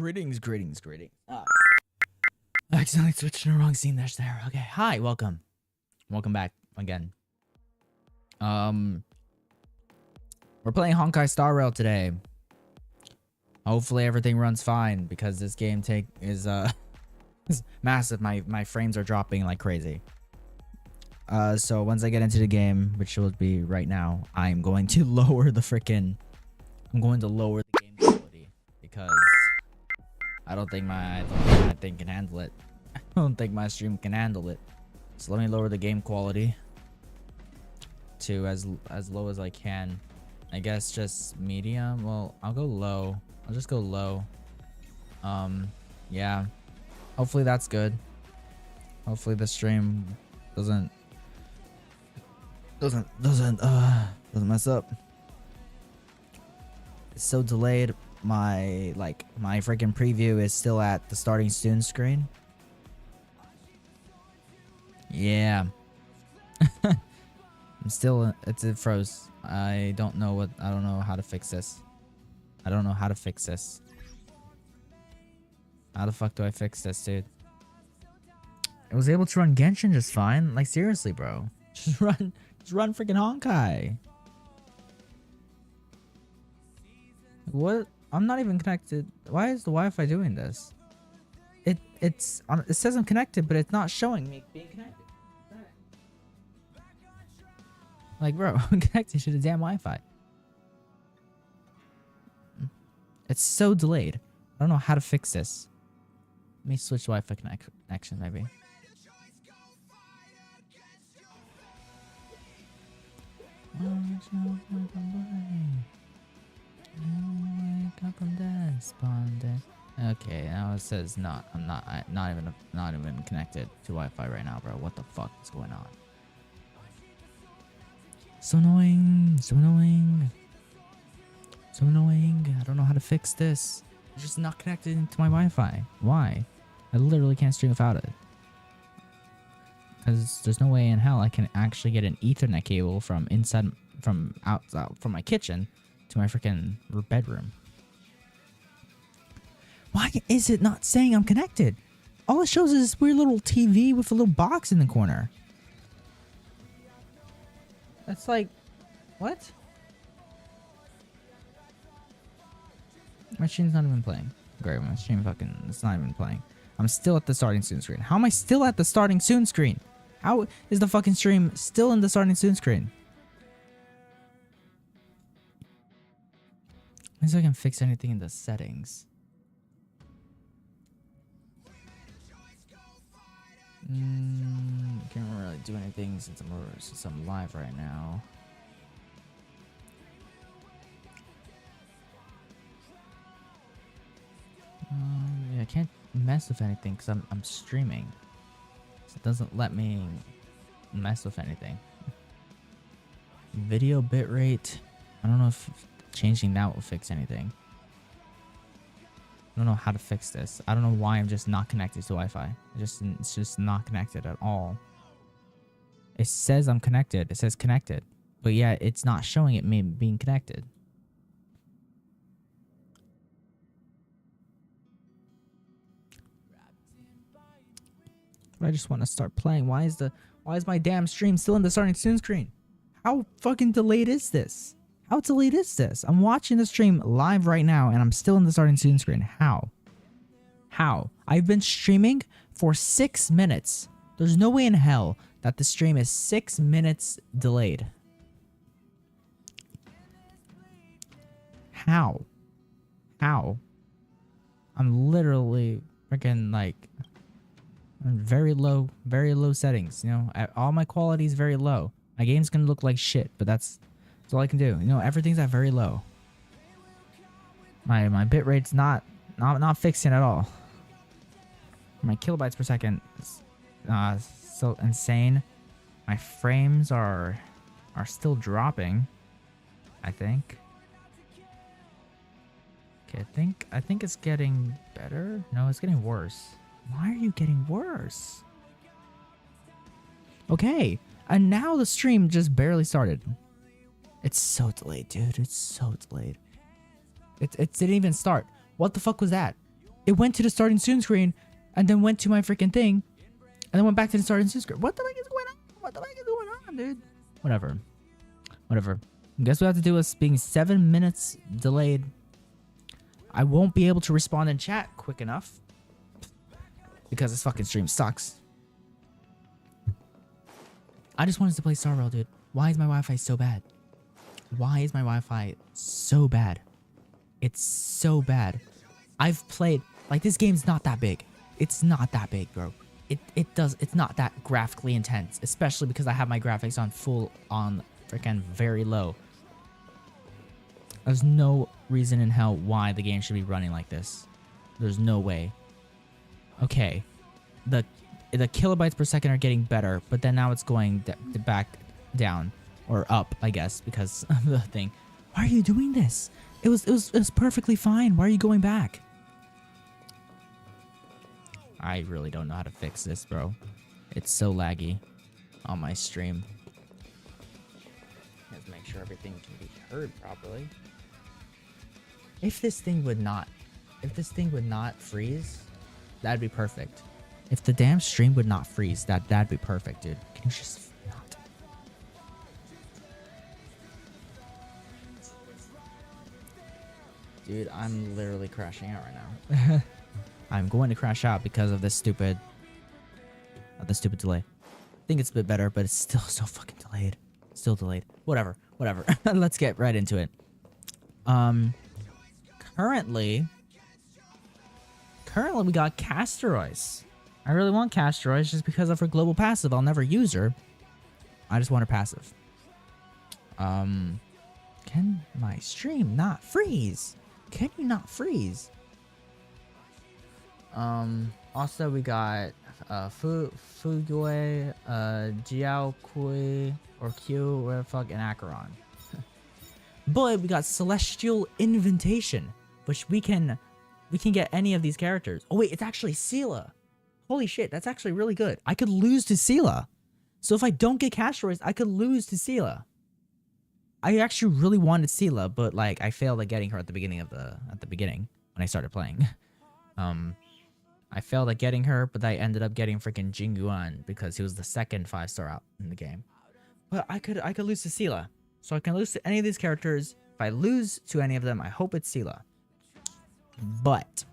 Greetings. I accidentally switched to the wrong scene there. Okay, hi, welcome back again. We're playing Honkai Star Rail today. Hopefully everything runs fine because this game is is massive. My frames are dropping like crazy. So once I get into the game, which will be right now, I'm going to lower the game quality because I don't think my thing can handle it. I don't think my stream can handle it. So let me lower the game quality to as low as I can. I guess just medium. Well, I'll go low. I'll just go low. Yeah. Hopefully that's good. Hopefully the stream doesn't mess up. It's so delayed. My freaking preview is still at the starting soon screen. Yeah. I'm still, it froze. I don't know how to fix this. How the fuck do I fix this, dude? I was able to run Genshin just fine. Like, seriously, bro. Just run freaking Honkai. What? I'm not even connected. Why is the Wi-Fi doing this? It says I'm connected, but it's not showing me being connected. Like, bro, I'm connected to the damn Wi-Fi. It's so delayed. I don't know how to fix this. Let me switch Wi-Fi connection, maybe. Okay, now it says I'm not even connected to Wi-Fi right now, bro. What the fuck is going on? So annoying. I don't know how to fix this. It's just not connected to my Wi-Fi. Why? I literally can't stream without it. Because there's no way in hell I can actually get an Ethernet cable from my kitchen to my freaking bedroom. Why is it not saying I'm connected? All it shows is this weird little TV with a little box in the corner. That's like, what? My stream's not even playing. Great, my stream it's not even playing. I'm still at the starting soon screen. How am I still at the starting soon screen? How is the fucking stream still in the starting soon screen? Maybe I can fix anything in the settings. Can't really do anything since I'm live right now. Yeah, I can't mess with anything because I'm streaming. So it doesn't let me mess with anything. Video bitrate. I don't know if changing that will fix anything. I don't know how to fix this. I don't know why I'm just not connected to Wi-Fi. It's just not connected at all. It says I'm connected. It says connected. But yeah, it's not showing it me being connected. I just want to start playing. Why is my damn stream still in the starting soon screen? How fucking delayed is this? How delayed is this? I'm watching the stream live right now and I'm still in the starting soon screen. How? I've been streaming for 6 minutes. There's no way in hell that the stream is 6 minutes delayed. How? I'm literally freaking like very low settings. You know, all my quality is very low. My game's gonna look like shit, but that's all I can do. You know, everything's at very low. My bitrate's not fixing at all. My kilobytes per second is so insane. My frames are still dropping, I think. Okay, I think it's getting better. No, it's getting worse. Why are you getting worse? Okay, and now the stream just barely started. It's so delayed, dude. It's so delayed. It didn't even start. What the fuck was that? it went to the starting soon screen and then went to my freaking thing and then went back to the starting soon screen. What the heck is going on? What the heck is going on, dude? Whatever. Whatever. Guess what I have to do is being 7 minutes delayed. I won't be able to respond in chat quick enough because this fucking stream sucks. I just wanted to play Star Rail, dude. Why is my Wi-Fi so bad? Why is my Wi-Fi so bad? It's so bad. I've played, like, this game's not that big. It's not that big, bro. It's not that graphically intense, especially because I have my graphics on freaking very low. There's no reason in hell why the game should be running like this. There's no way. Okay, the kilobytes per second are getting better, but then now it's going back down or up, I guess, because of the thing. Why are you doing this? It was perfectly fine. Why are you going back? I really don't know how to fix this, bro. It's so laggy on my stream. Let's make sure everything can be heard properly. If this thing would not freeze, that'd be perfect. If the damn stream would not freeze, that'd be perfect, dude. Can you just not? Dude, I'm literally crashing out right now. I'm going to crash out because of this stupid delay. I think it's a bit better, but it's still so fucking delayed. Still delayed. Whatever. Let's get right into it. Currently we got Casteroids. I really want Casteroids just because of her global passive. I'll never use her. I just want her passive. Can my stream not freeze? Can you not freeze? Also we got Fugue, Jiaokui, or Q, whatever the fuck, and Acheron. But we got Celestial Invitation, which we can get any of these characters. Oh wait, it's actually Sela. Holy shit, that's actually really good. I could lose to Sela. So if I don't get Casteroids, I could lose to Sela. I actually really wanted Sela, but like I failed at getting her at the beginning when I started playing. I failed at getting her, but I ended up getting freaking Jinguan because he was the second 5-star out in the game. But I could lose to Sela. So I can lose to any of these characters. If I lose to any of them, I hope it's Sela. But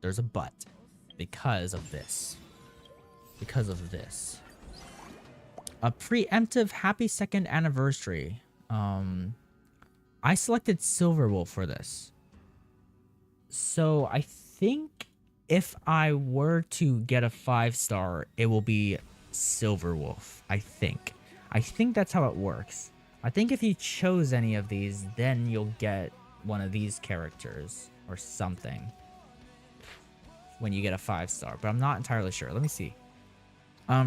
there's a but because of this. A preemptive happy 2nd anniversary. I selected Silverwolf for this. So I think if I were to get a 5-star, it will be Silverwolf. I think that's how it works. I think if you chose any of these, then you'll get one of these characters or something when you get a 5-star, but I'm not entirely sure. Let me see.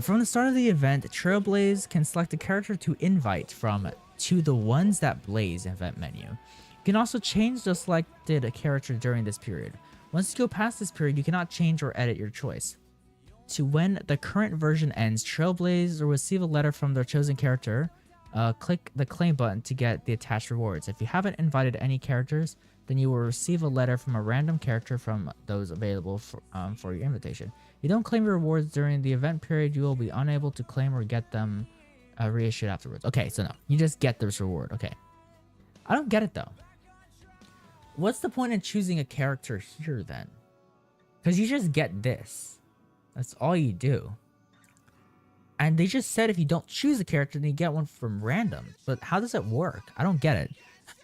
From the start of the event, Trailblaze can select a character to invite from To the Ones That Blaze event menu. You can also change the selected character during this period. Once you go past this period, you cannot change or edit your choice. To when the current version ends, Trailblaze will receive a letter from their chosen character. Click the claim button to get the attached rewards. If you haven't invited any characters, then you will receive a letter from a random character from those available for your invitation. If you don't claim your rewards during the event period, you will be unable to claim or get them reissued afterwards. Okay, so no, you just get this reward. Okay, I don't get it though. What's the point in choosing a character here then? Because you just get this. That's all you do. And they just said if you don't choose a character, then you get one from random. But how does it work? I don't get it.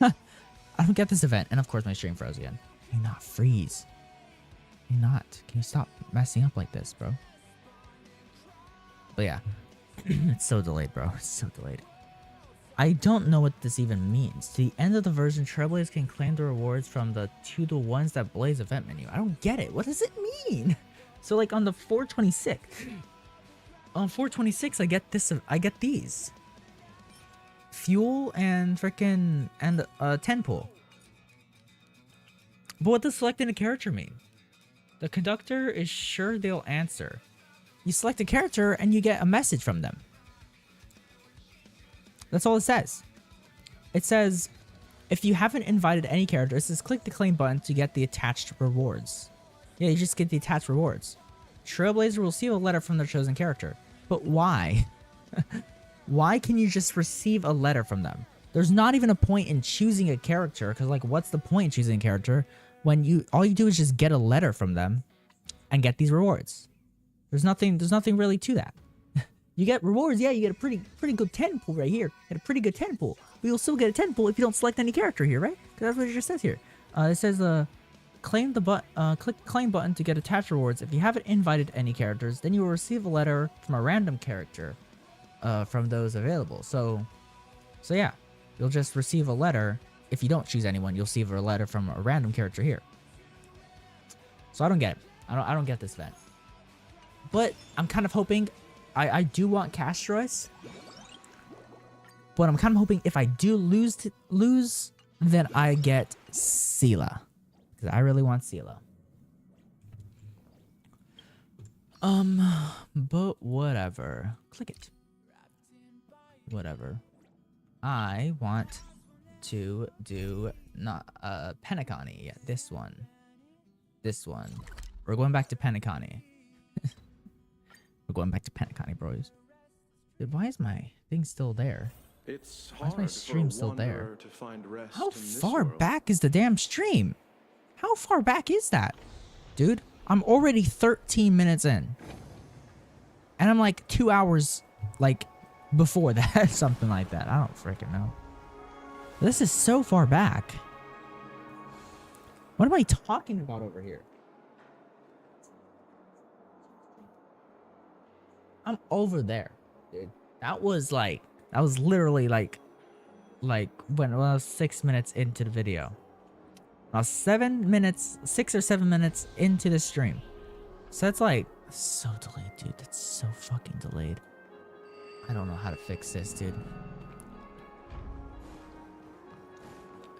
I don't get this event. And of course my stream froze again. Can you not freeze? Can you not? Can you stop messing up like this, bro? But yeah. It's so delayed, bro. It's so delayed. I don't know what this even means. To the end of the version, Trailblaze can claim the rewards from the To the Ones That Blaze event menu. I don't get it. What does it mean? So like on the 426. On 426, I get this. I get these. Fuel and frickin' 10 pull. But what does selecting a character mean? The conductor is sure they'll answer. You select a character and you get a message from them. That's all it says. It says If you haven't invited any character, it says click the claim button to get the attached rewards. Yeah, you just get the attached rewards. Trailblazer will receive a letter from their chosen character. But why? Why can you just receive a letter from them? There's not even a point in choosing a character, because like, what's the point in choosing a character when all you do is just get a letter from them and get these rewards? There's nothing really to that. You get rewards, yeah, you get a pretty good 10 pool right here. You get a pretty good 10 pool. But you'll still get a 10 pool if you don't select any character here, right? Because that's what it just says here. It says click the claim button to get attached rewards. If you haven't invited any characters, then you will receive a letter from a random character from those available. So yeah, you'll just receive a letter. If you don't choose anyone, you'll receive a letter from a random character here. So I don't get it. I don't get this event. But I'm kind of hoping, I do want Castrois, but I'm kind of hoping if I do lose, then I get Sela, because I really want Sela. But whatever. Click it. Whatever. I want to do not Penacony. Yeah, this one. This one. We're going back to Penacony. We're going back to Penacony, bros. Dude, why is my thing still there? Why is my stream still there? How far back is the damn stream? How far back is that? Dude, I'm already 13 minutes in. And I'm like 2 hours, like, before that. Something like that. I don't freaking know. This is so far back. What am I talking about over here? I'm over there, dude. That was literally like when I was 6 minutes into the video. I was 6 or 7 minutes into the stream. So that's like so delayed, dude. That's so fucking delayed. I don't know how to fix this, dude.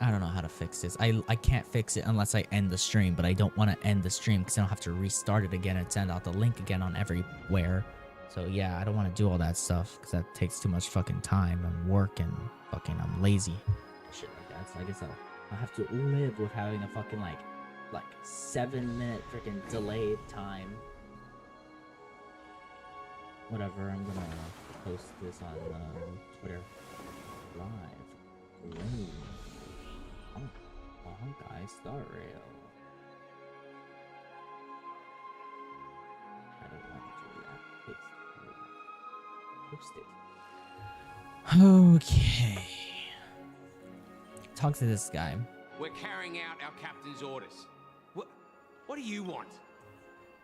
I don't know how to fix this. I can't fix it unless I end the stream, but I don't want to end the stream because I don't have to restart it again and send out the link again on everywhere. So yeah, I don't want to do all that stuff because that takes too much fucking time and work and fucking I'm lazy. Shit like that. So I guess I'll have to live with having a fucking like 7 minute freaking delayed time. Whatever, I'm gonna post this on Twitter live. Ooh. Honkai Star Rail. I don't want to do that. Post it. Okay. Talk to this guy. We're carrying out our captain's orders. What do you want?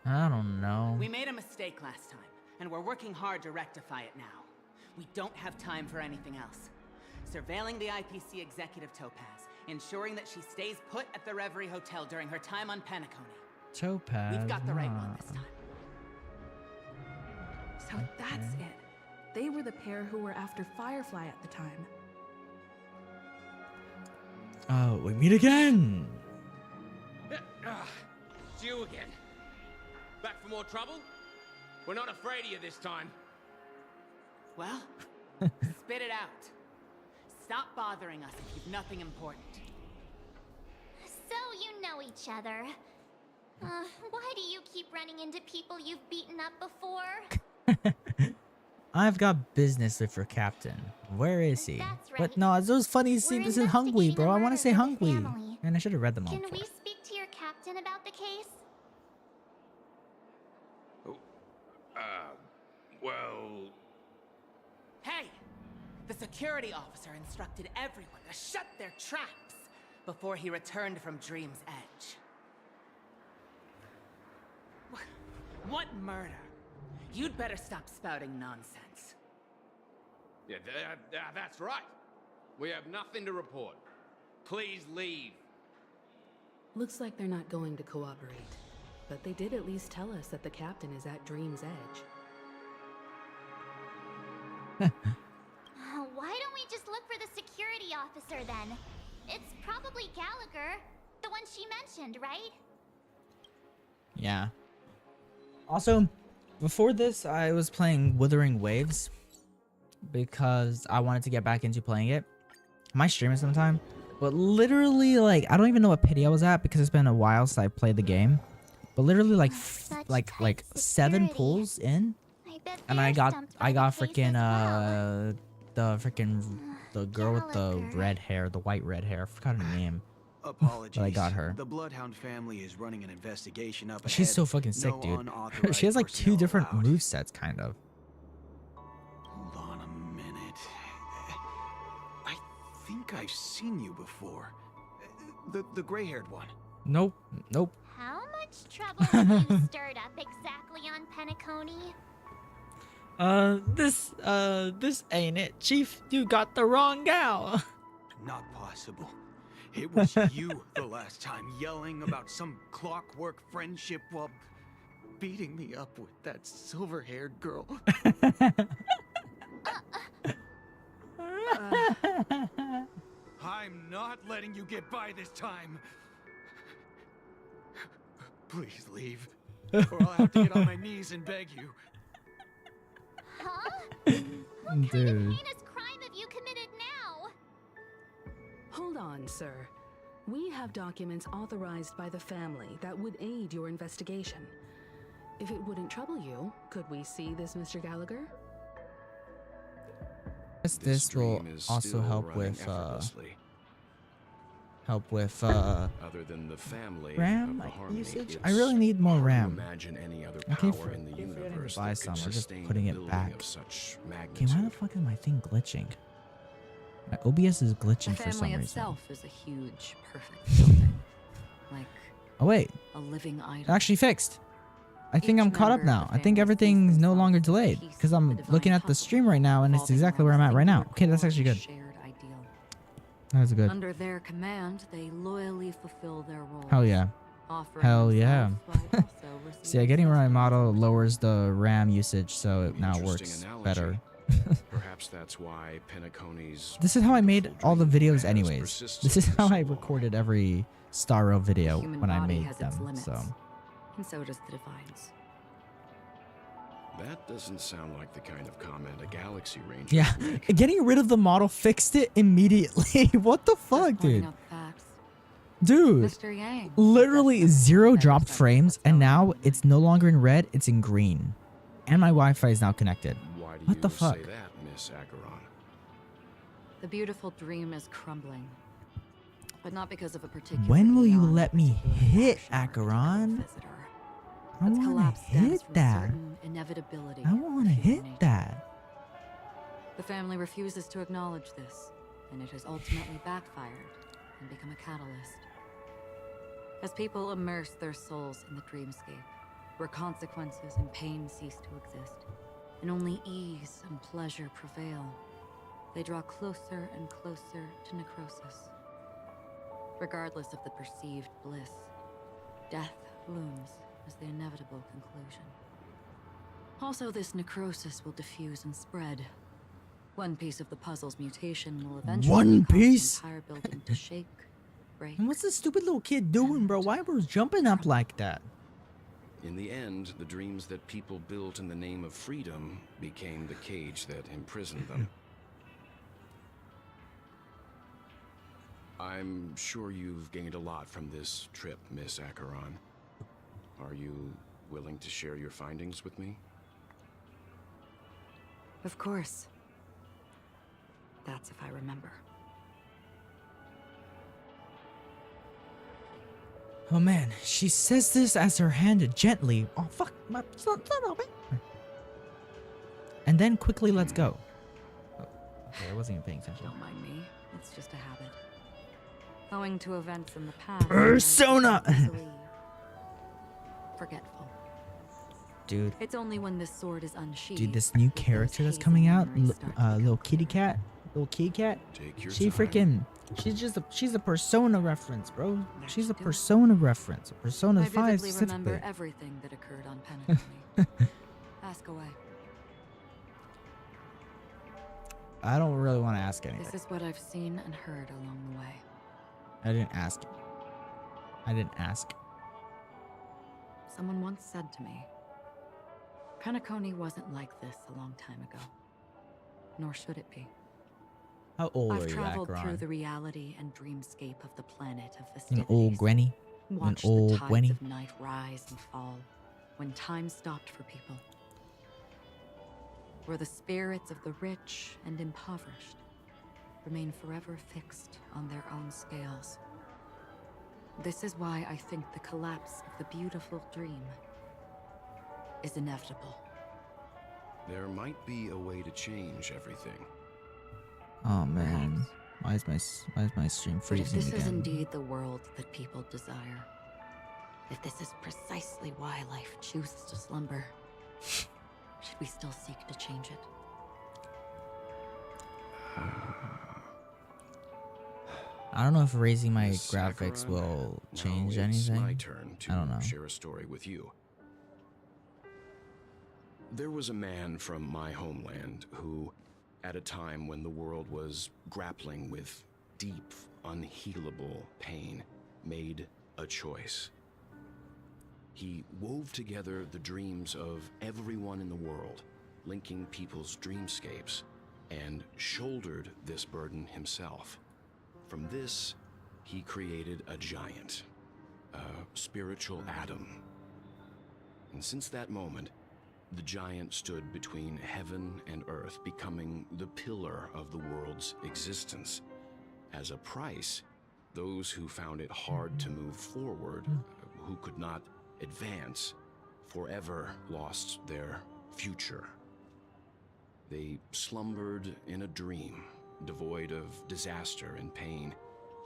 I don't know. We made a mistake last time, and we're working hard to rectify it now. We don't have time for anything else. Surveilling the IPC executive Topaz, ensuring that she stays put at the Reverie Hotel during her time on Penacony. Topaz. We've got the right one this time. So that's it. They were the pair who were after Firefly at the time. Oh, we meet again. It's you again. Back for more trouble? We're not afraid of you this time. Well, spit it out. Stop bothering us if you've nothing important. So you know each other. Why do you keep running into people you've beaten up before? I've got business with your captain. Where is he? That's right. But no, it was funny to see this in Hungwy, bro. I want to say We're investigating a Hungwy. murder of the family. And I should have read them all. Can before. we speak to your captain about the case? Well... Hey! The security officer instructed everyone to shut their traps before he returned from Dream's Edge. What murder? You'd better stop spouting nonsense. Yeah, that's right. We have nothing to report. Please leave. Looks like they're not going to cooperate. But they did at least tell us that the captain is at Dream's Edge. Why don't we just look for the security officer then? It's probably Gallagher, the one she mentioned, right? Yeah. Also, before this, I was playing Wuthering Waves because I wanted to get back into playing it. I might stream it sometime, But literally, like, I don't even know what pity I was at because it's been a while since I played the game. But literally, like, Such like tight 7 security. pulls in, I bet and I they're got stumped by the case freaking as well. the girl with the Gallagher. red hair, the white red hair. I forgot her name. Apologies. But I got her. The Bloodhound family is running an investigation up ahead. She's so fucking sick, No dude. unauthorized She has like 2 personnel different allowed. movesets, kind of. Hold on a minute. I think I've seen you before. The gray-haired one. Nope, nope. How much trouble have you stirred up exactly on Penacony? This ain't it, Chief. You got the wrong gal. Not possible. It was you the last time yelling about some clockwork friendship while beating me up with that silver-haired girl. I'm not letting you get by this time. Please leave, or I'll have to get on my knees and beg you. Huh? What kind of Dude. heinous crime have you committed now? Hold on, sir. We have documents authorized by the family that would aid your investigation. If it wouldn't trouble you, could we see this, Mr. Gallagher? This will stream is also still help running with effortlessly. Other than the family RAM of the Harmony, usage. I really need more hard to RAM. Imagine any other Okay, power in the forgetting to universe buy that could some. We're just sustain putting a it building back. of such Okay, magnitude. why the fuck is my thing glitching? My OBS is The glitching for some family reason. itself is a huge, perfect building. Like Oh wait, a living idol. it actually fixed. I think Each I'm caught up member of now. the I think family everything's sees no longer themselves as a delayed piece because of I'm the divine looking at the puzzle, stream right now and it's revolving exactly where around I'm a at right now. singular Okay, that's core actually good. shared ideal. That's good. Under their command, they loyally fulfill their roles. Hell yeah. offering Hell yeah. themselves while also See, receiving getting my sustenance. model lowers the RAM usage, so it now Interesting works analogy. better. Perhaps that's why Penacony's This is how I made beautiful all the dream videos has anyways. persisted This is for how so I long. recorded every Starro video The human when I body made has its them, limits, so. and so does the divine's. That doesn't sound like the kind of comment a Galaxy Ranger Yeah, would make. getting rid of the model fixed it immediately. What the Just fuck, pointing dude? out facts. Dude, Mr. Yang. literally suggested 0 that dropped there's frames, something and that's now going on. it's no longer in red, it's in green. And my Wi-Fi is now connected. Why do What you the fuck? say that, Miss Acheron? The beautiful dream is crumbling. But not because of a particular When will you eon let me particular hit, passion or particular Acheron? visitor. I Its want collapse to stems hit from a that. certain inevitability I of want to human hit nature. that. The family refuses to acknowledge this, and it has ultimately backfired and become a catalyst. As people immerse their souls in the dreamscape, where consequences and pain cease to exist, and only ease and pleasure prevail, they draw closer and closer to necrosis. Regardless of the perceived bliss, death looms as the inevitable conclusion. Also, this necrosis will diffuse and spread. One piece of the puzzle's mutation will eventually One cause piece? the entire building to shake, break. And what's this stupid little kid doing, bro? Why was jumping up like that? In the end, the dreams that people built in the name of freedom became the cage that imprisoned them. I'm sure you've gained a lot from this trip, Miss Acheron. Are you willing to share your findings with me? Of course. That's if I remember. Oh man, she says this as her hand gently. Oh fuck, and then quickly lets go. Oh, okay, I wasn't even paying attention. Don't mind me. It's just a habit. Owing to events in the past. Persona! I'm easily forgetful. Dude, It's only when this sword is unsheathed. dude, this new that those character that's hazy coming out, memories start to little become kitty clear. cat, little kitty cat. Take your She time. freaking, she's a Persona reference, bro. Let's She's a do it. Persona reference, a Persona I 5 vividly specifically. remember everything that occurred on Penacony. Ask away. I don't really want to ask This anything. is what I've seen and heard along the way. I didn't ask. I didn't ask. Someone once said to me, Penacony wasn't like this a long time ago. Nor should it be. How old I've are you, traveled through Acheron? the reality and dreamscape of the planet of You festivities. an old granny? You an Watched the old tides granny? of night rise and fall when time stopped for people. Where the spirits of the rich and impoverished remain forever fixed on their own scales. This is why I think the collapse of the beautiful dream is inevitable. There might be a way to change everything. Oh man, why is my stream But if freezing this again? is indeed the world that people desire, if this is precisely why life chooses to slumber, should we still seek to change it? I don't know if raising my Miss graphics Acheron, will now change it's anything. my turn to I don't know. share a story with you. There was a man from my homeland who, at a time when the world was grappling with deep, unhealable pain, made a choice. He wove together the dreams of everyone in the world, linking people's dreamscapes, and shouldered this burden himself. From this, he created a giant, a spiritual Adam. And since that moment, the giant stood between heaven and earth, becoming the pillar of the world's existence. As a price, those who found it hard to move forward, who could not advance, forever lost their future. They slumbered in a dream, devoid of disaster and pain,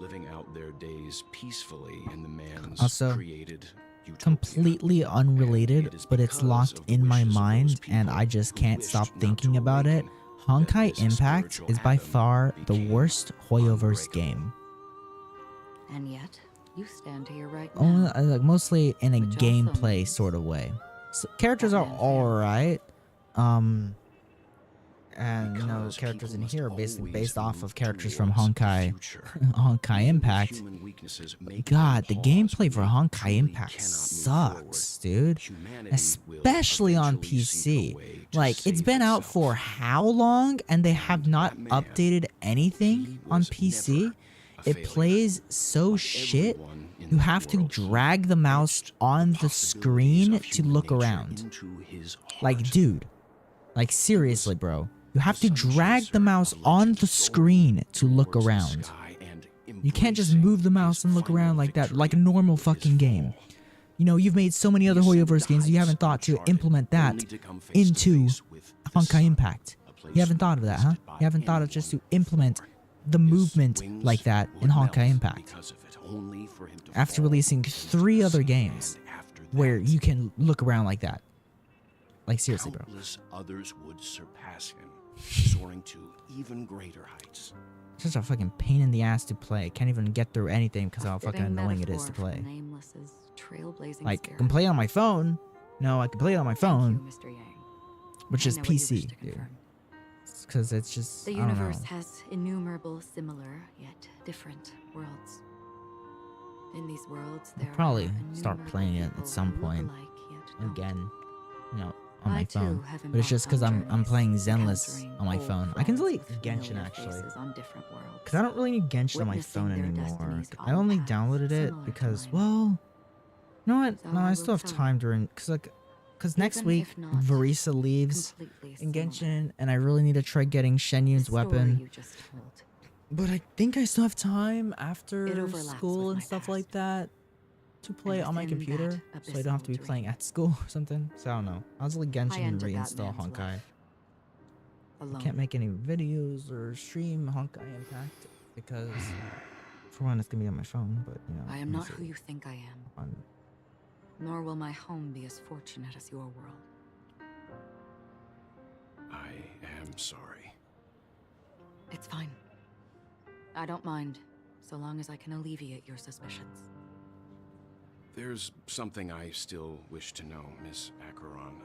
living out their days peacefully in the man's Also, created utopia. Completely unrelated, It is but it's because locked of the in my wishes of those mind, and people I just who can't wished stop not thinking to about it. awaken that Honkai this Impact spiritual is by Adam far the became worst Hoyoverse unbreakable. game. And yet, you stand here right Only, now. like, mostly in a Which also gameplay means sort of way. So, characters are Batman alright. And you know, Because characters in people must here are basically always based off move of characters from towards the Honkai future. Honkai Even Impact. human weaknesses make God, the them pause gameplay when for they Honkai truly Impact cannot move sucks, forward. dude. Humanity will Especially on eventually seek a PC. way to Like, it's save been out itself. for how long, and they have And not that man, updated anything he on was PC? never a It failure. plays so Like shit. everyone in You that have to world, drag the he mouse etched on the possibilities screen of to human look nature around. into his Like, heart. dude. Like, seriously, bro. You have to The sun drag chaser, the mouse a on legend the soaring screen to look towards the around. sky and You can't just embracing move the mouse his and look final around like that, like a victory normal with his fucking game. fall. You know, you've made so many other He ascended Hoyoverse the games, you heights haven't thought to uncharted, implement that only to come face to into face with the Honkai sun, Impact. a place You haven't thought of that, huh? visited by You haven't thought of just to anyone implement before. the His movement wings like that in would melt Honkai Impact. because of it, only for him to After fall releasing into 3 the other sea, games and after where that, you can look around like that. Like, seriously, bro. countless others would surpass him, soaring to even greater heights. It's just a fucking pain in the ass to play. Can't even get through anything because how fucking Fitting annoying it is to metaphor for play. Nameless's trailblazing Like, I spirit. can play it on my phone. No, I can play it on my phone, Thank you, Mr. Yang. which I is know what you wish PC, to dude. confirm. Because it's just, The I don't know. universe has innumerable similar yet different worlds. In these worlds, there probably are start innumerable playing it at people some who look point. alike yet don't. Again, you know, on my I, too, phone. have But it's just because embarked on I'm playing journeys, Zenless encountering on my old phone. I can friends delete with Genshin familiar actually. faces on different worlds. Because I don't really need Genshin on my Witnessing phone their anymore. destinies I on only paths downloaded it similar to because, mine. well, you know what? So No, I I will still have tell time you. during, because next Even week if not Varisa leaves Completely in similar. Genshin, and I really need to try getting Shen The Yun's story weapon. you just told. But I think I still have time It after overlaps school with and my stuff past. like that to play on my within computer, that so I don't have to be abyssal playing dream. at school or something. So I don't know. I'll just like I Genshin and entered that reinstall man's Honkai. life. I Alone. can't make any videos or stream Honkai Impact because, for one, it's gonna be on my phone. But you know, I am let me not see. who you think I am, On nor will my home be as fortunate as your world. I am sorry. It's fine. I don't mind, so long as I can alleviate your suspicions. There's something I still wish to know, Miss Acheron.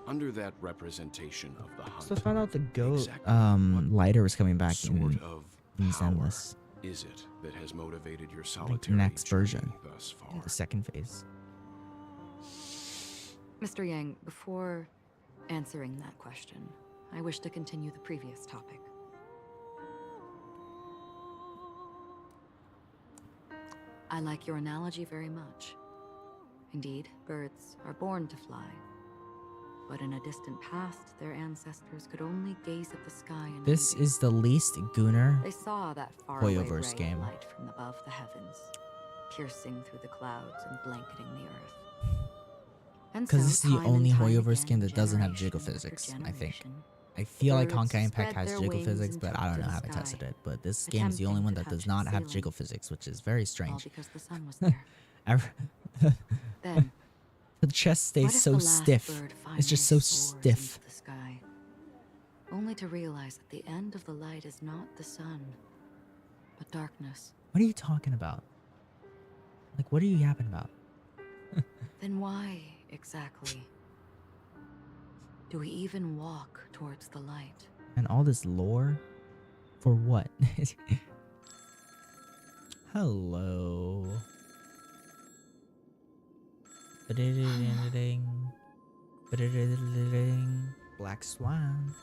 Under that representation of the hunt, So I found out the goat exactly what lighter was coming back sort in of in power Zenless, is it that has motivated your like solitary the next journey version, thus far? the second phase. Mr. Yang, before answering that question, I wish to continue the previous topic. I like your analogy very much. Indeed, birds are born to fly. But in a distant past, their ancestors could only gaze at the sky and This envy. is the least Gooner They saw that faraway ray Hoyoverse of game. light from above the heavens, piercing through the clouds and blanketing the earth. And Because so, this is the time only and time Hoyoverse again, game that doesn't have generation jiggle after physics, I think. generation, I feel like birds Honkai Impact spread has their jiggle wings physics, and but took I don't to know, the haven't sky, tested it. But this game is the only attempting one to that does touch not the have ceiling. jiggle physics, which is very all strange. because the sun was there. Then, The chest what stays if so the last stiff. bird It's just so finally soars stiff. into the sky, only to realize that the end of the light is not the sun, but darkness? What are you talking about? Like, what are you yapping about? Then why, exactly, do we even walk towards the light? And all this lore? For what? Hello. Black Swan.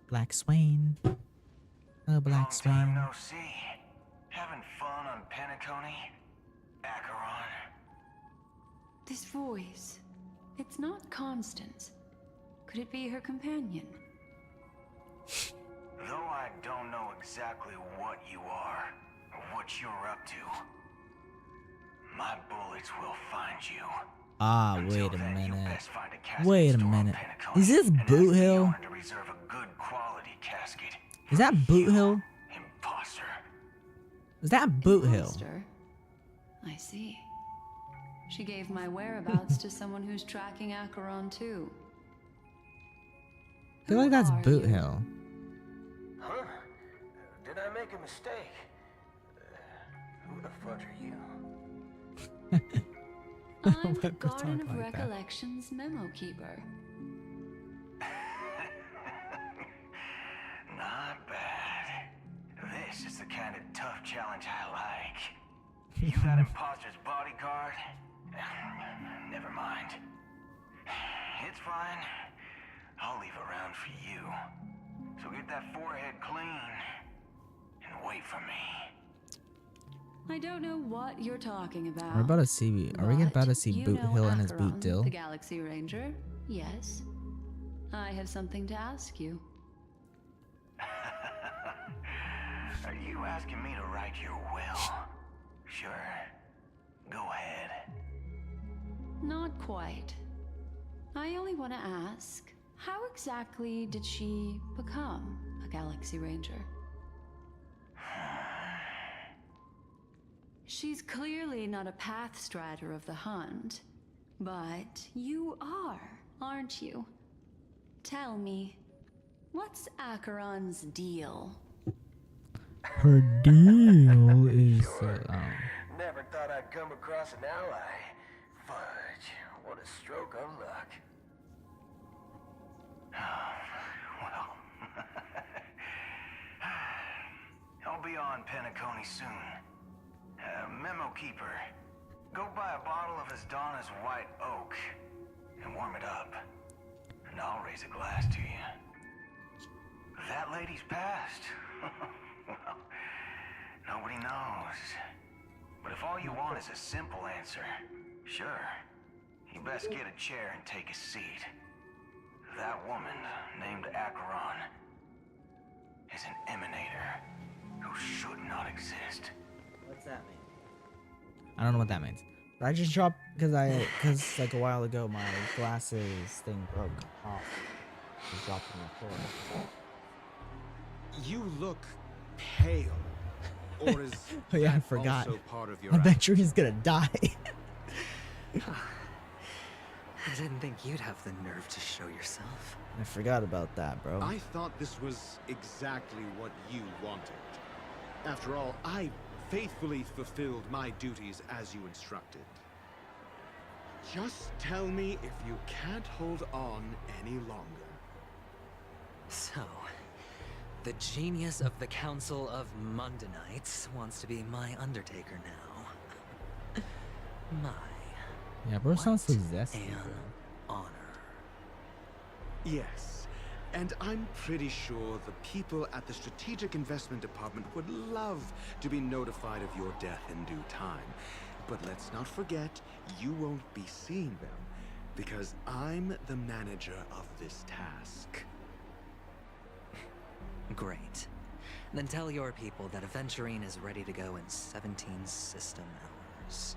Black Swain. Oh, Black Long time Swain. no see. Having fun on Penacony? Acheron? This voice, it's not Constance. Could it be her companion? Though I don't know exactly what you are, or what you're up to, my bullets will find you. Ah, Until wait a then, you minute. best find a casket Wait a store on minute. Penacony Is this and ask Boot the Hill? owner to reserve a good quality casket. Is that Boot Hill? Imposter. Is that Boot Hill? Imposter? I see. She gave my whereabouts to someone who's tracking Acheron too. I feel like that's Who are Boot you? Hill. Huh? Did I make a mistake? Who the fudge are you? I'm What the was Garden talking of like that? Recollections memo keeper. Not bad. This is the kind of tough challenge I like. You that imposter's bodyguard? Never mind. It's fine. I'll leave a round for you. So get that forehead clean and wait for me. I don't know what you're talking about. We're about to see. Are we about to see you Boot know Hill and his Acheron, boot dill? the Galaxy Ranger? Yes. I have something to ask you. Are you asking me to write your will? Sure. Go ahead. Not quite. I only want to ask, how exactly did she become a Galaxy Ranger? She's clearly not a pathstrider of the hunt, but you are, aren't you? Tell me, what's Acheron's deal? Her deal is. Never thought I'd come across an ally. Fudge, what a stroke of luck. Well, I'll be on Penacony soon. Memo keeper, go buy a bottle of Donna's white oak and warm it up, and I'll raise a glass to you. That lady's passed. Well, nobody knows. But if all you want is a simple answer, sure, you best get a chair and take a seat. That woman, named Acheron, is an emanator who should not exist. What's that mean? I don't know what that means. But I just dropped because like a while ago my glasses thing broke off. Just dropped on the floor. You look pale. Or is Oh yeah, I that forgot. also part of your Aventurines gonna die. I didn't think you'd have the nerve to show yourself. I forgot about that, bro. I thought this was exactly what you wanted. After all, I faithfully fulfilled my duties as you instructed. Just tell me if you can't hold on any longer. So, the genius of the Council of Mundanites wants to be my Undertaker now. My. Yeah, bro sounds so what zesty. an bro. honor. Yes, and I'm pretty sure the people at the Strategic Investment Department would love to be notified of your death in due time. But let's not forget, you won't be seeing them, because I'm the manager of this task. Great. Then tell your people that Aventurine is ready to go in 17 system hours.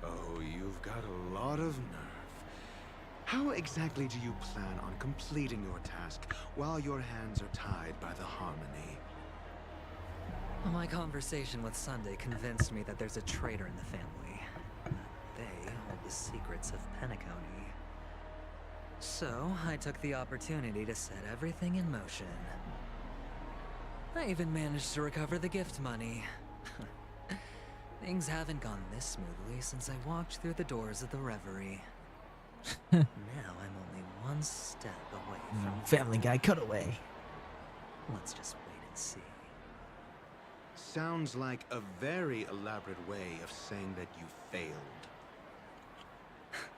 Oh, you've got a lot of nerve. How exactly do you plan on completing your task while your hands are tied by the harmony? My conversation with Sunday convinced me that there's a traitor in the family. They hold the secrets of Penacony. So, I took the opportunity to set everything in motion. I even managed to recover the gift money. Things haven't gone this smoothly since I walked through the doors of the Reverie. Now I'm only one step away from Family Guy cutaway. Let's just wait and see. Sounds like a very elaborate way of saying that you failed.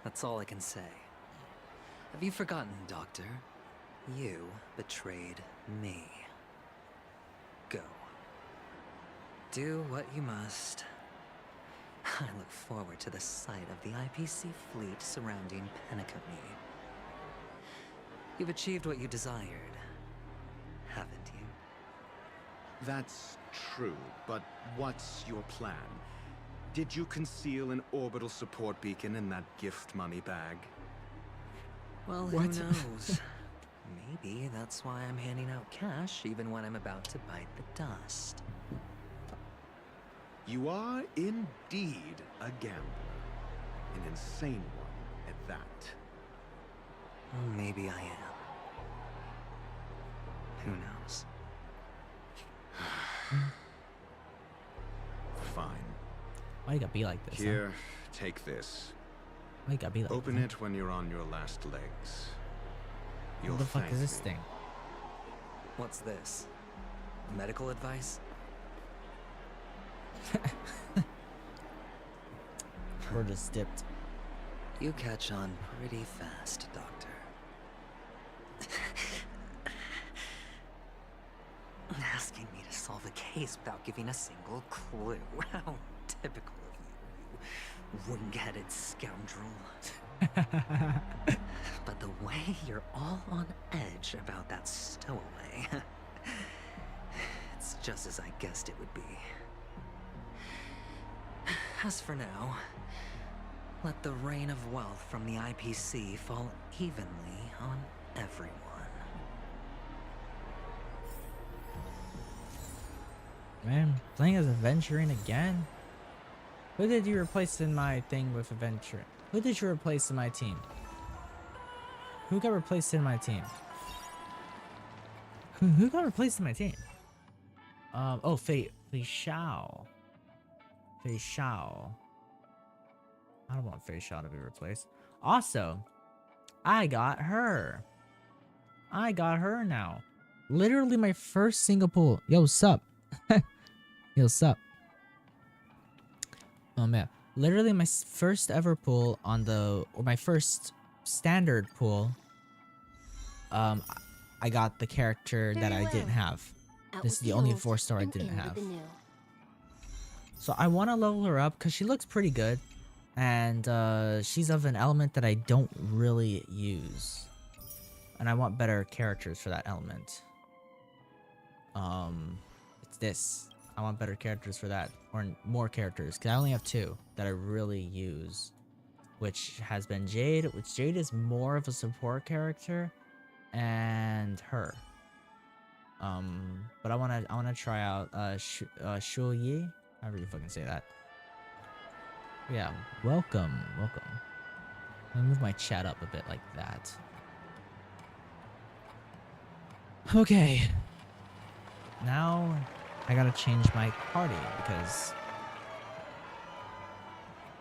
That's all I can say. Have you forgotten, Doctor? You betrayed me. Go. Do what you must. I look forward to the sight of the IPC fleet surrounding Penacony. You've achieved what you desired, haven't you? That's true, but what's your plan? Did you conceal an orbital support beacon in that gift money bag? Well, who knows? Maybe that's why I'm handing out cash even when I'm about to bite the dust. You are indeed a gambler. An insane one at that. Well, maybe I am. Who knows? Fine. Why you gotta be like this? Here, take this. Why you gotta be like Open this? it when you're on your last legs. What the fuck thank is this me. thing? What's this? Medical advice? We're just dipped. You catch on pretty fast, Doctor. Asking me to solve a case without giving a single clue. How typical of you, you wing-headed scoundrel. But the way you're all on edge about that stowaway, it's just as I guessed it would be. As for now, let the rain of wealth from the IPC fall evenly on everyone. Man, playing as Aventurine again? Who did you replace in my thing with Aventurine? Who did you replace in my team? Who got replaced in my team? Who got replaced in my team? Oh, Fei Xiao. Fei Xiao. I don't want Fei Xiao to be replaced. Also, I got her. I got her now. Literally my first single pull. Yo, sup? Yo, sup? Oh man. Literally my first ever pull on the, or my first standard pull. I got the character that I didn't have. This is the only 4-star I didn't have. So I want to level her up because she looks pretty good. And she's of an element that I don't really use. And I want better characters for that element. It's this. I want better characters for that. Or more characters. Because I only have 2 that I really use. Which has been Jade. Which Jade is more of a support character. And her. But I wanna try out Shu Yi. However you fucking say that. Yeah, welcome. Let me move my chat up a bit like that. Okay. Now I gotta change my party because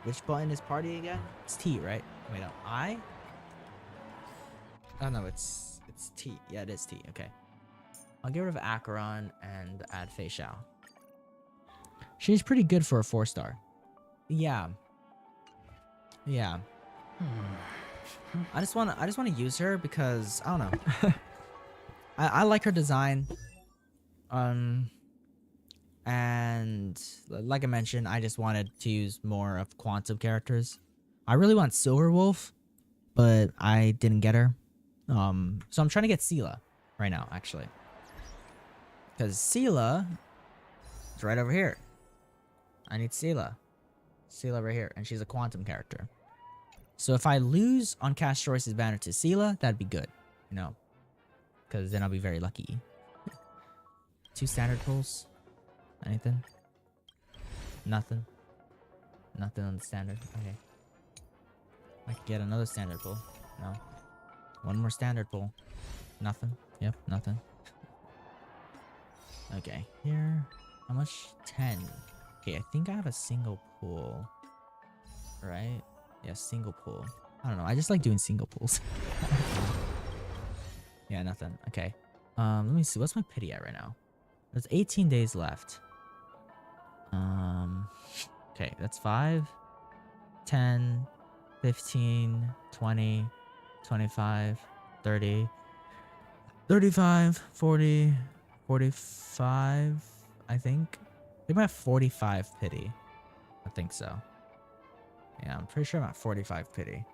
which button is party again? It's T, right? Wait, no, I? Oh no, it's T. Yeah, it is T. Okay. I'll get rid of Acheron and add Fei Xiao. She's pretty good for a 4-star. Yeah. I just wanna use her because I don't know. I like her design. And And like I mentioned, I just wanted to use more of quantum characters. I really want Silver Wolf, but I didn't get her. So I'm trying to get Sela right now, actually. Because Sela is right over here. I need Sela. Sela right here. And she's a quantum character. So if I lose on Castrois's banner to Sela, that'd be good. You know? Because then I'll be very lucky. 2 standard pulls. Anything? Nothing. Nothing on the standard. Okay. I could get another standard pull. No. One more standard pull. Nothing. Yep, nothing. Okay, here. How much? 10. Okay, I think I have a single pull. Right? Yeah, single pull. I don't know. I just like doing single pulls. Yeah, nothing. Okay. Let me see. What's my pity at right now? There's 18 days left. Okay, that's 5, 10, 15, 20, 25, 30, 35, 40, 45, I think. They might have 45 pity. I think so. Yeah, I'm pretty sure I'm at 45 pity.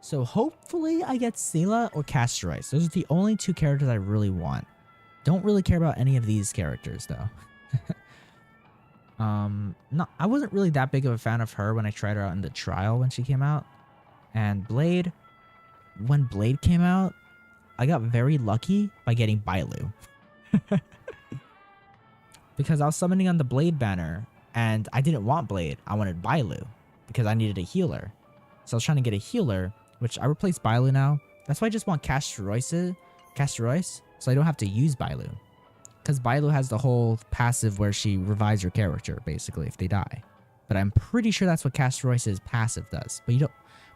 So hopefully I get Sela or Castorice. Those are the only 2 characters I really want. Don't really care about any of these characters though. No, I wasn't really that big of a fan of her when I tried her out in the trial when she came out. And Blade, when Blade came out, I got very lucky by getting Bailu. Because I was summoning on the Blade banner, and I didn't want Blade. I wanted Bailu, because I needed a healer. So I was trying to get a healer, which I replaced Bailu now. That's why I just want Castorice, so I don't have to use Bailu. Because Bailu has the whole passive where she revives your character, basically, if they die. But I'm pretty sure that's what Castorice's passive does. But you don't.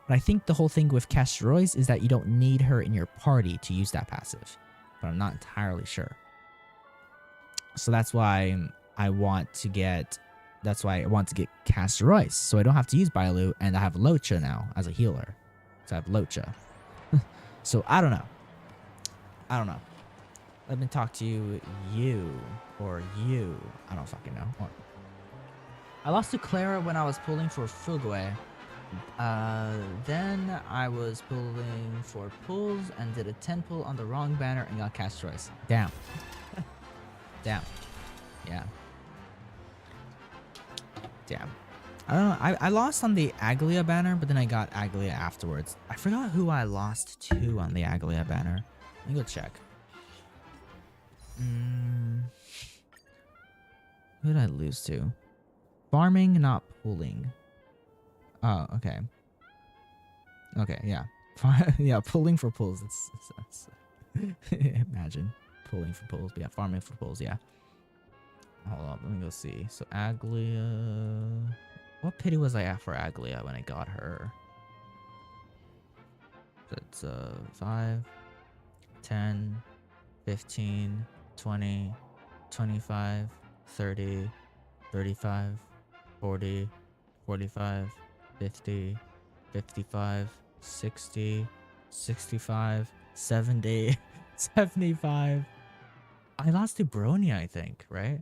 But I think the whole thing with Castorice is that you don't need her in your party to use that passive. But I'm not entirely sure. So that's why I want to get Castorice. So I don't have to use Bailu, and I have Locha now as a healer. So I have Locha. So I don't know. Let me talk to you. I don't fucking know. I lost to Clara when I was pulling for Fugwe. Then I was pulling for pulls and did a 10 pull on the wrong banner and got Castorice. Damn. Damn. Yeah. Damn. I don't know. I lost on the Aglia banner, but then I got Aglia afterwards. I forgot who I lost to on the Aglia banner. Let me go check. Who did I lose to? Farming, not pulling. Oh, okay. Okay, yeah. Yeah, pulling for pulls. It's imagine pulling for pulls. But yeah, farming for pulls, yeah. Hold on, let me go see. So Aglia... What pity was I at for Aglia when I got her? That's 5, 10, 15, 20, 25, 30, 35, 40, 45, 50, 55, 60, 65, 70, 75. I lost to Bronya, I think, right?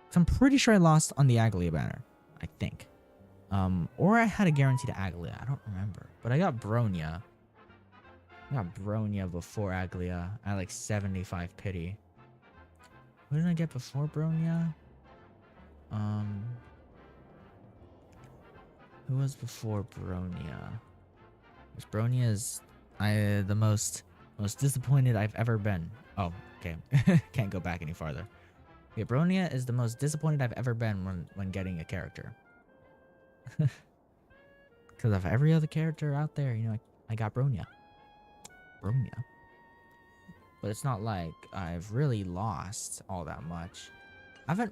So I'm pretty sure I lost on the Aglia banner, I think. Or I had a guaranteed Aglia, I don't remember. But I got Bronya. I got Bronya before Aglia. I had like 75 pity. What did I get before Bronya? Who was before Bronya? Because Bronya is the most disappointed I've ever been. Oh, okay. Can't go back any farther. Yeah, Bronya is the most disappointed I've ever been when getting a character. Because of every other character out there, you know, I got Bronya. But it's not like I've really lost all that much. I don't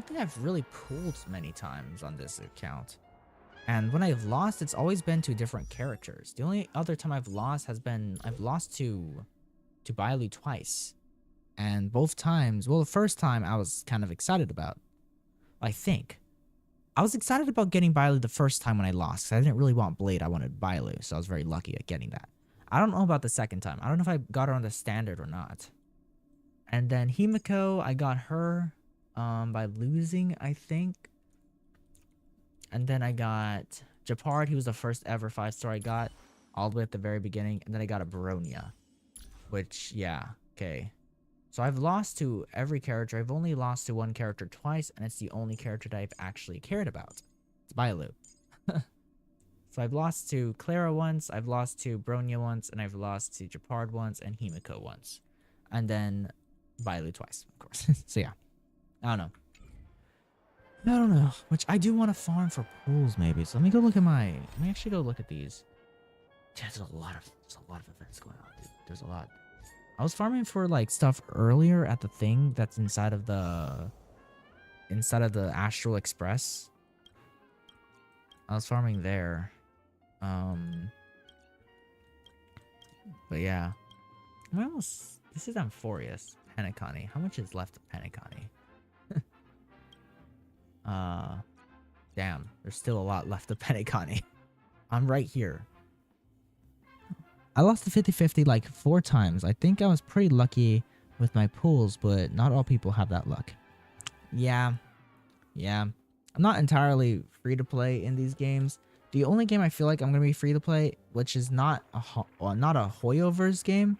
think I've really pulled many times on this account. And when I've lost, it's always been to different characters. The only other time I've lost has been, I've lost to Bailu twice. And both times, well, the first time I was kind of excited about, I think. I was excited about getting Bailu the first time when I lost, because I didn't really want Blade, I wanted Bailu, so I was very lucky at getting that. I don't know about the second time. I don't know if I got her on the standard or not. And then Himiko, I got her by losing, I think. And then I got Japard. He was the first ever 5-star I got, all the way at the very beginning. And then I got a Baronia, which, yeah, okay. So I've lost to every character. I've only lost to one character twice, and it's the only character that I've actually cared about. It's Bailu. So I've lost to Clara once, I've lost to Bronya once, and I've lost to Japard once, and Himiko once. And then Bailu twice, of course. So yeah. I don't know. Which I do want to farm for pools, maybe. So let me go look at my... Let me actually go look at these. Yeah, there's a lot of events going on, dude. There's a lot. I was farming for like stuff earlier at the thing that's inside of the Astral Express. I was farming there. But yeah. I'm almost... This is Amphorius. Penacony. How much is left of Penacony? Damn. There's still a lot left of Penacony. I'm right here. I lost the 50-50 like 4 times. I think I was pretty lucky with my pools, but not all people have that luck. Yeah. Yeah. I'm not entirely free to play in these games. The only game I feel like I'm going to be free to play, which is not a Hoyoverse game,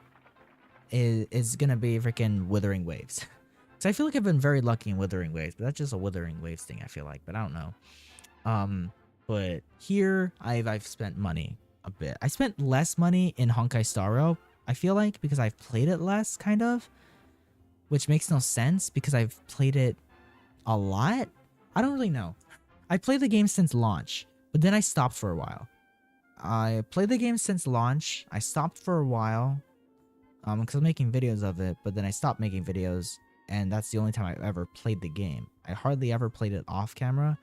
is going to be freaking Withering Waves. So I feel like I've been very lucky in Withering Waves, but that's just a Withering Waves thing, I feel like, but I don't know. But here I've spent money a bit. I spent less money in Honkai Star Rail, I feel like, because I've played it less, kind of, which makes no sense because I've played it a lot. I don't really know. I played the game since launch, but then I stopped for a while. I played the game since launch. I stopped for a while because I'm making videos of it, but then I stopped making videos, and that's the only time I ever played the game. I hardly ever played it off camera.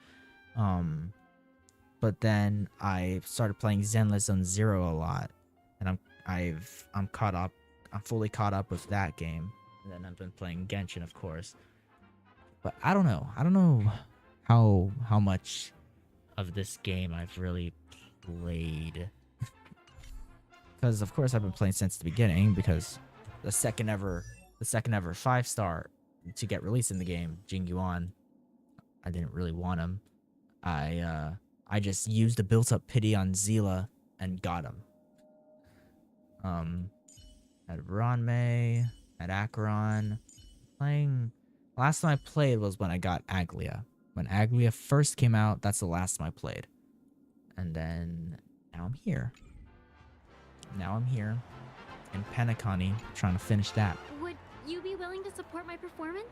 But then I started playing Zenless Zone Zero a lot, and I'm caught up. I'm fully caught up with that game, and then I've been playing Genshin, of course. But I don't know. I don't know how much of this game I've really played, because of course I've been playing since the beginning. Because the second ever 5-star to get released in the game, Jingyuan, I didn't really want him. I just used a built-up pity on Zila and got him. At Ranmei, at Acheron, playing. Last time I played was when I got Aglia. When Aglia first came out, that's the last time I played. And then now I'm here. Now I'm here in Penacony trying to finish that. Would you be willing to support my performance?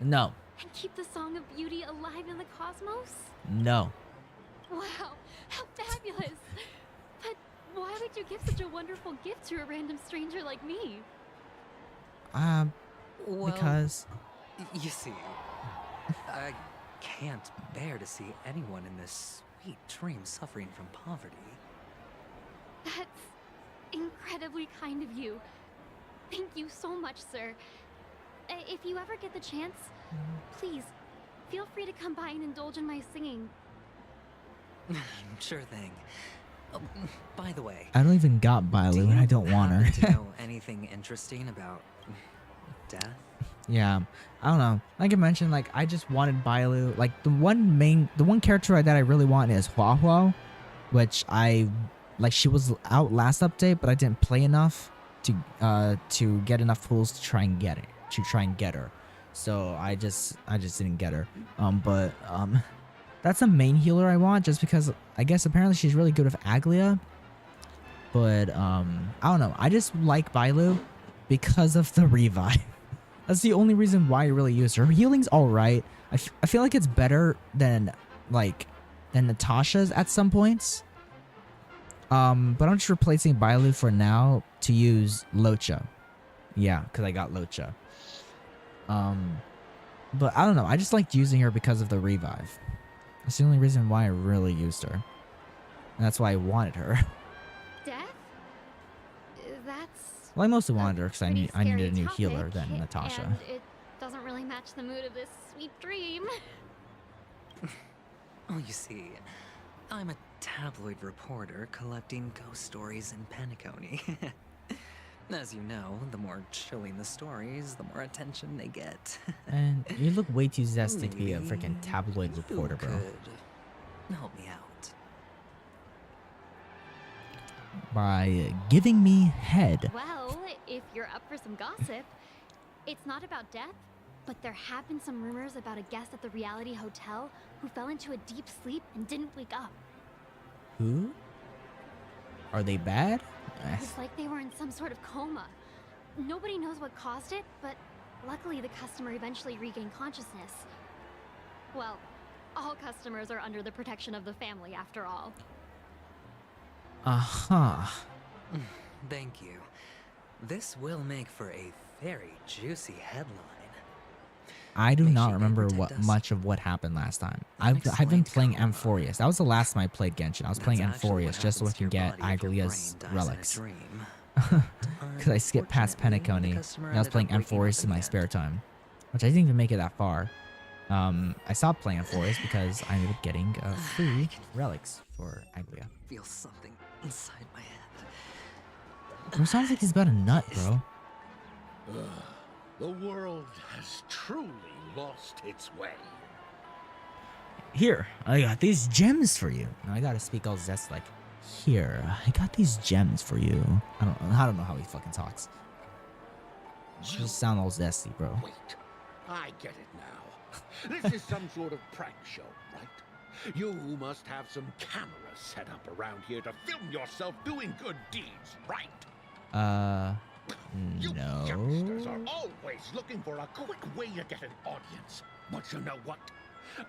No. And keep the Song of Beauty alive in the cosmos? No. Wow, how fabulous! But why would you give such a wonderful gift to a random stranger like me? Well, Because... You see, I can't bear to see anyone in this sweet dream suffering from poverty. That's incredibly kind of you. Thank you so much, sir. If you ever get the chance, please, feel free to come by and indulge in my singing. Sure thing. Oh, by the way, I don't even got Bailu and I don't want her. Do you know anything interesting about death? Yeah, I don't know. Like I mentioned, like I just wanted Bailu. Like the one character that I really want is Hua Hua, which she was out last update, but I didn't play enough to get enough pools to try and get her. So I just didn't get her. That's the main healer I want, just because I guess apparently she's really good with Aglia. But I don't know. I just like Bailu because of the revive. That's the only reason why I really use her. Her healing's alright. I feel like it's better than Natasha's at some points. But I'm just replacing Bailu for now to use Locha. Yeah, because I got Locha. But I don't know. I just liked using her because of the revive. That's the only reason why I really used her. And that's why I wanted her. Death? That's... Well, I mostly wanted her because I needed a new topic, healer than Natasha. And it doesn't really match the mood of this sweet dream. Oh, you see, I'm a tabloid reporter collecting ghost stories in Penacony. As you know, the more chilling the stories, the more attention they get. And you look way too zesty to be a Maybe freaking tabloid you reporter, bro. could help me out. By giving me head. Well, if you're up for some gossip, it's not about death, but there have been some rumors about a guest at the reality hotel who fell into a deep sleep and didn't wake up. Who? Are they bad? It's like they were in some sort of coma. Nobody knows what caused it, but luckily the customer eventually regained consciousness. Well, all customers are under the protection of the family after all. Uh-huh. Thank you. This will make for a very juicy headline. I do Make not sure they remember protect us. much of what happened last time. I've been playing Amphorius. That was the last time I played Genshin. I was playing That's actually what Amphorius just so I happens to can your get body if your Aglia's brain dies in a relics. dream. Because I skipped past Unfortunately, the Penacony, customer and I was ended playing up waking up Amphorius in my the spare end. time. Which I didn't even make it that far. I stopped playing Amphorius because I ended up getting free relics for Aglia. Feel something inside my head. Bro, sounds like he's about a nut, bro. The world has truly lost its way. Here, I got these gems for you. Now I gotta speak all zest like, here, I got these gems for you. I don't know how he fucking talks. Just sound all zesty, bro. Wait, I get it now. This is some sort of prank show, right? You must have some cameras set up around here to film yourself doing good deeds, right? You youngsters are No. always looking for a quick way to get an audience. But you know what?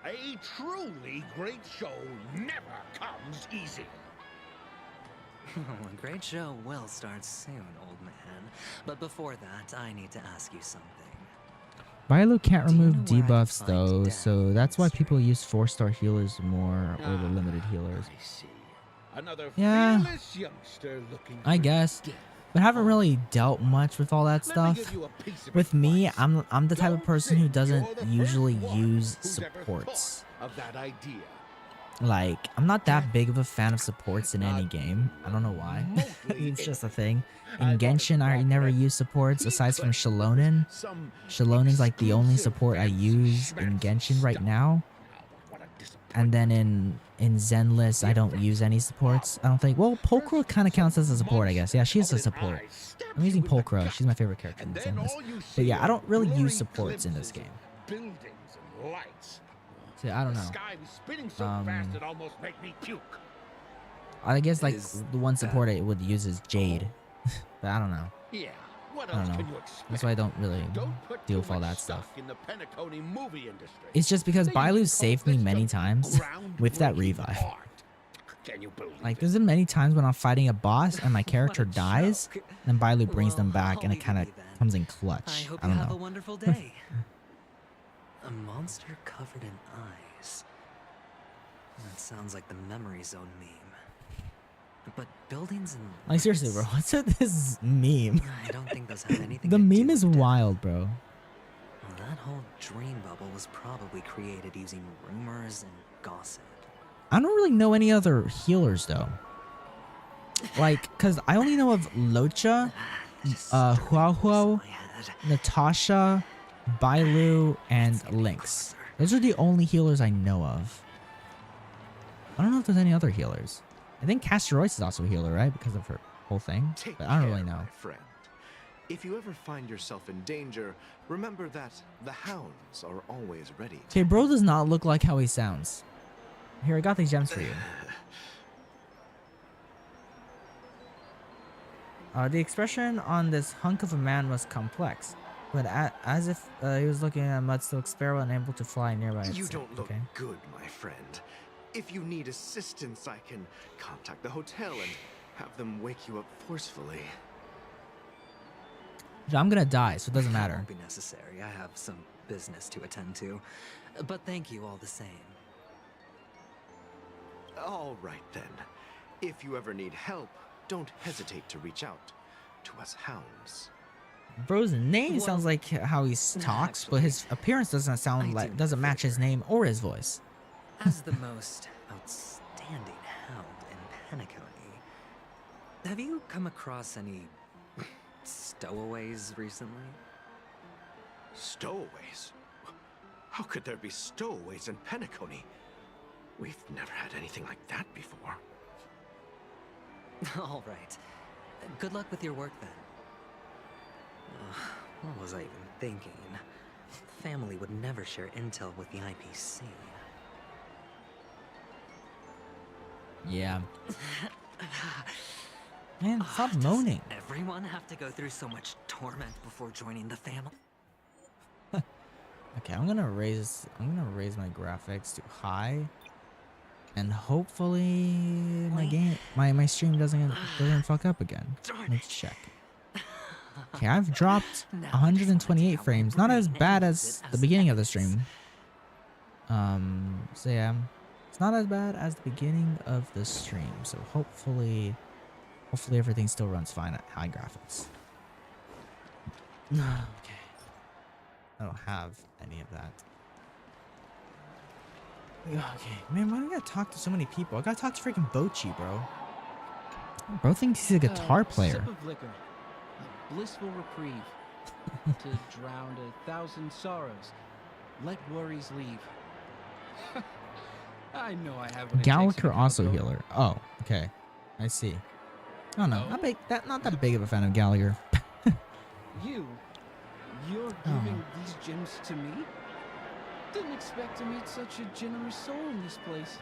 A truly great show never comes easy. Oh, a great show will start soon, old man. But before that, I need to ask you something. Bailu can't Do you remove know where I can debuffs find though, death so in that's why history? people use 4-star healers more, or the limited healers. I see. Another Yeah. fearless youngster looking I for guess. death. But haven't really dealt much with all that Let me stuff. give you a piece of With me, advice. I'm the type of Don't person who think doesn't you're the usually first one use who's ever supports. thought of that idea. Like, I'm not that big of a fan of supports in any Not game. I don't know why. remotely It's just a thing. I In thought it Genshin, I thought never that use supports aside from Eclipse Shalonen. some Shalonen's like the only exclusive support I fancy use in schmancy Genshin right stuff. now. What a And then disappointment. in Zenless, I don't use any supports. I don't think. Well, Pulcra kind of counts as a support, I guess. Yeah, she's a support. I'm using Pulcra. She's my favorite character in And then Zenless. all you But see yeah, I are don't really blurry use supports in this glimpses of game. Buildings and lights. So I don't The know. sky was spinning so Um, fast it almost made me puke. I guess like Is the one support that I would use is Jade. But I don't know. Yeah. What I else don't can know. you expect? That's why I don't really Don't put deal too with all much that stuff. stock in the Penacony movie industry. It's just because They Bailu even saved call me this many some times with that groundbreaking revive. art. Can you believe Like, it? there's been many times when I'm fighting a boss and my character What a dies, joke. and Bailu brings Well, them back, I'll and it leave kind of be then. comes in I clutch. hope I you don't have a know. wonderful day. A monster covered in eyes. That sounds like the memory zone meme. But buildings and Like, seriously, bro, lights, what's with this meme? I don't think those have anything The to do meme is with death. wild, bro. Well, that whole dream bubble was probably created using rumors and gossip. I don't really know any other healers, though. Like, because I only know of Locha, Just Hua stirring voice in Hua, my head. Natasha, Bailu, and It's getting Lynx. closer. Those are the only healers I know of. I don't know if there's any other healers. I think Castor Royce is also a healer, right? Because of her whole thing. Take But I don't care, really know. my friend. If you ever find yourself in danger, remember that the hounds are always ready. Okay, bro does not look like how he sounds. Here, I got these gems for you. The expression on this hunk of a man was complex, but as if he was looking at a mudsilk sparrow unable to fly nearby. You its- don't look okay. good, my friend. If you need assistance, I can contact the hotel and have them wake you up forcefully. I'm gonna die, so it doesn't That matter. won't be necessary. I have some business to attend to. But thank you all the same. All right then. If you ever need help, don't hesitate to reach out to us hounds. Bro's name Well, sounds like how he talks, but his appearance doesn't sound I like do doesn't match his figure. name or his voice. As the most outstanding hound in Penacony, have you come across any stowaways recently? Stowaways? How could there be stowaways in Penacony? We've never had anything like that before. All right. Good luck with your work then. What was I even thinking? Family would never share intel with the IPC. Yeah. Man, stop moaning. Everyone have to go through so much torment before joining the family? Okay, I'm gonna raise my graphics to high, and hopefully my stream doesn't fuck up again. Let's check. Okay, I've dropped 128 frames. Not as bad as the beginning of the stream. So yeah, it's not as bad as the beginning of the stream. So hopefully everything still runs fine at high graphics. Okay. I don't have any of that. Okay, man, why do I gotta talk to so many people? I gotta talk to freaking Bochi, bro. Bro thinks he's a guitar player. Sip of liquor, a blissful reprieve, to drown 1,000 sorrows. Let worries leave. I know I have what it takes to Gallagher become a also pro. healer. Oh, okay. I see. Oh no, not that big of a fan of Gallagher. You're giving these gems to me? Didn't expect to meet such a generous soul in this place.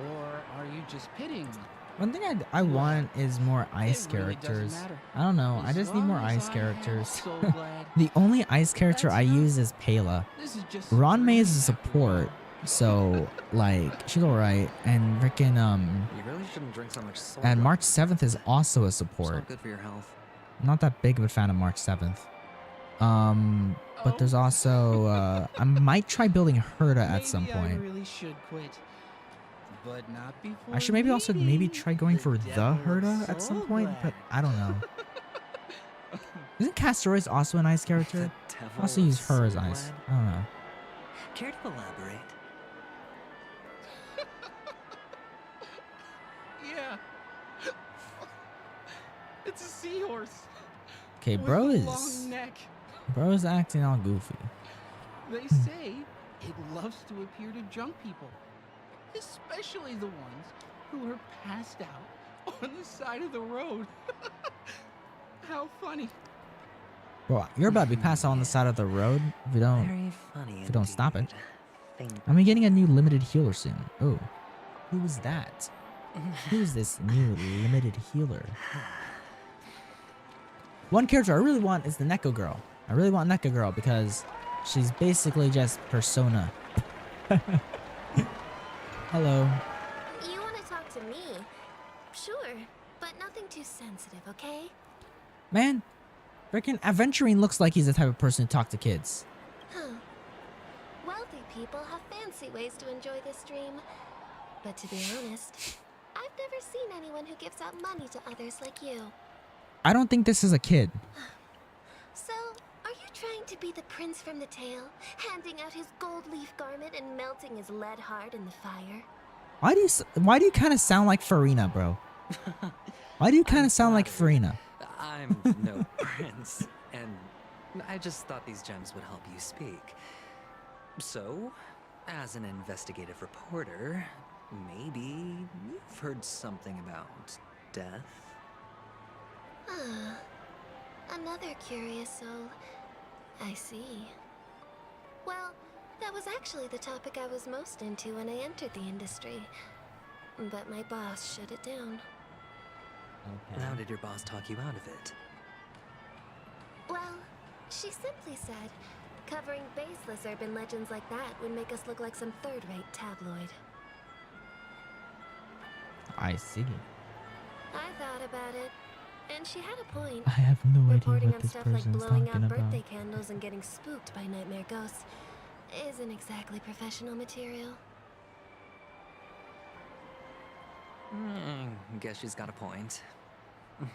Or are you just pitying me? One thing I want is more ice It really doesn't characters. matter. I don't know. I As just need more long as ice I am characters. so glad. The only ice character I That's use is Pela. This is just Ron May is a dream after all. support, so like she's alright. And freaking You really shouldn't drink so much soul. and Rock. March 7th is also a It's support. not good for your health. I'm not that big of a fan of March 7th. But there's also I might try building Herda at some Maybe I point. really should quit. But not before I should maybe also maybe try going for the devil Herda of at some Soul point, Glad. but I don't know. Isn't Castoroids also an ice character? The I devil also of use her as Soul ice. Glad? I don't know. Care to elaborate? Yeah. It's a seahorse. Okay, with bro a is long neck. acting all goofy. They say it loves to appear to drunk people, especially the ones who are passed out on the side of the road. How funny. Bro, you're about to be passed out on the side of the road if you don't Very funny. if you don't stop it. Thank I'm getting a new limited healer soon. Oh, who is that? Who is this new limited healer? One character I really want is the Neko girl. I really want Neko girl because she's basically just Persona. Hello. You want to talk to me? Sure, but nothing too sensitive, okay? Man, freaking Aventurine looks like he's the type of person to talk to kids. Huh. Wealthy people have fancy ways to enjoy this dream. But to be honest, I've never seen anyone who gives out money to others like you. I don't think this is a kid. So, are you trying to be the prince from the tale, handing out his gold leaf garment and melting his lead heart in the fire? Why do you kind of sound like Farina, bro? Why do you kind of sound like Farina? I'm no prince, and I just thought these gems would help you speak. So, as an investigative reporter, maybe you've heard something about death? Ah, another curious soul. I see. Well, that was actually the topic I was most into when I entered the industry. But my boss shut it down. How did your boss talk you out of it? Well, she simply said, covering baseless urban legends like that would make us look like some third-rate tabloid. I see. I thought about it, and she had a point. I have no idea Reporting what on this stuff like person is blowing talking out about. birthday candles and getting spooked by nightmare ghosts isn't exactly professional material. Guess she's got a point.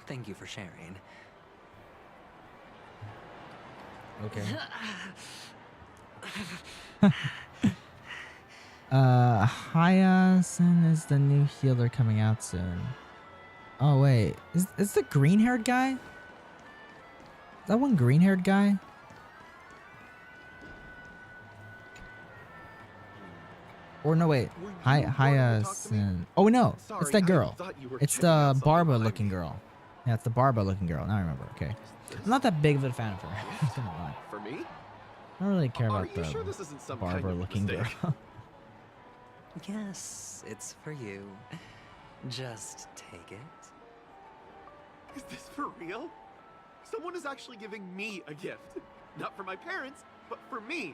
Thank you for sharing. Okay. Hyacinth is the new healer coming out soon. Oh wait, is the green-haired guy? Is that one green-haired guy? Or no, wait. Hyacinth. Oh no, it's that girl. It's the Barba-looking girl. Yeah, it's the Barba-looking girl. Now I remember. Okay. I'm not that big of a fan of her. I'm not gonna lie. For me? I don't really care about Are you sure this the isn't some kind of Barba-looking girl. mistake? Yes, it's for you. Just take it. Is this for real? Someone is actually giving me a gift. Not for my parents, but for me.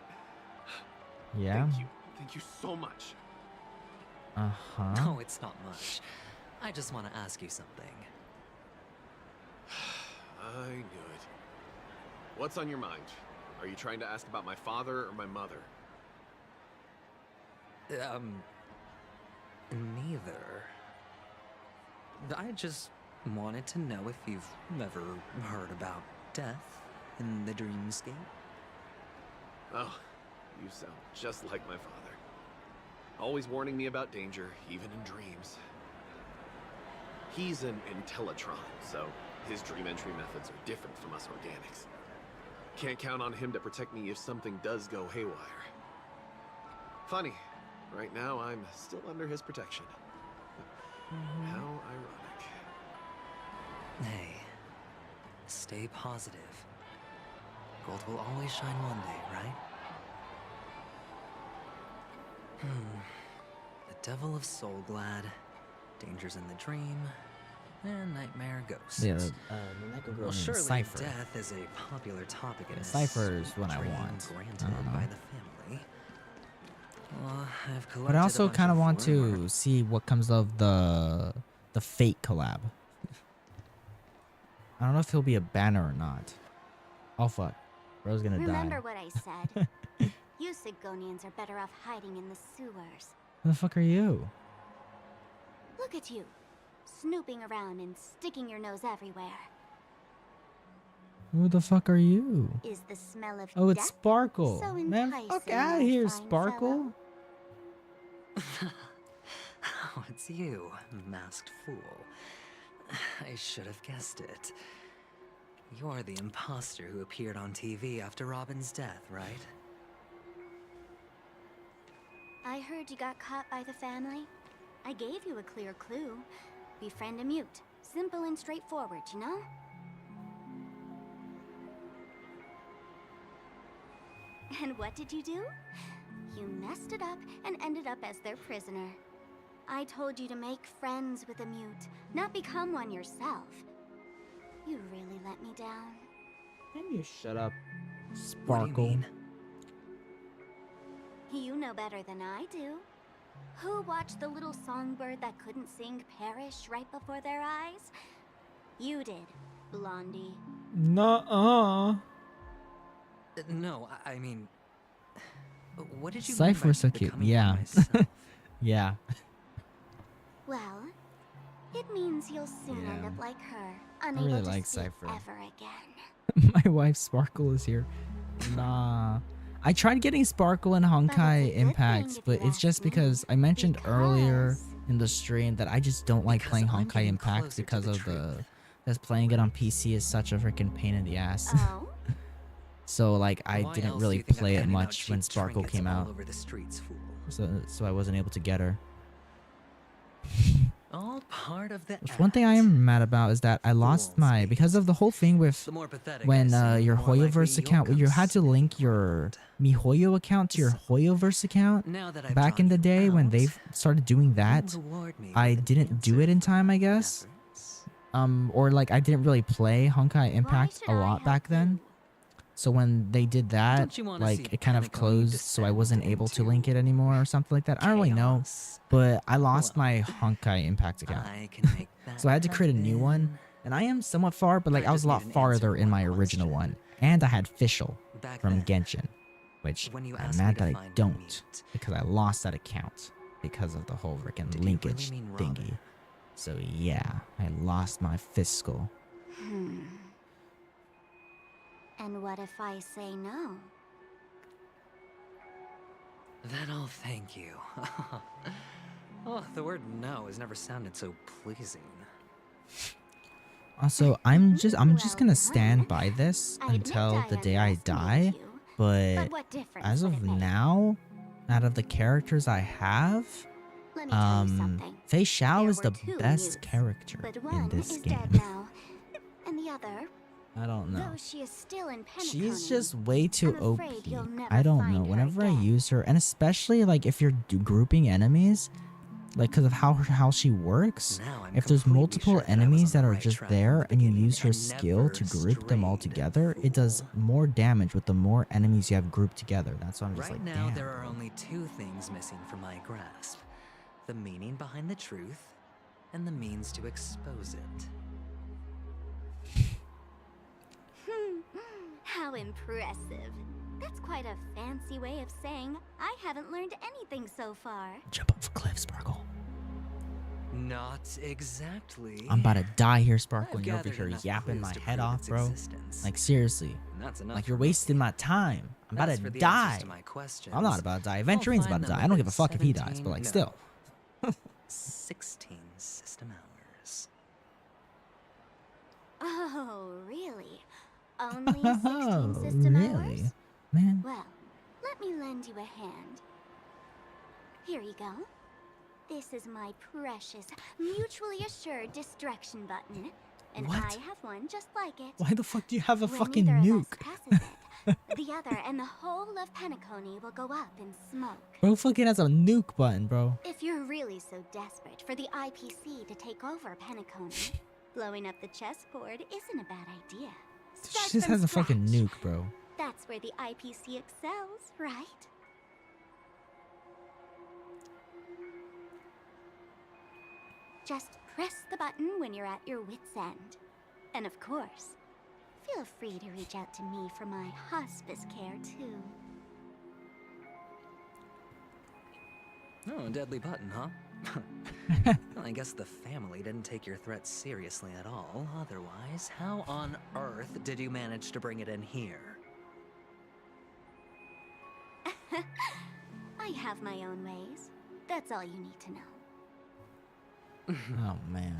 Yeah. Thank you. Thank you so much. Uh-huh. No, it's not much. I just want to ask you something. I knew it. What's on your mind? Are you trying to ask about my father or my mother? Neither. I just wanted to know if you've ever heard about death in the dreamscape. Oh, you sound just like my father. Always warning me about danger, even in dreams. He's an Intellitron, so his dream entry methods are different from us organics. Can't count on him to protect me if something does go haywire. Funny, right now I'm still under his protection. How ironic. Hey, stay positive. Gold will always shine one day, right? The Devil of Soulglad, Dangers in the Dream, and Nightmare Ghosts. Yeah, the Neko girl Well, named surely Cypher. death is a popular topic in Yeah, this Cypher is what I dream want. granted I don't know. by the family. Well, I've But collected I a also bunch kind of of want rumors. to see what comes of the Fate collab. I don't know if he'll be a banner or not. Oh fuck, bro's gonna Remember die. what I said. You Sigonians are better off hiding in the sewers. Who the fuck are you? Look at you, snooping around and sticking your nose everywhere. Who the fuck are you? Is the smell of Oh, it's death Sparkle. so Man, fuck enticing, out my of here, fine Sparkle. Oh, it's you, masked fool. I should have guessed it. You're the imposter who appeared on TV after Robin's death, right? I heard you got caught by the family. I gave you a clear clue. Befriend a mute. Simple and straightforward, you know? And what did you do? You messed it up and ended up as their prisoner. I told you to make friends with a mute, not become one yourself. You really let me down. Can you shut up, What do Sparkle? you mean? You know better than I do. Who watched the little songbird that couldn't sing perish right before their eyes? You did, Blondie. Nuh-uh. No, I mean... What did you Cypher's so mean by cute. becoming Yeah. one myself? Yeah. Well, it means you'll soon end Yeah. up like her, I unable really to like speak Cypher. ever again. My wife Sparkle is here. Nah. I tried getting Sparkle and Honkai good Impacts, thing if but you it's just ask me, because I mentioned earlier because- in the stream that I just don't like Because playing I'm Honkai getting Impact closer to because the of the truth. because playing it on PC is such a freaking pain in the ass. Oh? So like I Why didn't else really do you think I'm play it handing out much when cheap Sparkle trinkets came all out. over the streets, fool? So I wasn't able to get her. All part of the One thing I act. am mad about is that I lost my because of the whole thing with The more pathetic when I seem, your the more likely Hoyoverse you'll account, where you come had to link sniffing your around. MiHoYo account to your Hoyoverse account. Now that I've Back in drawn the you day when out, they started doing you'll that, reward me I with an didn't do answer it in for time, I my guess. efforts. Or like I didn't really play Honkai Impact should a I lot help back then. you? So when they did that, Don't you wanna see like it kind of Pentagon closed, so I descend wasn't able to into link it anymore or something like that. I don't really know, chaos? but I lost Well, my Honkai Impact account. I can make that So I had to create a new one, happen. and I am somewhat far, but like I I was just a need lot an answer farther to in one my original question. one, and I had Fischl Back from then, Genshin, which when you I'm asked me mad to that I find a don't mute, because I lost that account because of the whole freaking did you really linkage mean thingy. Robin? So yeah, I lost my Fiscal. And what if I say no? Then I'll thank you. Oh, the word no has never sounded so pleasing. Also, I'm just gonna stand by this until the day I die. But as of now, out of the characters I have, Fei Xiao is the best character in this game. And the other, I don't know. though she is still in She's Penacony, just way too I'm OP. afraid you'll never I don't know. find her Whenever I again. use her, and especially like if you're grouping enemies, like because of how she works, if there's multiple enemies that are just there and you use her skill to group them all together, it does more damage with the more enemies you have grouped together. That's why I'm just Right like, now, damn. there are only two things missing from my grasp: the meaning behind the truth, and the means to expose it. How impressive. That's quite a fancy way of saying I haven't learned anything so far. Jump off a cliff, Sparkle. Not exactly. I'm about to die here, Sparkle, I've and you're over gathered here enough yapping clues my to head prove off, its bro. existence. Like, seriously. And that's enough Like, for you're me. wasting my time. I'm about As to for the die. answers to my questions, I'm not about to die. I'll Aventurines find about to them die. I don't give a within fuck if he dies, but like, 17 still. 16 system hours. Oh, really? Only 16 Oh, system really? hours? Man. Well, let me lend you a hand. Here you go. This is my precious, mutually assured distraction button. And What? I have one just like it. Why the fuck do you have a When fucking neither of us nuke? passes it, the other and the whole of Penacony will go up in smoke. Bro fucking has a nuke button, bro. If you're really so desperate for the IPC to take over Penacony, blowing up the chessboard isn't a bad idea. Start She just from has a fucking scratch. nuke, bro. That's where the IPC excels, right? Just press the button when you're at your wit's end. And of course, feel free to reach out to me for my hospice care too. Oh, a deadly button, huh? Well, I guess the family didn't take your threat seriously at all. Otherwise, how on earth did you manage to bring it in here? I have my own ways. That's all you need to know. Oh, man.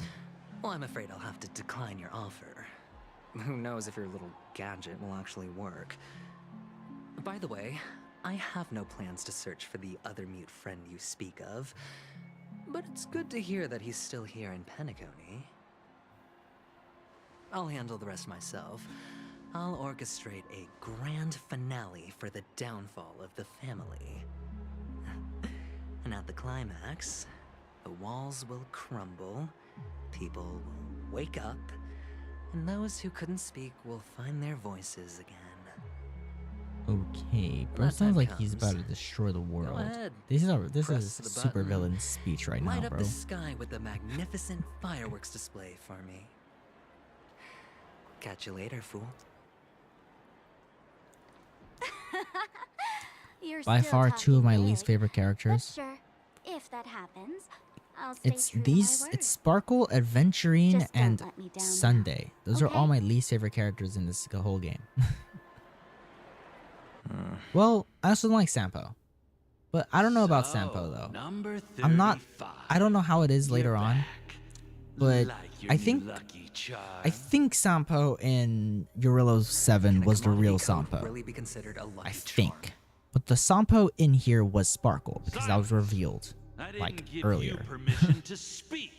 Well, I'm afraid I'll have to decline your offer. Who knows if your little gadget will actually work. By the way, I have no plans to search for the other mute friend you speak of, but it's good to hear that he's still here in Penacony. I'll handle the rest myself. I'll orchestrate a grand finale for the downfall of the family. And at the climax, the walls will crumble, people will wake up, and those who couldn't speak will find their voices again. Okay, bro. That Sounds time like he's about to comes. destroy the world. ahead. This Press is the super button. villain speech right Light now, up bro. the sky with a magnificent fireworks display for me. Catch you later, fool. You're By still far, two of my talking least big. favorite But characters. sure, if that happens, I'll stay It's true to these. my word. It's Sparkle, Aventurine, Just don't and let me down now, Sunday. Those are all okay? my least favorite characters in this whole game. Well, I also don't like Sampo, but I don't know about Sampo though. Number 35. I'm not. I don't know how it is later You're on, back. but Like your I new think lucky charm. I think Sampo in Eurillo 7 Can a was the real commodity code Sampo. really be considered a lucky I charm? think. But the Sampo in here was Sparkle because that was revealed I didn't like give earlier. you permission to speak.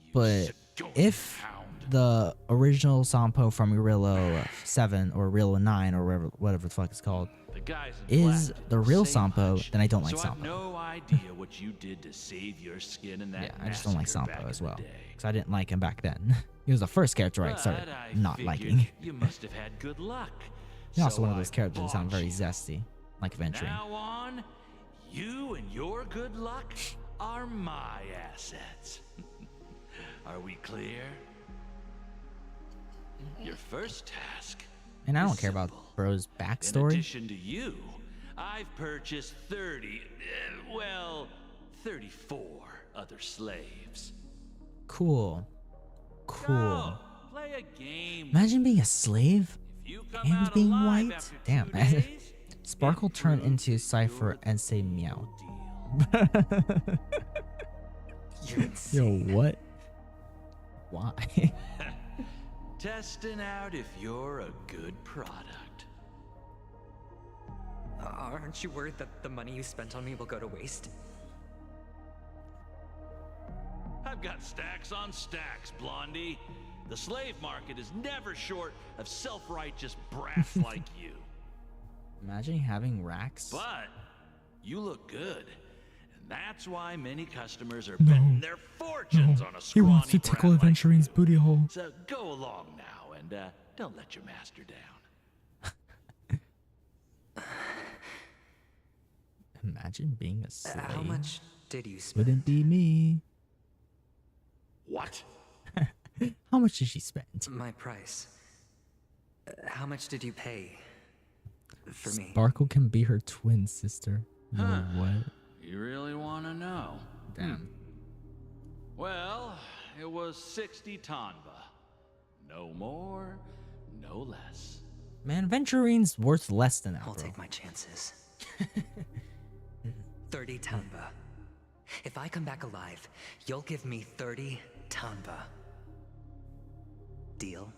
You But Sidonian if hound. the original Sampo from Eurillo 7 or Eurillo 9 or whatever the fuck it's called The guys in is black the don't real say Sampo, much, then I don't like so Sampo. I've no idea what you did to save your skin in that Yeah, I just don't like massacre Sampo back as in the well day. because I didn't like him back then. He was the first character I started But I not figured liking. You must have had good luck. He's also So one of I those characters that sound bought very you. zesty, like Aventurine. Now on, you and your good luck are my assets. Are we clear? Your first task. And I is don't care about simple. Bro's In backstory. addition to you, I've purchased 34 other slaves. Cool. Cool. Go, play a game. Imagine being a slave If you come and out being alive white. after 2 Damn. days, Sparkle it turned proves into Cypher you're and say the meow. real deal. You're Yo, insane. what? Why? Testing out if you're a good product. Aren't you worried that the money you spent on me will go to waste? I've got stacks on stacks, Blondie. The slave market is never short of self-righteous brats like you. Imagine having racks. But you look good. And that's why many customers are betting their fortunes on a He wants to scrawny tickle brat like Aventurine's you. booty hole. So go along now and don't let your master down. Imagine being a slave. How much did you spend? Wouldn't be me. What? How much did she spend? My price. How much did you pay for me? Sparkle can be her twin sister. No, Huh. what? You really want to know? Damn. Well, it was 60 Tanba. No more, no less. Man, Aventurine's worth less than that, I'll bro. take my chances. 30 Tanba. If I come back alive, you'll give me 30 Tanba. Deal?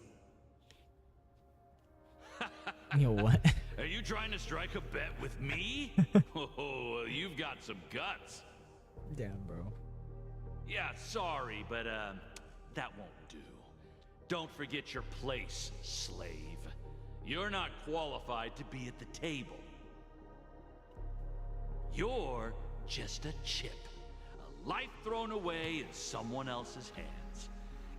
Yo, what? Are you trying to strike a bet with me? Oh, you've got some guts. Damn, bro. Yeah, sorry, but that won't do. Don't forget your place, slave. You're not qualified to be at the table. You're just a chip. A life thrown away in someone else's hands.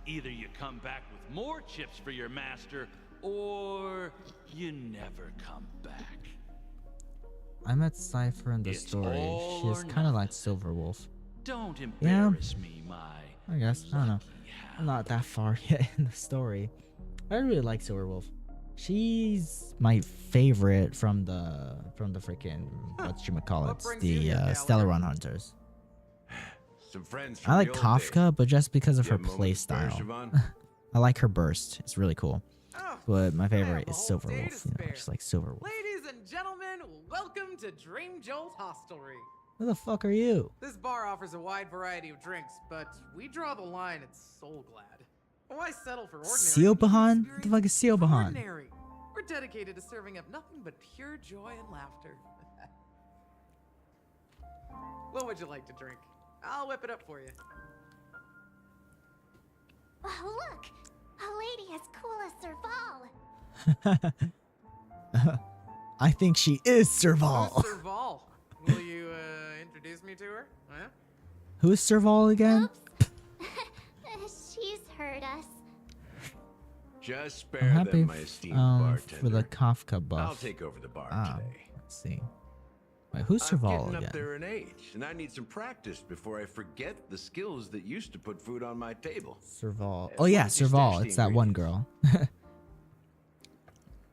Either you come back with more chips for your master, or you never come back. I met Cypher in the It's story. all She's or kind of like Silverwolf. Don't embarrass me, my I guess. I don't know. I'm not that far yet in the story. I really like Silverwolf. She's my favorite from the freaking whatchamacallits, the Stellar Run Hunters. Some friends I from like the old Kafka, but just because of You her have a moment to spare, playstyle. Siobhan? I like her burst. It's really cool. But my favorite is whole day to Silverwolf. You know, spare. just like Silverwolf. Ladies and gentlemen, welcome to Dream Jolt Hostelry. Who the fuck are you? This bar offers a wide variety of drinks, but we draw the line at Soul Glad. Why settle for ordinary? Seobahan? What the fuck is Seobahan? Ordinary. We're dedicated to serving up nothing but pure joy and laughter. What would you like to drink? I'll whip it up for you. Oh, look! A lady as cool as Serval. I think she is Serval. Who's Serval? Will you introduce me to her? Huh? Who is Serval again? She's heard us. Just I'm spare happy them, my esteemed bartender. for the Kafka buff. I'll take over the bar today. Let's see. Wait, who's I'm Serval getting again? up there in age, and I need some practice before I forget the skills that used to put food on my table. Serval. As Oh yeah, long as you Serval. stash the It's that one girl.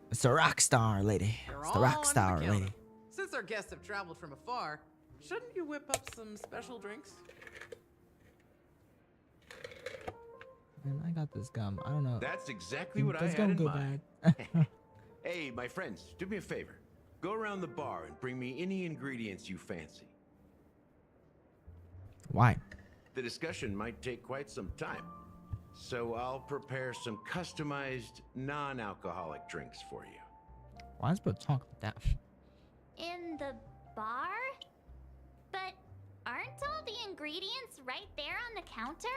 It's a rock star lady. They're It's the all rock under the star counter. lady. Since our guests have traveled from afar, shouldn't you whip up some special drinks? Man, I got this gum. I don't know. That's exactly what I Does had gum in go mind. bad? Hey, my friends, do me a favor. Go around the bar and bring me any ingredients you fancy. Why? The discussion might take quite some time, so I'll prepare some customized, non-alcoholic drinks for you. Why is Bro talk like that? In the bar? But aren't all the ingredients right there on the counter?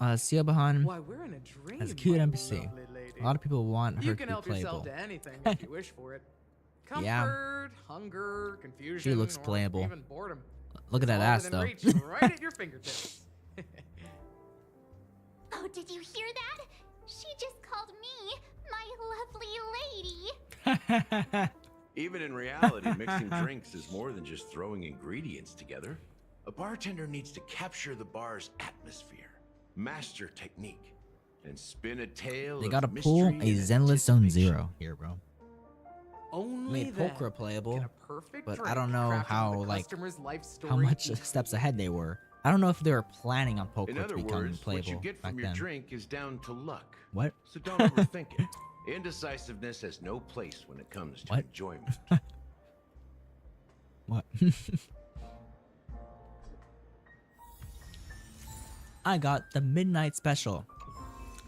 Seobahan Why, we're in a dream. has a cute my NPC. lovely lady. A lot of people want her You to can be help yourself playable. to anything if you wish for it. Comfort, Yeah. hunger, confusion. She looks or playable. Even boredom. Look at It's that all ass, within though. reach, right at your fingertips. Oh, did you hear that? She just called me my lovely lady. Even in reality, mixing drinks is more than just throwing ingredients together. A bartender needs to capture the bar's atmosphere, master technique, and spin a tale They of gotta pull mystery a and Zenless Zone Zero here, bro. Only Made then poker playable, can a perfect but I drink don't know crafted how with the like customer's life how story much equal. steps ahead they were. I don't know if they were planning on poker In to other become words, what you playable get back from your then. drink is down to luck. What? So don't overthink it. Indecisiveness has no place when it comes to What? enjoyment. What? I got the midnight special.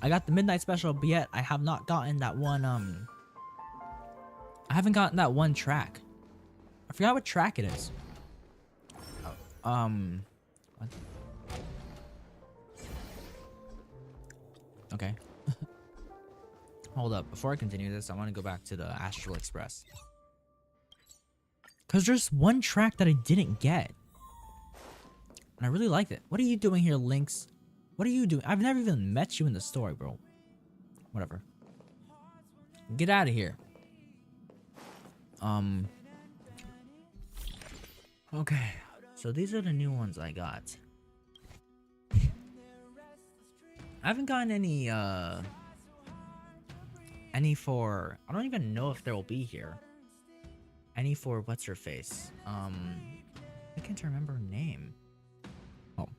I got the midnight special, but yet I have not gotten that one. I haven't gotten that one track. I forgot what track it is. What? Okay. Hold up. Before I continue this, I want to go back to the Astral Express. Because there's one track that I didn't get. And I really liked it. What are you doing here, Lynx? What are you doing? I've never even met you in the story, bro. Whatever. Get out of here. Okay. So these are the new ones I got. I haven't gotten any for... I don't even know if there will be here. Any for what's her face? I can't remember her name. Oh.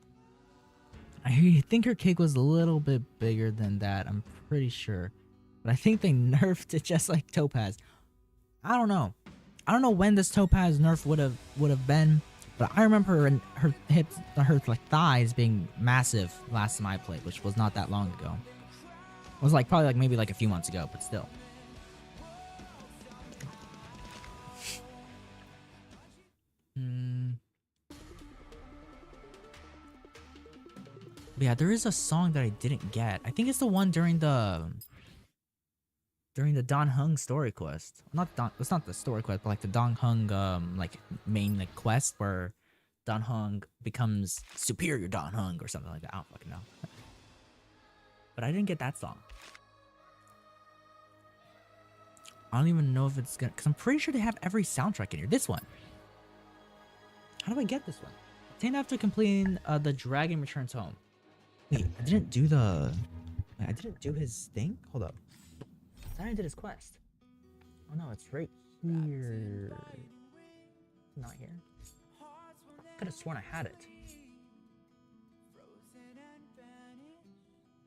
I think her cake was a little bit bigger than that, I'm pretty sure. But I think they nerfed it just like Topaz. I don't know. I don't know when this Topaz nerf would have been, but I remember her hips, her like thighs being massive last time I played, which was not that long ago. It was like probably like maybe like a few months ago, but still. But yeah, there is a song that I didn't get. I think it's the one during the Don Hung story quest. It's not the story quest, but like the Don Hung like main like quest where Don Hung becomes Superior Don Hung or something like that. I don't fucking know. But I didn't get that song. I don't even know if it's gonna, because I'm pretty sure they have every soundtrack in here. This one. How do I get this one? Obtained after completing the Dragon Returns Home. Wait, I didn't do his thing? Hold up. I thought I did his quest. Oh no, it's right here. Not here. Could have sworn I had it.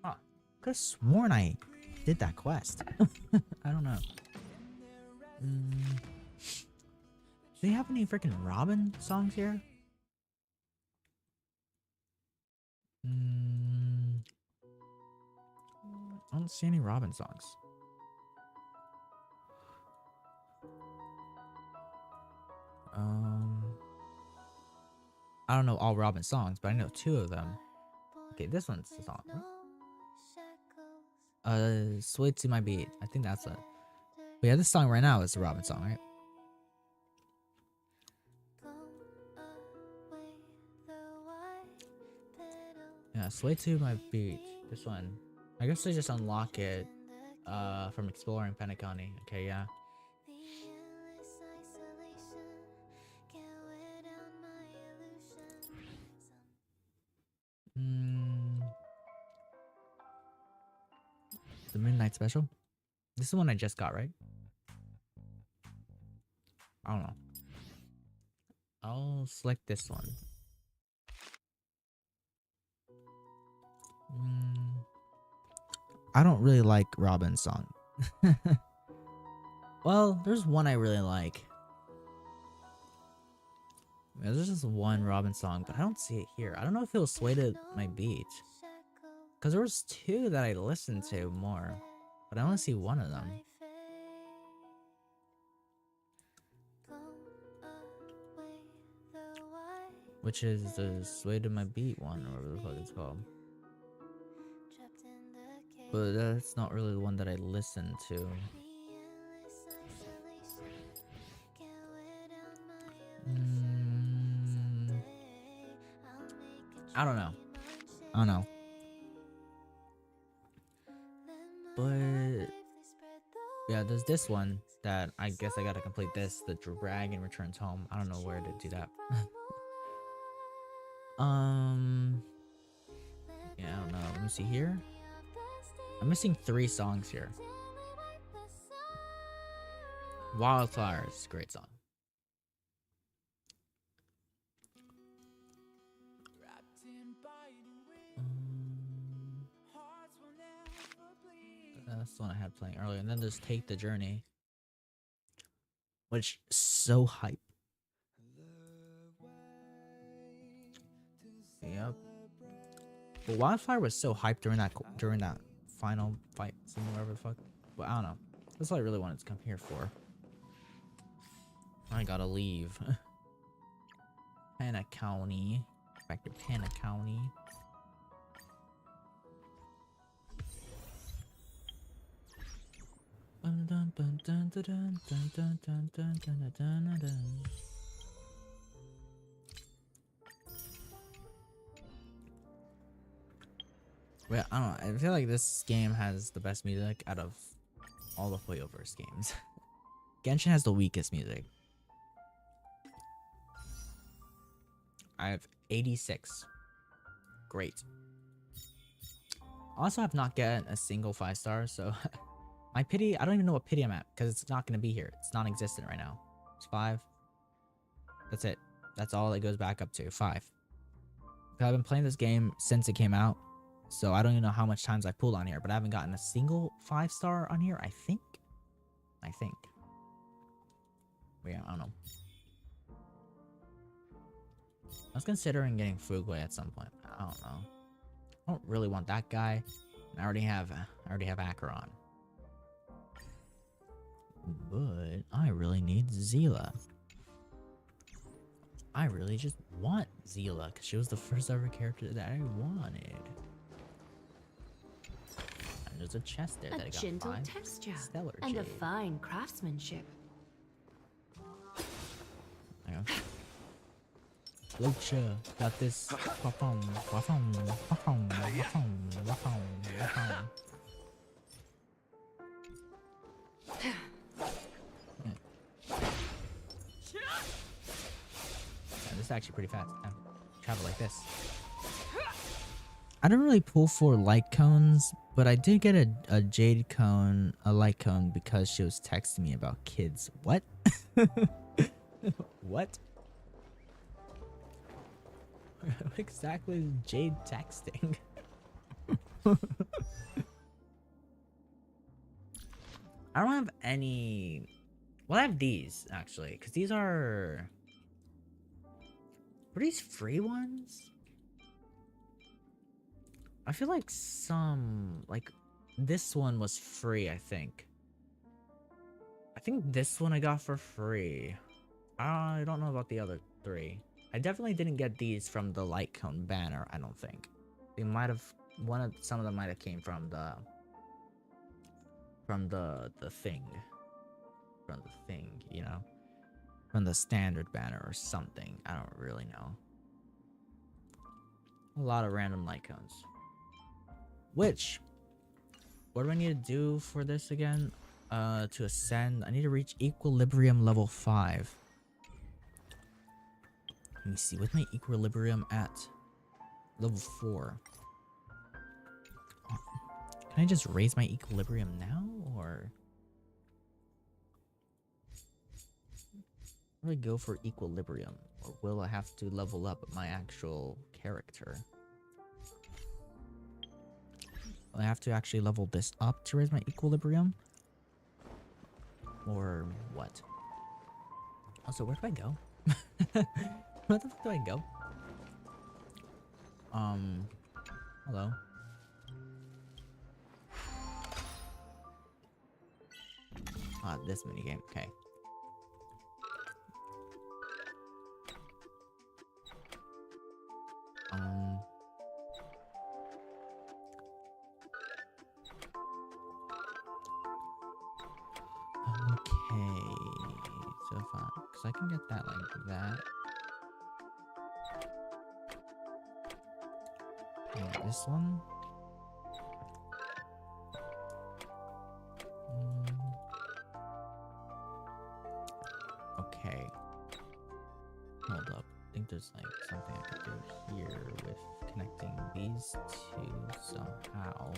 Huh. Could have sworn I did that quest. I don't know. Do they have any freaking Robin songs here? I don't see any Robin songs. I don't know all Robin songs, but I know 2 of them. Okay, this one's the song. Sway to My Beat. I think that's it. But yeah, this song right now is the Robin song, right? Yeah, Sway to My Beat. This one. I guess I just unlock it from exploring Penacony. Okay, yeah. The Midnight Special? This is the one I just got, right? I don't know. I'll select this one. I don't really like Robin's song. Well, there's one I really like. Yeah, there's just one Robin song, but I don't see it here. I don't know if it'll sway to my beat. Because there was 2 that I listened to more, but I only see one of them. Which is the Sway to My Beat one, or whatever the fuck it's called. But that's not really the one that I listened to. I don't know. But yeah, there's this one that I guess I gotta complete this. The Dragon Returns Home. I don't know where to do that. Yeah, I don't know. Let me see here. I'm missing 3 songs here. Wildflowers, great song. That's the one I had playing earlier. And then there's Take the Journey, which is so hype. Yep. But Wildfire was so hyped during that final fight scene, whatever the fuck. But I don't know. That's what I really wanted to come here for. I gotta leave. Panna County. Back to Panna County. Well, I don't know. I feel like this game has the best music out of all the Hoyoverse games. Genshin has the weakest music. I have 86. Great. Also, have not gotten a single 5-star, so my pity, I don't even know what pity I'm at because it's not going to be here. It's non-existent right now. It's 5. That's it. That's all it goes back up to. 5. I've been playing this game since it came out, so I don't even know how much times I pulled on here, but I haven't gotten a single 5-star on here, I think. But yeah, I don't know. I was considering getting Fugway at some point. I don't know. I don't really want that guy. I already have Acheron. But I really need Zila. I really just want Zila because she was the first ever character that I wanted. And there's a chest there that I got gentle 5 texture stellar and a jade. fine craftsmanship. There you go. Lucha, got this. Wafong, wafong, wafong, wafong, wafong, wafong. This is actually pretty fast. Travel like this. I don't really pull for light cones, but I did get a jade cone, a light cone, because she was texting me about kids. What? What? What exactly is Jade texting? I don't have any. Well, I have these actually, because these are. Were these free ones? I feel like this one was free, I think. I think this one I got for free. I don't know about the other 3. I definitely didn't get these from the light cone banner, I don't think. They might have, some of them might have came from the thing. From the thing, you know? From the standard banner or something. I don't really know. A lot of random light cones. Which, what do I need to do for this again? To ascend, I need to reach equilibrium level 5. Let me see, what's my equilibrium at? Level 4. Can I just raise my equilibrium now, or? Will I go for equilibrium, or will I have to level up my actual character? Will I have to actually level this up to raise my equilibrium? Or what? Also, where do I go? Where the fuck do I go? Hello. Ah, this minigame, okay. Okay, so far, because I can get that like that. And this one. Okay. Hold up. I think there's like something I could do here with connecting these two somehow.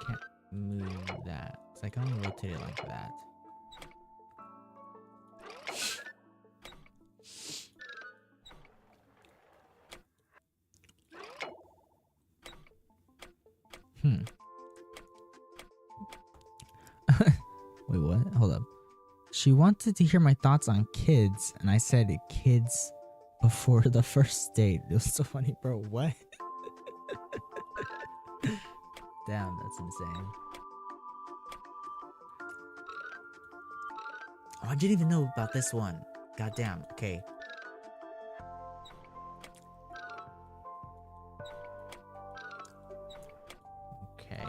Can't move that. So I can only rotate it like that. Wait, what? Hold up. She wanted to hear my thoughts on kids, and I said kids before the first date. It was so funny, bro. What? Damn, that's insane. Oh, I didn't even know about this one. Goddamn. Okay. Okay.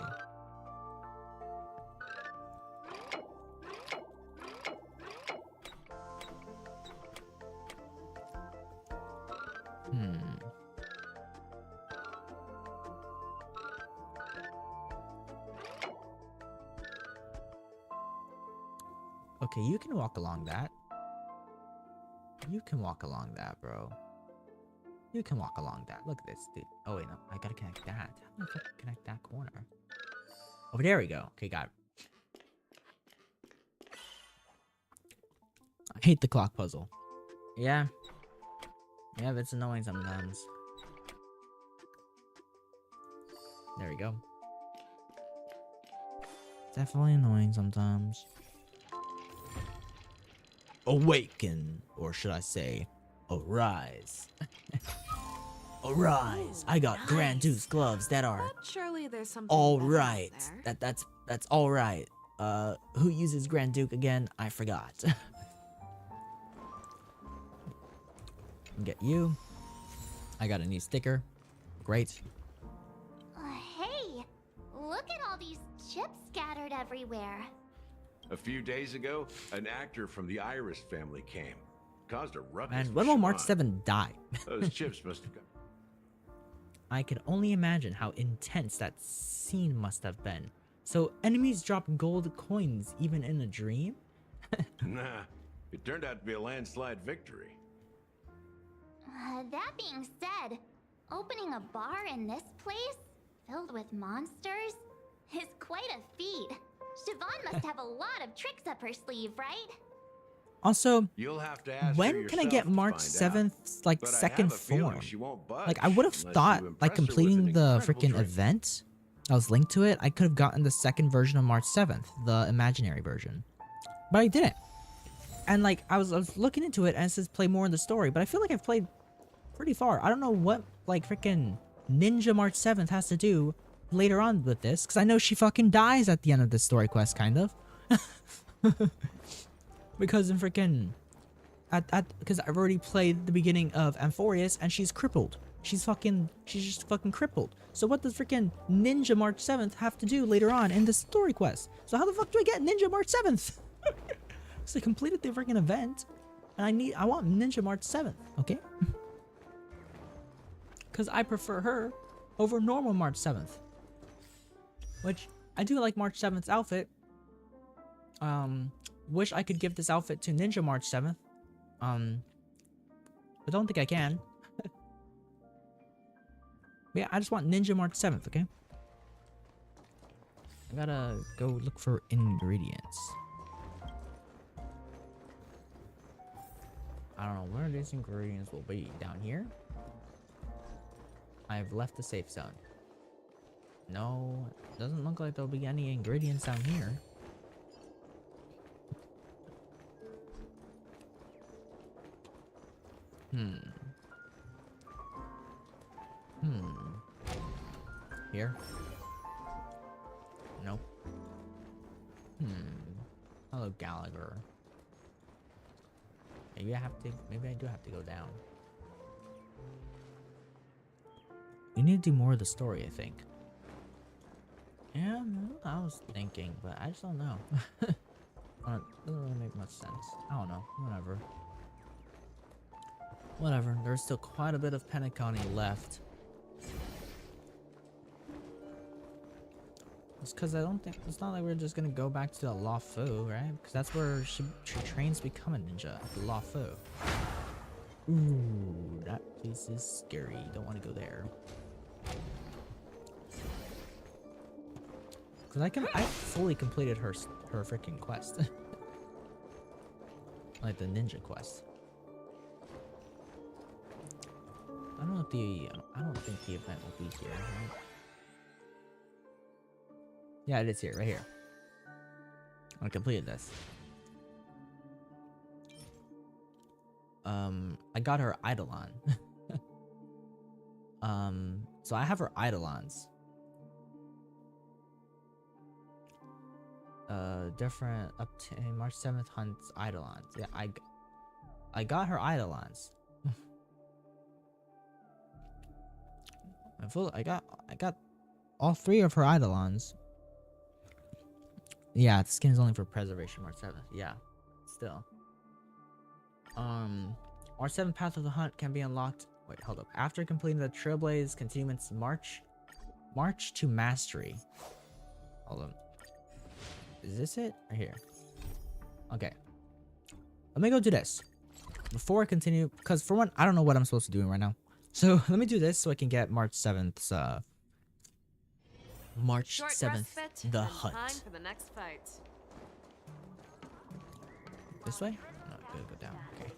Okay, you can walk along that. You can walk along that, bro. You can walk along that. Look at this, dude. Oh, wait, no. I gotta connect that. How do I fucking connect that corner? Oh, there we go. Okay, got it. I hate the clock puzzle. Yeah. Yeah, it's annoying sometimes. There we go. Definitely annoying sometimes. Awaken, or should I say, arise. Arise! I got Grand Duke's gloves that are But surely there's something all better out right. there. That's all right. Who uses Grand Duke again? I forgot. Get you. I got a new sticker. Great. Hey, look at all these chips scattered everywhere. A few days ago, an actor from the Iris family came. Caused a ruckus. And for when will March Siobhan. 7 die? Those chips must have got... I could only imagine how intense that scene must have been. So enemies drop gold coins even in a dream? Nah, it turned out to be a landslide victory. That being said, opening a bar in this place, filled with monsters, is quite a feat. Siobhan must have a lot of tricks up her sleeve, right? Also, You'll have to ask her when can I yourself get to March find 7th, like, But I have second a feeling form? she won't budge Like, I would have unless thought, you like, impress her with completing an the incredible freaking drink. event that was linked to it, I could have gotten the second version of March 7th, the imaginary version. But I didn't. And, like, I was looking into it, and it says play more in the story, but I feel like I've played pretty far. I don't know what, like, freaking Ninja March 7th has to do later on with this, because I know she fucking dies at the end of this story quest, kind of. Because in freaking... Because I've already played the beginning of Amphorius, and she's crippled. She's just fucking crippled. So what does freaking Ninja March 7th have to do later on in the story quest? So how the fuck do I get Ninja March 7th? So I completed the freaking event, and I want Ninja March 7th, okay? Because I prefer her over normal March 7th. Which, I do like March 7th's outfit. Wish I could give this outfit to Ninja March 7th. I don't think I can. But yeah, I just want Ninja March 7th, okay? I gotta go look for ingredients. I don't know where these ingredients will be. Down here? I've left the safe zone. No, it doesn't look like there'll be any ingredients down here. Here? Nope. Hello, Gallagher. Maybe I do have to go down. We need to do more of the story, I think. Yeah, I was thinking, but I just don't know. It doesn't really make much sense. I don't know. Whatever. There's still quite a bit of Penacony left. It's because I don't think it's not like we're just gonna go back to the Law Fu, right? Because that's where she trains to become a ninja. The Law Fu. Ooh, that place is scary. Don't want to go there. Because I fully completed her freaking quest. Like the ninja quest. I don't think the event will be here, right? Yeah, it is here, right here. I completed this. I got her Eidolon. So I have her Eidolons. Different obtain March 7th hunts Eidolons. Yeah, I got her Eidolons. I got all 3 of her Eidolons. Yeah, the skin is only for preservation March 7th. Yeah. Still. March 7th Path of the Hunt can be unlocked. Wait, hold up. After completing the Trailblaze continuance March to Mastery. Hold on. Is this it? Right here. Okay. Let me go do this. Before I continue, because for one, I don't know what I'm supposed to do right now. So let me do this so I can get March 7th's March Short 7th, respite the and hunt. Time for the next fight. This way? No, gotta go down. Okay.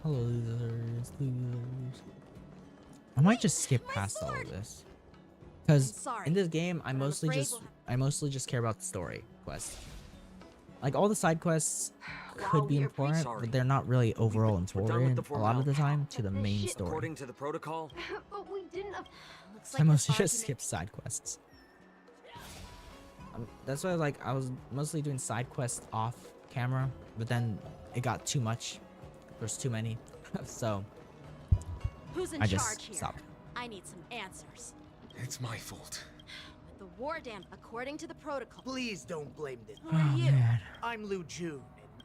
Hello, losers. I might just skip past all of this, because in this game, I mostly just care about the story quests. Like all the side quests could be important, but they're not really overall important a lot of the time to the main story. According to the protocol. But we didn't. So I mostly just skip side quests. That's why I was mostly doing side quests off camera, but then it got too much. There's too many, so Who's in I charge just here? stopped. I need some answers. It's my fault. The war dam, according to the protocol. Please don't blame this. Who are you? Man. I'm Lu Jun,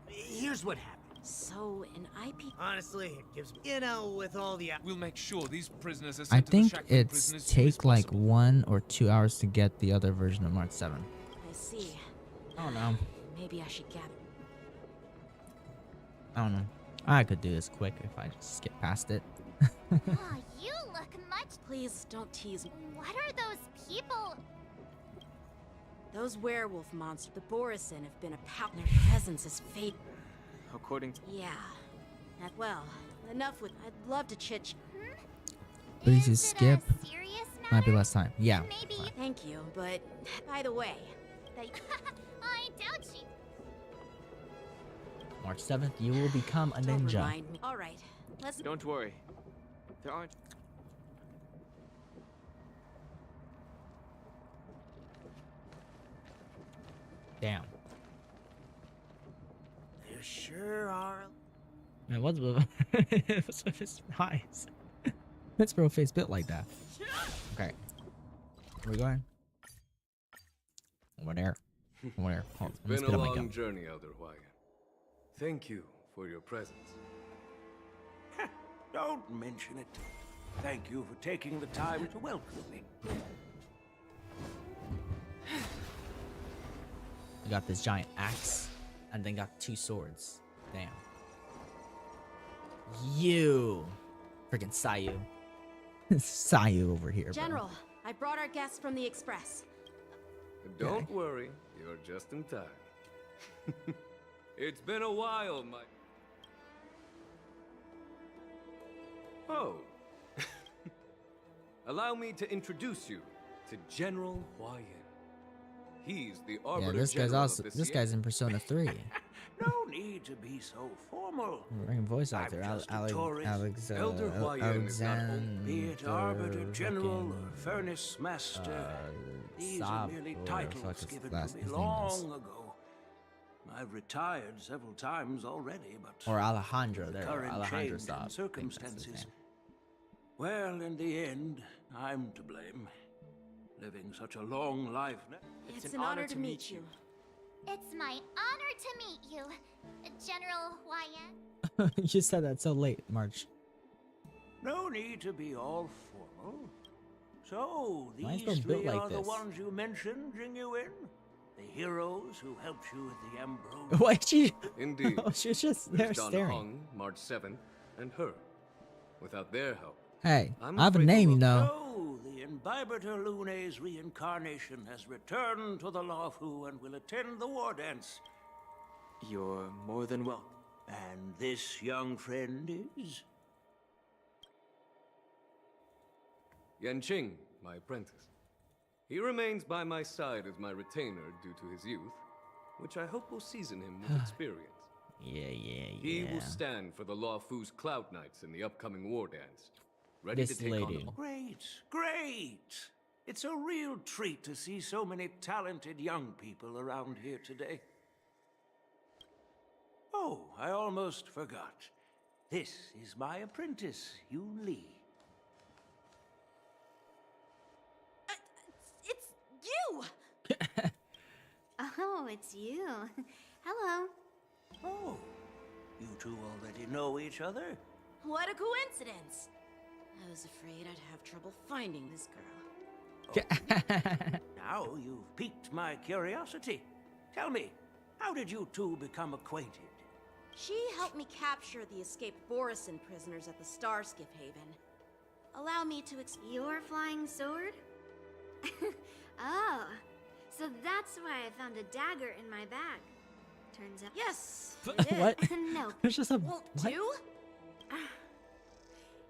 and here's what happened. So, an IP... Honestly, it gives me... You know, with all the... We'll make sure these prisoners are I sent to the think Shackman it's prisoners take like 1 or 2 hours to get the other version of March 7. I see. I don't know. Maybe I should gather. I don't know. I could do this quick if I just skip past it. Oh, you look much. Please don't tease me. What are those people? Those werewolf monsters, the Borisin, have been a power. Their presence is fate. According to... Yeah. Well, enough with... I'd love to chit... But if you skip, might be less time. Yeah. Maybe. Thank you, but... By the way... I doubt you. March 7th, you will become a ninja. Remind me. All right. Let's... Don't worry. There aren't... Damn. There sure are... Man, what's with his eyes? What's bro face built like that? Okay. Where we going? Over there. Over there. Hold on. It's been a long journey, Elder Hwaiyan. Thank you for your presence. Don't mention it. Thank you for taking the time to welcome me. I got this giant axe, and then got 2 swords. Damn. You. Freaking Sayu. Sayu over here, bro. General, I brought our guests from the Express. Don't worry, you're just in time. It's been a while, my... Oh. Allow me to introduce you to General Hwaiyan. He's the Arbiter this guy's General also of this guy's in Persona 3. No need to be so formal. Bringing voice actor Elder Hwaiyan is not be it Arbiter General or Furnace Master. These are merely titles given to me long ago. I've retired several times already, but or Alejandro the there. current Alejandro change in Saab. circumstances. Well, in the end, I'm to blame. Living such a long life. It's an honor to meet you. It's my honor to meet you, General Hwaiyan. You said that so late, March. No need to be all formal. So, Why is these it built three like are the this? ones you mentioned, Jingyuin? The heroes who helped you with the Ambrose? Why she? Indeed. Oh, she's just there There's Don staring. Hung, March 7th, and her. Without their help, Hey, I'm I have a afraid name, we you will- know. No, the Imbibitor Lune's reincarnation has returned to the Lawfu and will attend the war dance. You're more than welcome. And this young friend is? Yanqing, my apprentice. He remains by my side as my retainer due to his youth, which I hope will season him with experience. He will stand for the Lawfu's Cloud Knights in the upcoming war dance. Ready This to take lady. on... Great, great. It's a real treat to see so many talented young people around here today. Oh, I almost forgot. This is my apprentice, Yoon Lee. It's you! Oh, it's you. Hello. Oh, you two already know each other? What a coincidence! I was afraid I'd have trouble finding this girl. Now you've piqued my curiosity. Tell me, how did you two become acquainted? She helped me capture the escaped Borison prisoners at the Starskiff Haven. Allow me to Your flying sword? Oh, so that's why I found a dagger in my bag. Turns out. Yes. What? No. There's just a Won't what? do?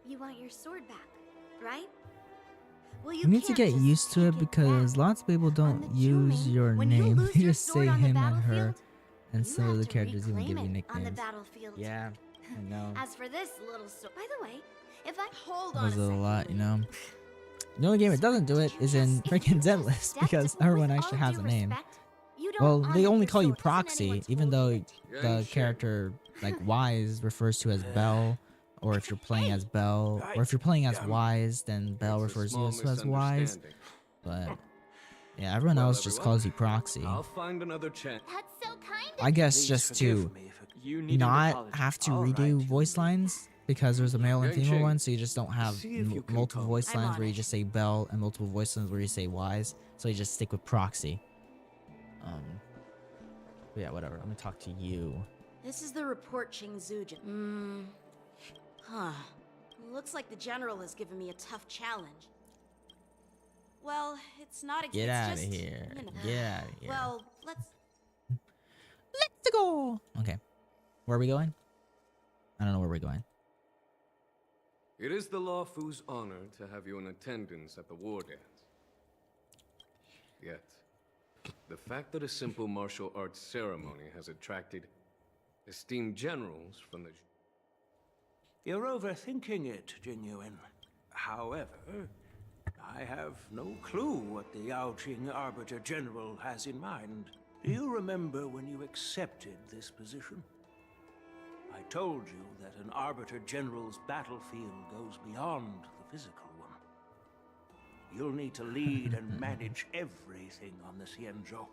You want your sword back, right? Well, You need to get used to it because lots of people don't use your name. They just say him and her, and some of the characters even give you on the nicknames. battlefield. Yeah, I know. As for this little sword, by the way, if I hold Does it a lot, you know. The only game it doesn't do it is in freaking Zenless because everyone actually has a name. Well, they only call you Proxy, even though the character like Wise refers to as Belle, or if you're playing as Belle, or if you're playing as Wise, then Belle refers to you as Wise. But yeah, everyone else just calls you Proxy. I'll find another chance. That's so kind I guess just to not have to redo voice lines because there's a male and female one, so you just don't have multiple voice lines where you just say Belle and multiple voice lines where you say Wise. So you just stick with Proxy. But yeah, whatever. Let me talk to you. This is the report Ching Zujin. Huh. Looks like the general has given me a tough challenge. Well, it's not Get out of here. Get out of here. Well, let's go. Okay. Where are we going? I don't know where we're going. It is the Lawfu's honor to have you in attendance at the war dance. Yet, the fact that a simple martial arts ceremony has attracted esteemed generals from the... You're overthinking it, Jinyuan. However, I have no clue what the Yaojing Arbiter General has in mind. Do you remember when you accepted this position? I told you that an Arbiter General's battlefield goes beyond the physical one. You'll need to lead and manage everything on the Xianzhou.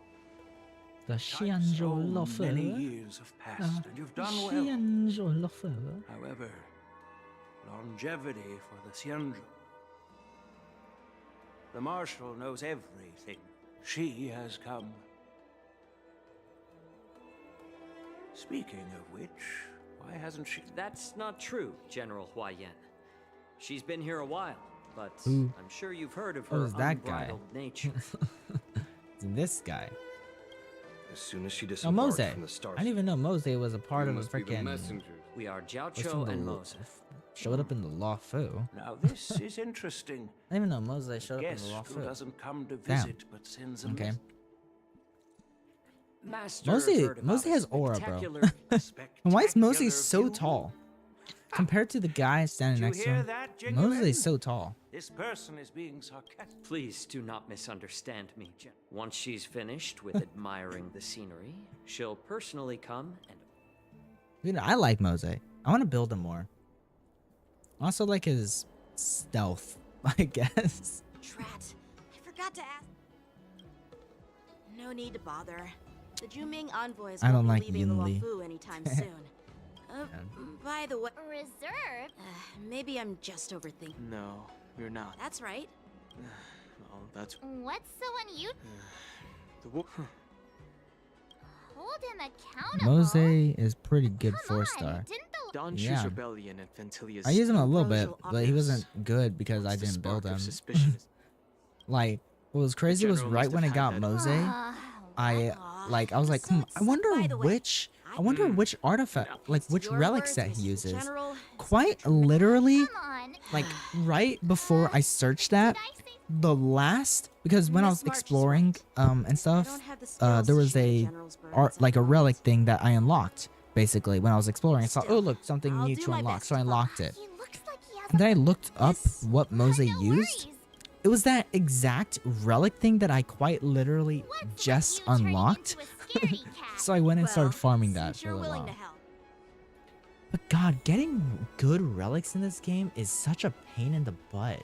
The Xianzhou Lawfu. Many years have passed, and you've done well. Xianzhou Lawfu. However, longevity for the Xianzhou. The Marshal knows everything. She has come. Speaking of which, why hasn't she... That's not true, General Huayan. She's been here a while, but Who? I'm sure you've heard of Oh, her is that guy? unbridled nature. It's this guy. As soon as she Oh, disembarked Mose. from the Star I didn't even know Mose was a part of the freaking. We are was Jiao from and the- Mose. Showed up in the Lawfu. Now this is interesting. I didn't even know Mose showed up in Guest the who Lawfu. doesn't come to Damn. visit but sends a Okay. message. Master Mose heard about has a aura, bro. spectacular- And why is Mose so tall? Compared to the guy standing Did you next to hear him, that, Mose Jinyuan? is so tall. This person is being sarcastic. Please do not misunderstand me, Gen. Once she's finished with admiring the scenery, she'll personally come and... You know, I like Mose. I want to build him more. I also like his stealth, I guess. Drat. I forgot to ask. No need to bother. The Juming envoys I won't don't be like leaving the Yun Li. Luofu anytime soon. By the way, reserve. Maybe I'm just overthinking. No, you're not. That's right. Oh, that's What's so unusual? the wo- Hold him accountable. Mose is pretty good 4-star. Don Chu's Yeah. rebellion at Ventilia's. I used him a little bit, but he wasn't good because I didn't build him. Like, what was crazy was general right must when I have got had that- Mose, I was like, I wonder which I wonder which artifact, like which Your relic words, set he Mr. uses. General. Quite literally, like right before I searched that, the last, because when I was exploring and stuff, there was a like a relic thing that I unlocked. Basically, when I was exploring, I saw, oh look, something new to unlock, so I unlocked it. And then I looked up what Mose used. It was that exact relic thing that I quite literally just unlocked. So I went and started farming that for a little while. But god, getting good relics in this game is such a pain in the butt.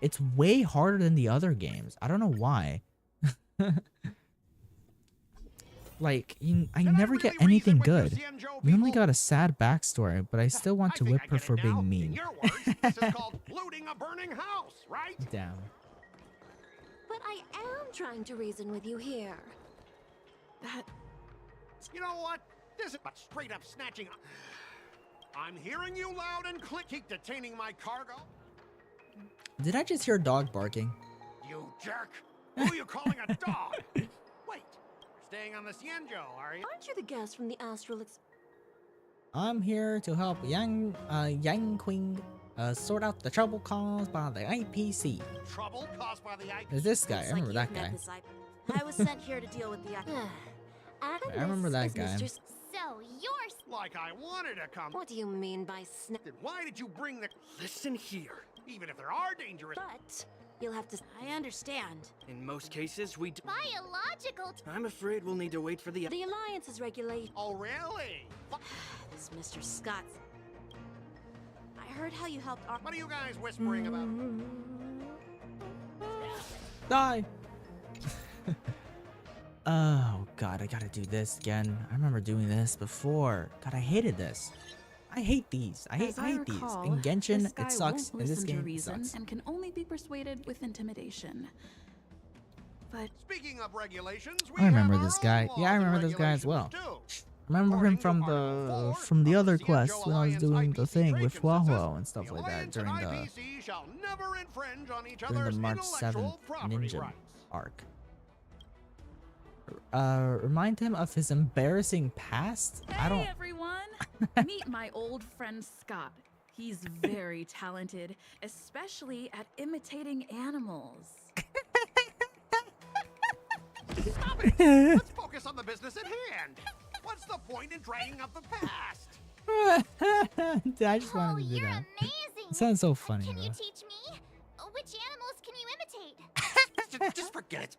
It's way harder than the other games. I don't know why. Like, I never get anything good. We only got a sad backstory, but I still want to whip her for being mean. This is called looting a burning house, right? Damn. But I am trying to reason with you here. You know what? This is but straight up snatching. I'm hearing you loud and clear. Keep detaining my cargo. Did I just hear a dog barking? You jerk! Who are you calling a dog? Wait, you're staying on the Cienjo, are you? Aren't you the guest from the Astral I'm here to help Yang Queen sort out the trouble caused by the IPC. Trouble caused by the IPC? There's this guy. I remember that guy. I was sent here to deal with the I remember that guy. So yours. Like I wanted to come. What do you mean by Then why did you bring the? Listen here. Even if there are dangerous. But you'll have to. I understand. In most cases, we. Biological. I'm afraid we'll need to wait for the. The Alliance's regulation. Oh really? This Mr. Scott. I heard how you helped. What are you guys whispering about? Die. Oh god, I gotta do this again. I remember doing this before. God, I hated this. I hate these. I hate these. In Genshin, it sucks. In this game, it sucks. And can only be persuaded with intimidation. But speaking of regulations, I remember this guy. Yeah, I remember this guy as well. I remember him from the other quest when I was doing the thing with Huahuo and stuff like that during the March 7th Ninja arc. Remind him of his embarrassing past? Hey, I don't. Everyone! Meet my old friend Scott. He's very talented, especially at imitating animals. Stop it! Let's focus on the business at hand. What's the point in dragging up the past? Dude, I just wanted to do that. Amazing. It sounds so funny. Can though. you teach me? Which animals can you imitate? Just forget it.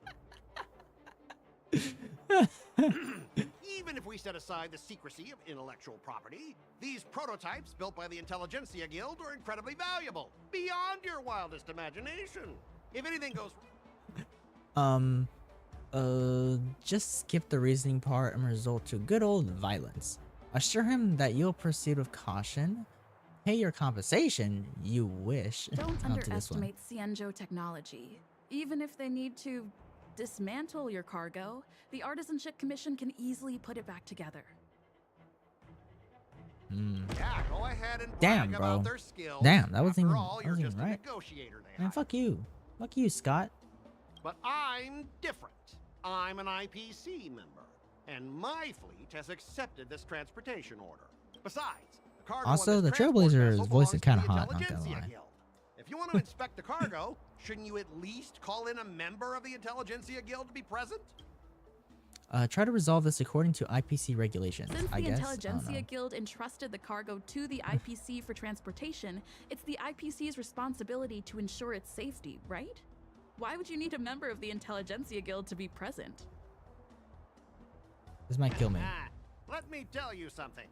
Even if we set aside the secrecy of intellectual property, these prototypes built by the Intelligentsia Guild are incredibly valuable, beyond your wildest imagination. If anything goes just skip the reasoning part and resort to good old violence. Assure him that you'll proceed with caution. Pay your compensation, you wish. Don't On to this one. underestimate Cienjo technology. Even if they need to dismantle your cargo, the Artisanship Commission can easily put it back together. Yeah, go ahead and Damn, brag bro. about their skills. Damn, that wasn't After even, all, that you're wasn't just even a right. negotiator they Man, hire. fuck you. Fuck you, Scott. But I'm different. I'm an IPC member, and my fleet has accepted this transportation order. Besides, the cargo on Also, this the transport Trailblazer vessel voice is belongs to kind of the hot, not gonna Intelligentsia lie. Guild. If you want to inspect the cargo, shouldn't you at least call in a member of the Intelligentsia Guild to be present? Try to resolve this according to IPC regulations, Since I the guess. Intelligentsia Guild entrusted the cargo to the IPC for transportation, it's the IPC's responsibility to ensure its safety, right? Why would you need a member of the Intelligentsia Guild to be present? This might kill me. Let me tell you something.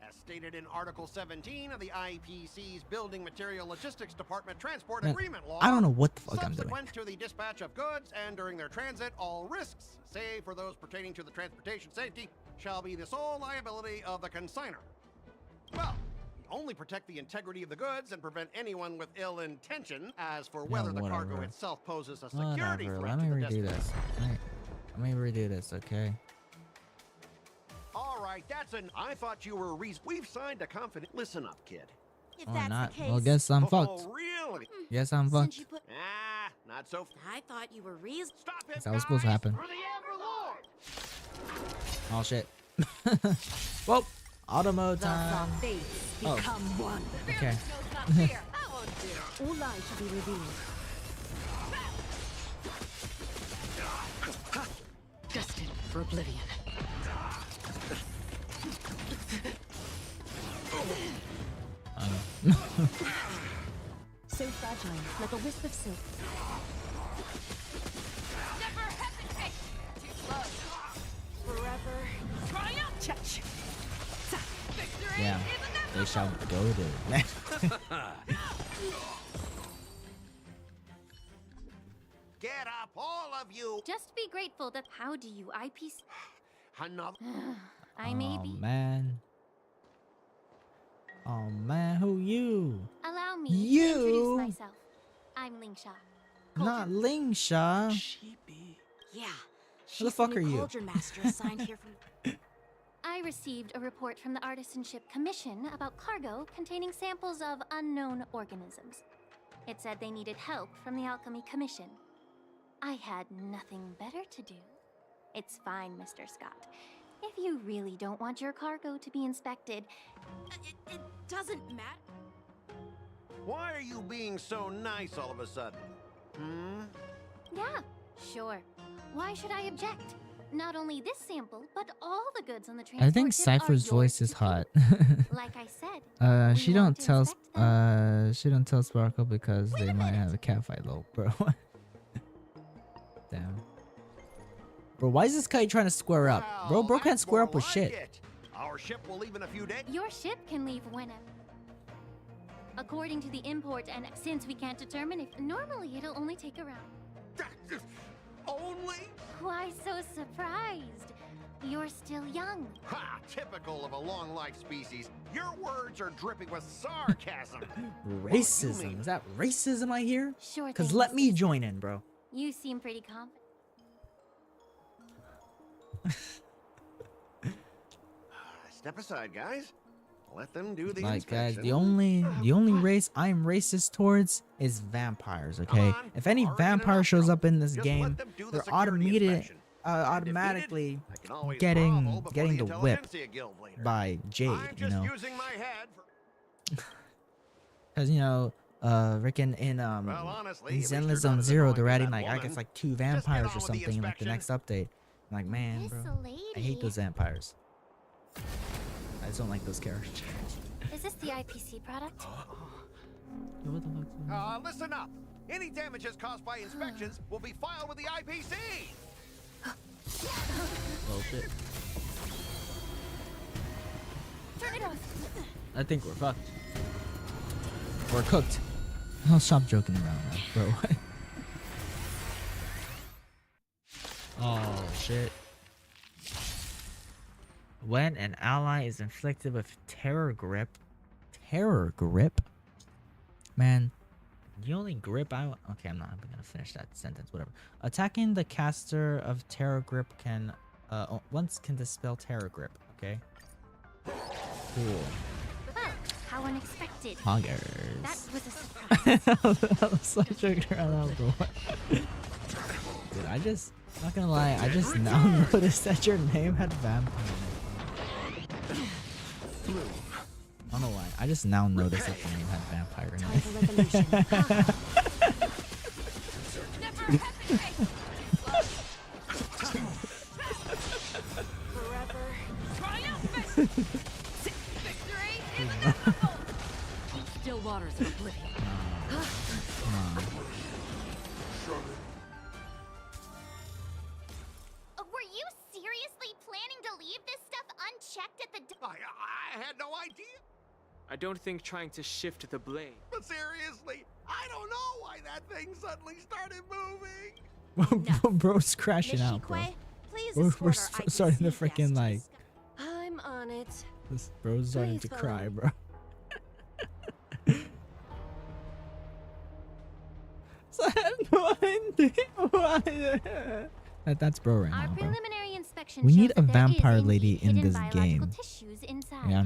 As stated in Article 17 of the IPC's Building Material Logistics Department Transport Man, Agreement Law, I don't know what the fuck I'm doing. subsequent to the dispatch of goods and during their transit, all risks, save for those pertaining to the transportation safety, shall be the sole liability of the consignor. Well, we only protect the integrity of the goods and prevent anyone with ill intention. As for whether the cargo whatever. itself poses a security Whatever, threat let me to the redo destination. this. Let me redo this, okay? All right, that's an. I thought you were we've signed a confident. Listen up, kid. If Oh, that's not. the case. Well, guess I'm fucked. Oh, really? Guess I'm Since fucked. you put. Ah, not so. I thought you were reason. Stop it, That was supposed to happen. For the Everlord! Oh shit. Well, auto mode Thus our time. fates Oh. become one. Okay. That won't do. All lies shall be revealed. Destined for oblivion. So fragile, like a wisp of silk. Never hesitate. Too slow. Forever. Touch. Victory Yeah, is they shall go to. Get up, all of you! Just be grateful that. How do you eyepiece? Another. I may Oh be. man. Oh man, who you? Allow me You? to introduce myself. I'm Lingsha. Not Lingsha. Yeah. Who the fuck are you? Cauldron master assigned here from. I received a report from the Artisanship Commission about cargo containing samples of unknown organisms. It said they needed help from the Alchemy Commission. I had nothing better to do. It's fine, Mr. Scott. If you really don't want your cargo to be inspected, It doesn't matter. Why are you being so nice all of a sudden? Hmm? yeah, sure. Why should I object? Not only this sample, but all the goods on the transport I think ship are Cypher's yours voice to is keep. hot. Like I said, She don't tell she don't tell Sparkle because they might have a catfight, little bro. Damn. Bro, why is this guy trying to square up? Bro can't square up with shit. Our ship will leave in a few days. Your ship can leave whenever. According to the import, and since we can't determine if normally it'll only take around. Only? Why so surprised? You're still young. Ha! Typical of a long life species. Your words are dripping with sarcasm. Racism. Is that racism I hear? Sure Cause thing, let me Mrs. join in, bro. You seem pretty confident. Step aside, guys. Let them do the Like guys, inspection. the only race I'm racist towards is vampires, okay? If any vampire shows up in this game, they're automatically getting the whip by Jade, you know? Cause you know, Rickon in Zenless Zone Zero, they're adding like I guess like 2 vampires or something in like the next update. I'm like, man, bro, I hate those vampires. I just don't like those characters. Is this the IPC product? What the fuck? Listen up. Any damages caused by inspections will be filed with the IPC. Oh shit. Turn it off. I think we're fucked. We're cooked. I'll stop joking around now, bro. Oh shit. When an ally is inflicted with terror grip, man, the only grip I okay, I'm not gonna finish that sentence. Whatever. Attacking the caster of terror grip can once can dispel terror grip. Okay. Cool. Oh, how unexpected. Hoggers. That was a surprise. That was such a ground, bro. Dude, not gonna lie, I just now noticed that your name had vampire in it. I don't know why. I just now noticed that your name had vampire in it. Still waters of oblivion. Were you seriously planning to leave this stuff unchecked at the I had no idea. I don't think trying to shift the blade. But seriously, I don't know why that thing suddenly started moving. Bro's crashing out, bro. We're starting to freaking like. I'm on it. This bro's starting to cry, bro. That's bro right Our now, bro. preliminary inspection We shows need a that there is vampire indeed lady in hidden this biological game. tissues inside. Yeah,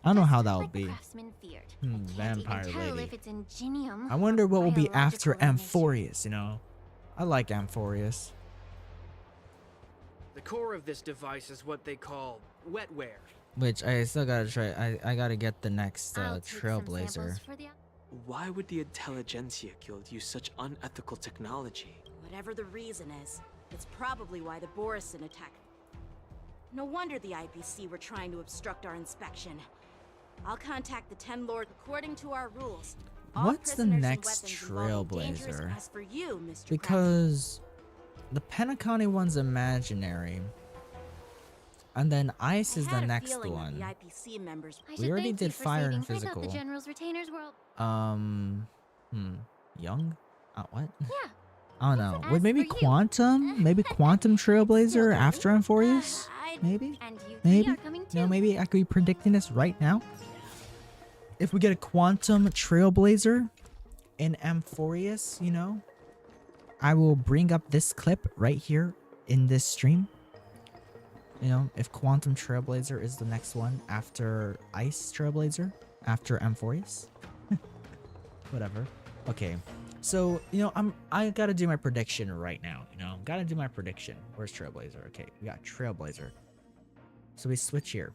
I don't know how that will Like the be. craftsman feared. Vampire Can't even tell lady. if it's ingenium I wonder what will be after biological Amphorius. You know, I like Amphorius. The core of this device is what they call wetware. Which I still gotta try. I gotta get the next I'll take some Trailblazer. samples for the- Why would the Intelligentsia Guild use such unethical technology? Whatever the reason is, it's probably why the Borison attacked. No wonder the IPC were trying to obstruct our inspection. I'll contact the 10 Lord according to our rules. All What's the prisoners and next weapons involving dangerous. Trailblazer? As for you, Mr. Because the Penacony one's imaginary. And then Ice is the next one. The IPC members. We already did fire and I thought physical. the General's retainers were. Young? What? Yeah. I don't know. As Would maybe for you. Quantum? Maybe Quantum Trailblazer after Amphorius? Maybe? And you three Maybe? are coming too. No, maybe I could be predicting this right now. If we get a Quantum Trailblazer in Amphorius, you know, I will bring up this clip right here in this stream. You know, if Quantum Trailblazer is the next one after Ice Trailblazer, after Amphorius. Whatever. Okay. So, you know, I gotta do my prediction right now, you know. Gotta do my prediction. Where's Trailblazer? Okay, we got Trailblazer. So we switch here.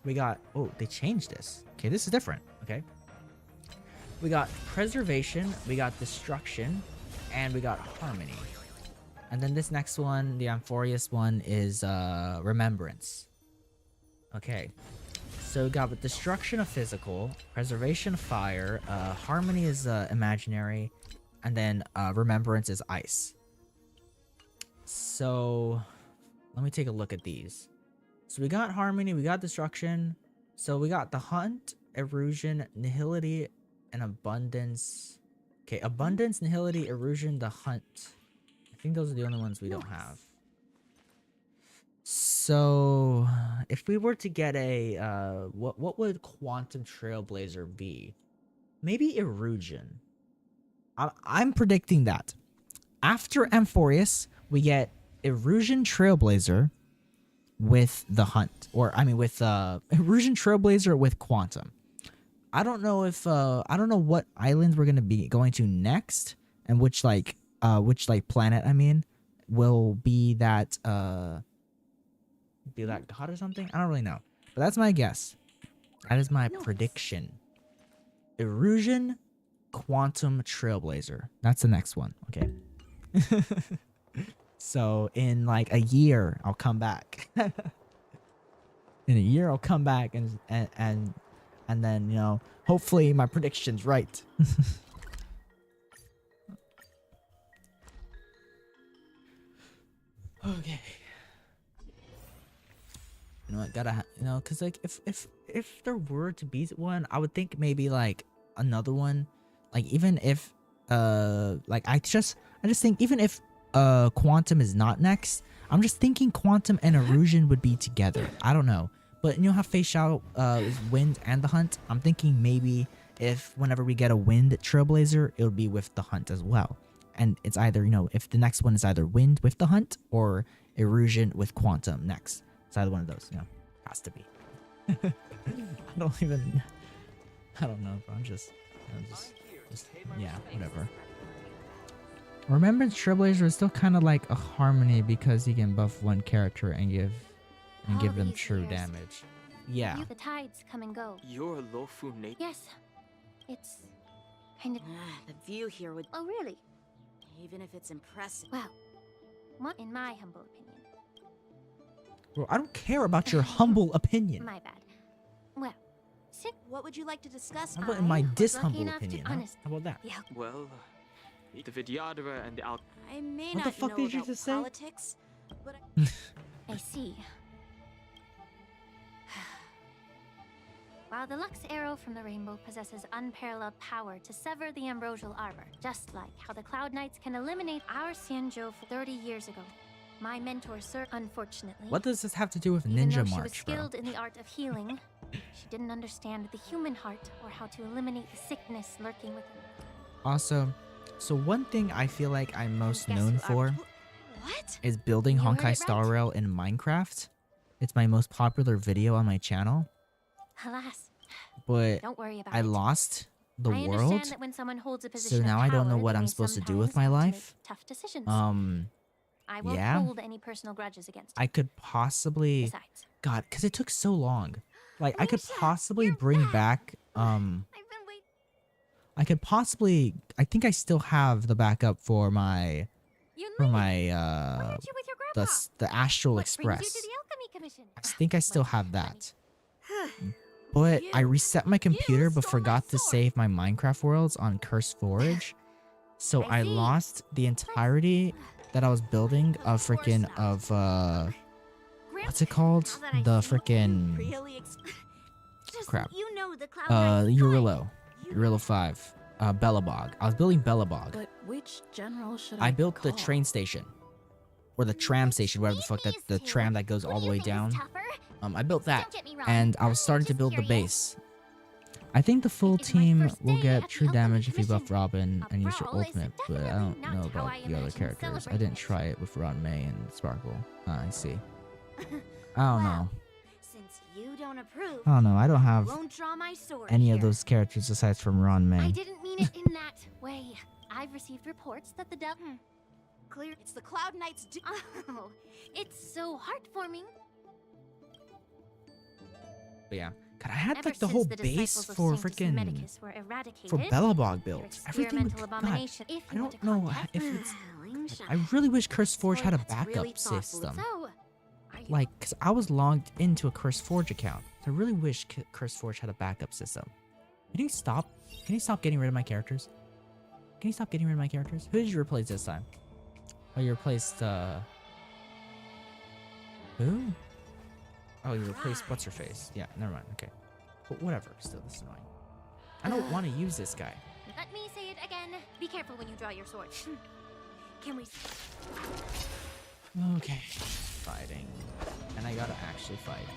We got, oh, they changed this. Okay, this is different, okay? We got Preservation, we got Destruction, and we got Harmony. And then this next one, the Amphorius one, is Remembrance. Okay. So we got with Destruction of Physical, Preservation of Fire, Harmony is Imaginary, and then Remembrance is Ice. So let me take a look at these. So we got Harmony, we got Destruction. So we got the Hunt, Erosion, Nihility, and Abundance. Okay, Abundance, Nihility, Erosion, the Hunt. I think those are the only ones we don't have. So if we were to get a what would Quantum Trailblazer be? Maybe Erosion. I'm predicting that after Amphorius we get Erosion Trailblazer with the Hunt, or I mean with Erosion Trailblazer with Quantum. I don't know if I don't know what islands we're gonna be going to next, and which planet I mean will be that god or something. I don't really know, but that's my guess. That is my prediction. Erosion, Quantum Trailblazer. That's the next one. Okay. So in like a year, I'll come back. In a year, I'll come back and then, you know, hopefully my prediction's right. Okay. You know, I gotta, you know, cause like if there were to be one, I would think maybe like another one, like even if like I just think even if Quantum is not next, I'm just thinking Quantum and Erosion would be together. I don't know, but you know how Face Shadow is Wind and the Hunt. I'm thinking maybe if whenever we get a Wind Trailblazer, it'll be with the Hunt as well. And it's either, you know, if the next one is either Wind with the Hunt or Erosion with Quantum next. It's either one of those, you know, has to be. I don't know, bro. I'm just yeah, whatever. Remember, Trailblazer is still kind of like a Harmony because he can buff one character and give them true damage. Yeah. The tides come and go. You're a Lofu native? Yes. It's kind of... The view here would... Oh, really? Even if it's impressive. Well, in my humble opinion. Bro, I don't care about your humble opinion. My bad. Well, what would you like to discuss? How about in my dishumble opinion? Huh? How about that? Well, the Vidyadhara and the Al... I may What not the fuck know did you about just say? politics, but I see. While the Lux Arrow from the Rainbow possesses unparalleled power to sever the ambrosial arbor, just like how the Cloud Knights can eliminate our Xianzhou 30 years ago. My mentor, Sir, unfortunately... What does this have to do with even Ninja though she was March, bro? skilled in the art of healing, she didn't understand the human heart or how to eliminate the sickness lurking within. Also, so one thing I feel like I'm most known for What? is building You heard Honkai it Star right. Rail in Minecraft. It's my most popular video on my channel, Alas, but don't worry about I it. lost the I world. understand that when someone holds a So position now of I don't know power, what they I'm may supposed to do sometimes with my have to make life. tough decisions. I won't Yeah. hold any personal grudges against you. I could possibly Besides, God, because it took so long. Like, I could possibly bring back, I could possibly, I think I still have the backup for my, the Astral Express. I think I still have that. But I reset my computer but forgot to save my Minecraft worlds on Curse Forge. So I lost the entirety that I was building of freaking what's it called? The freaking crap. Urillo 5. Bellabog. I was building Bellabog. But which general should I built the train station. Or the tram station, whatever the fuck, that the tram that goes all the way down. I built that, and I was starting to build the base. I think the full team will get true damage if you buff Robin and use your ultimate, but I don't know about the other characters. I didn't try it with Ron May and Sparkle. I see. I don't know. Since you don't approve, I don't know. I don't have won't draw my sword any of here. those characters aside from Ron May. I didn't mean it in that way. I've received reports that the devil. Clear. It's the Cloud Knight's. Oh, it's so heartwarming. But yeah, God, I had like the whole base for freaking for Bellabog builds. Everything with God, I don't know if it's. I really wish Curse Forge had a backup system. Like, cause I was logged into a Curse Forge account. So I really wish Curse Forge had a backup system. Can you stop? Can you stop getting rid of my characters? Can you stop getting rid of my characters? Who did you replace this time? Oh, you replaced who? Oh, you replaced what's her face? Yeah, never mind. Okay, but whatever. Still, this is annoying. I don't want to use this guy. Let me say it again. Be careful when you draw your sword. Can we? Okay, fighting, and I gotta actually fight.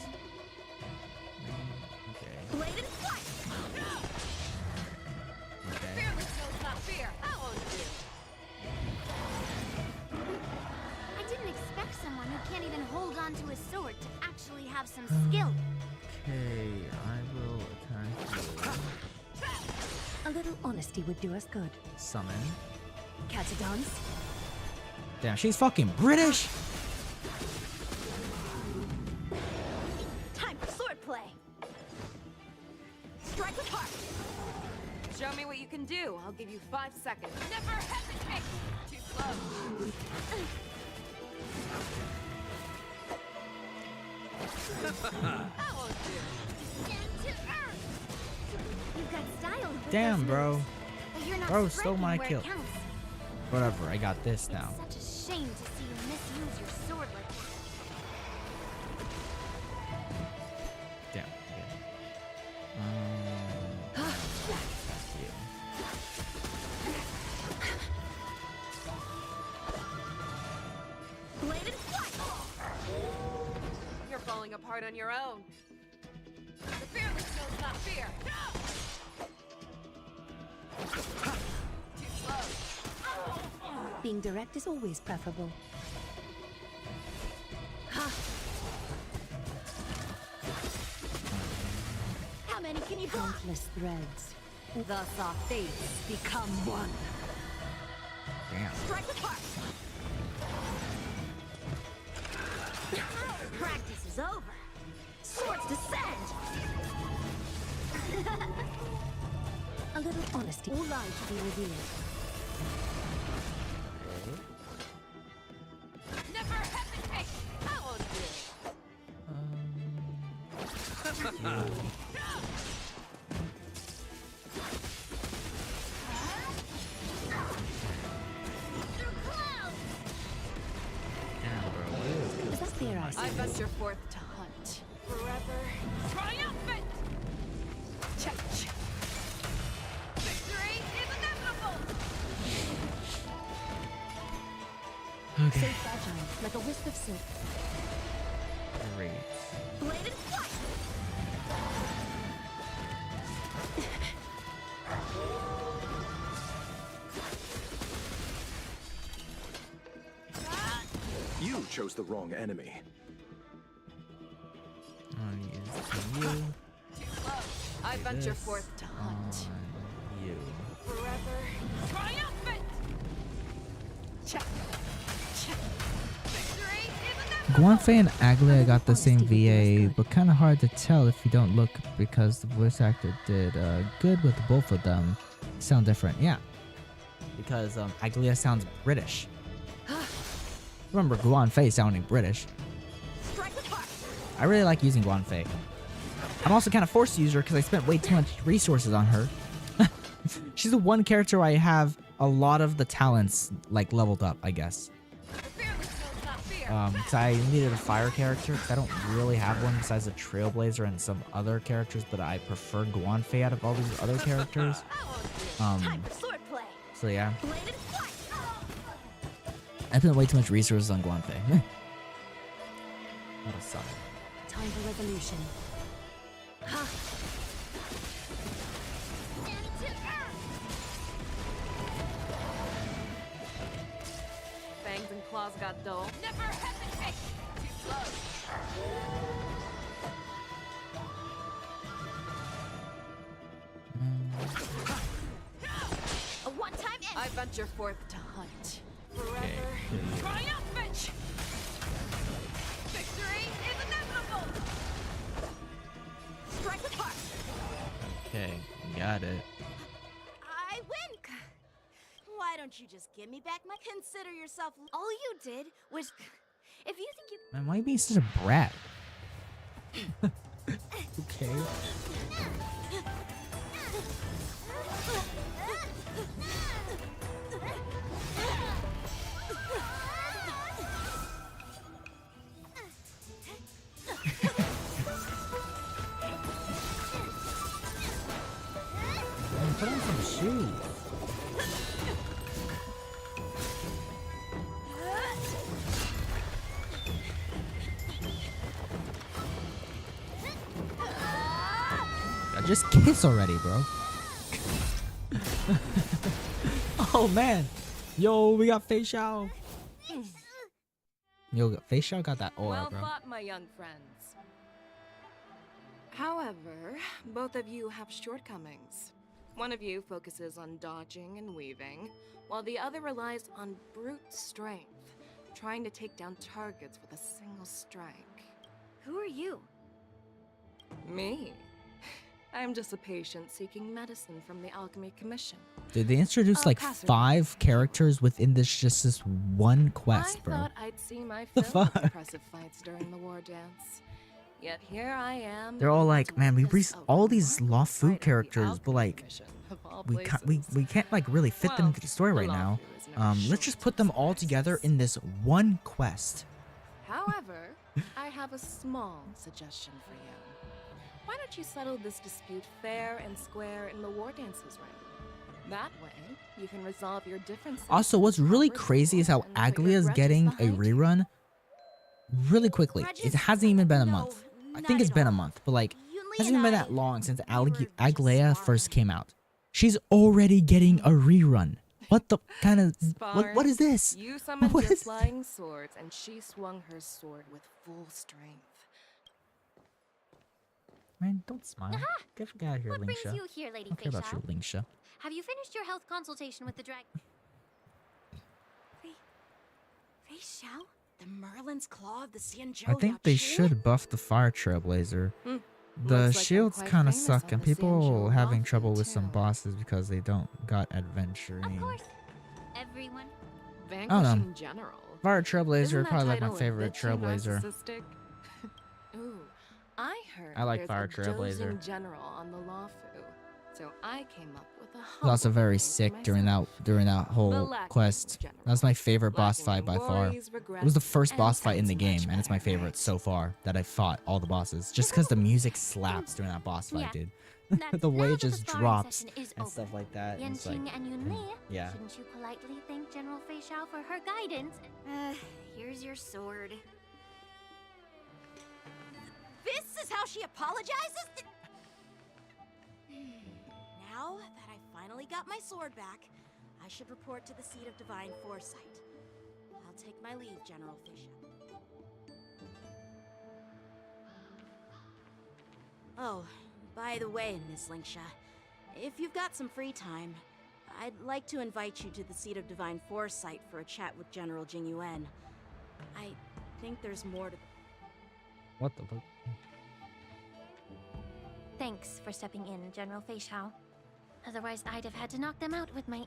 Okay. Bladed fight. Okay. Fearless knows not fear. That won't do. I didn't expect someone who can't even hold on to a sword to actually have some skill. Okay, I will attack you. A little honesty would do us good. Summon. Catadons. Damn, she's fucking British. Time for swordplay. Strike with heart. Show me what you can do. I'll give you 5 seconds. Never hesitate. Too slow. That won't do. Stand to earth. You've got style. with Damn, those bro. moves, but you're not Bro stole striking my where it kill. counts. Whatever, I got this now. Such a shame to see you misuse your sword like that. Damn. Okay. That's you. Bladed fight. You're falling apart on your own. The fearless knows not fear. Too slow. Being direct is always preferable. How many can you block? Countless threads. Thus our fates become one. Damn. Strike with heart. Practice is over. Swords descend. A little honesty. All lies should be revealed. Never hesitate. That won't do. Is that fair, I venture forth to hunt. Forever triumphant! Check. Victory is inevitable! Okay. So fragile, like a wisp of silk. Great. Bladed fight! You chose the wrong enemy. I'll use you. Too slow. I venture This forth to hunt. on you. Forever triumphant! Check. Victory is Guanfei and Aglia got the same VA, but kind of hard to tell if you don't look because the voice actor did good with both of them. Sound different, yeah. Because Aglia sounds British. Remember Guanfei sounding British. I really like using Guanfei. I'm also kind of forced to use her because I spent way too much resources on her. She's the one character where I have a lot of the talents like leveled up, I guess. Because I needed a fire character because I don't really have one besides a Trailblazer and some other characters, but I prefer Guanfei out of all these other characters. So yeah. I spent way too much resources on Guanfei. That'll suck. Time for resolution. Fangs and claws got dull. Never hesitate! Too slow. A one-time end. I venture forth to hunt. Forever. Triumphant! Victory is inevitable! Strike with heart. Okay, got it. I win. Why don't you just give me back my... Consider yourself... All you did was... If you think you... Man, why are you being such a brat? Okay. Man, put on some shoes. Just kiss already, bro. Oh man. Yo, we got Fei Xiao. Yo, Fei Xiao got that aura, Well bro. fought, my young friends. However, both of you have shortcomings. One of you focuses on dodging and weaving, while the other relies on brute strength, trying to take down targets with a single strike. Who are you? Me? I'm just a patient seeking medicine from the Alchemy Commission. Dude, they introduced I'll like pass it 5 characters within this one quest, I bro. thought I'd see my The fill of fuck? impressive fights during the war dance. Yet here I am. They're all able like, to man, we witness reached a all these remarkable Fu fight at the characters, but Alchemy like, Commission, of all we can't like really fit them into the story right now. Let's just put them all together in this one quest. However, I have a small suggestion for you. Why don't you settle this dispute fair and square in the war dances ring? That way, you can resolve your differences. Also, what's really crazy is how Aglia's getting a rerun really quickly. It hasn't even been a month. I think it's been a month, but like, hasn't even been that long since Aglia first came out. She's already getting a rerun. What the kind of what is this? You summoned What your is- flying swords, and she swung her sword with full strength. Man, don't smile. Get out of here, What brings Lingsha. you here, Lady I don't care about Fei you, Xiao? Lingsha. Have you finished your health consultation with the dragon? Fei Xiao? The Merlin's Claw of the Xianzhou I think they Yaoqi? should buff the Fire Trailblazer. Hmm. The Looks like I'm shields quite kind of famous suck, on and the people Xianzhou having Lawful trouble with some too. bosses because they don't got Adventuring. Of course. Everyone. I don't know. Vanquishing General. Fire Trailblazer Isn't is that probably like my title a favorite bit too Trailblazer. narcissistic? Ooh, I heard I like there's Fire a Trailblazer. dozing general on the Lawfu, so I came up with a I was also humble very name for sick during myself. that whole Lacking quest. That was my favorite boss fight by far. worries, It was the first regrets, boss and fight in the sounds game, much and it's my better, favorite right? so far that I've fought all the bosses. Just because the music slaps during that boss fight, Yeah. dude. That's The way now it that the just sparring drops session is and over. stuff like that. And it's like, Yanqing and Yunli, yeah. shouldn't you politely thank General Fei Xiao for her guidance? Here's your sword. This is how she apologizes? Now that I finally got my sword back, I should report to the seat of divine foresight. I'll take my leave, General Fisher. Oh, by the way, Miss Lingsha, if you've got some free time, I'd like to invite you to the seat of divine foresight for a chat with General Jing Yuan. I think there's more to. What the fuck? Thanks for stepping in, General Feixiao. Otherwise, I'd have had to knock them out with my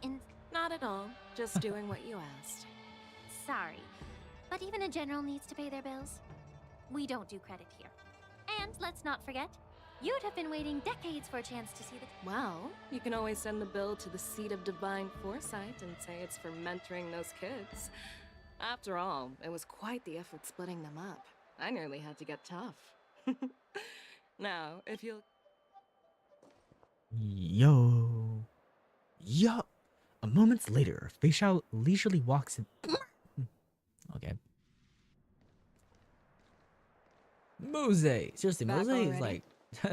Not at all. Just doing what you asked. Sorry, but even a general needs to pay their bills. We don't do credit here. And let's not forget, you'd have been waiting decades for a chance to see the... Well, you can always send the bill to the seat of divine foresight and say it's for mentoring those kids. After all, it was quite the effort splitting them up. I nearly had to get tough. Now, if you'll... Yo. A moment later, Feixiao leisurely walks in. Okay. Mose. Seriously, Back Mose is already? like...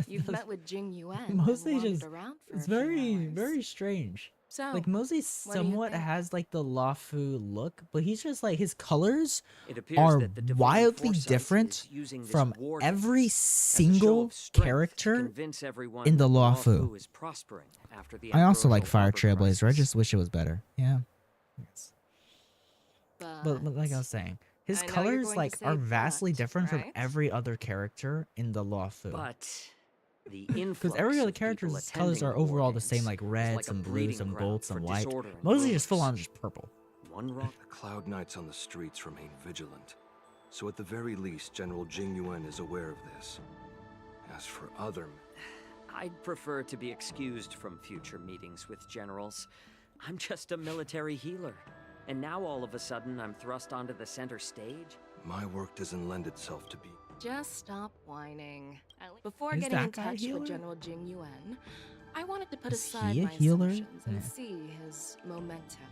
You've met with Jing Yuan and Mose wandered just... around for It's a few very, hours. very strange. So, Like, Mose what do you somewhat think? has, like, the Luofu look, but he's just, like, his colors It appears are that the divine wildly foresight different is using this from war every as a show single of strength to character convince everyone in the that Luofu. is prospering after the I also like Emperor's Fire Arbor Trailblazer. I just wish it was better. Yeah. But But like I was saying, his I know you're colors going to like say are vastly but, different from right? every other character in the Luofu. But the Because influx every other of people character's colors attending are the overall war the same, dance like was reds, like a some blues, breeding some ground golds, for some white. disorder and Mostly just full rumors. on just purple. One wrong. The Cloud Knights on the streets remain vigilant, so at the very least, General Jing Yuan is aware of this. As for other... I'd prefer to be excused from future meetings with generals. I'm just a military healer. And now all of a sudden I'm thrust onto the center stage? My work doesn't lend itself to be... Just stop whining. Before Is getting that in guy touch healer? with General Jing Yuan, I wanted to put Is aside he a my healer? assumptions and Yeah. see his momentum.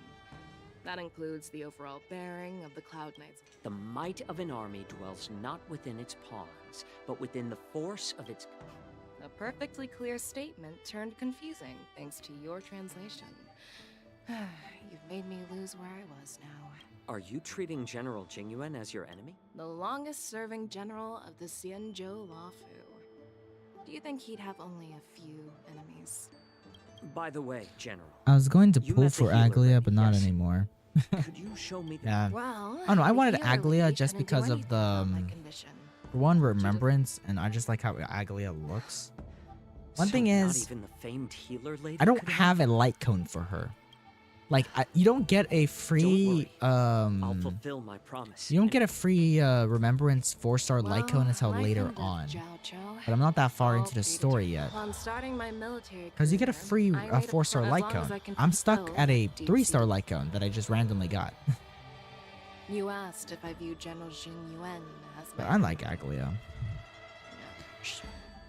That includes the overall bearing of the Cloud Knights. The might of an army dwells not within its pawns, but within the force of its... A perfectly clear statement turned confusing thanks to your translation. You've made me lose where I was now. Are you treating General Jing Yuan as your enemy? The longest-serving general of the Xianzhou Luofu. Do you think he'd have only a few enemies? By the way, General, I was going to you pull met the for healer Aglia, lady, but not yes? anymore. Could you show me the... Yeah. Well, Oh no, I the wanted healer Aglia lady just couldn't do because of anything the about my condition. for one, remembrance, and I just like how Aglia looks. One So thing not is, even the famed healer lady I don't could have a light cone for her. Like, you don't get a free, I'll fulfill my promise. you don't get a free, remembrance 4-star light cone until like later in the on. Jiao Zhou, But I'm not that far I'll into the be story determined. yet. Upon starting my military Because you get a career, free, I made 4-star as light long as cone. I can I'm stuck fulfill at a deep 3-star sea. light cone that I just randomly got. You asked if I view General Jing Yuan as But my I like Aglia.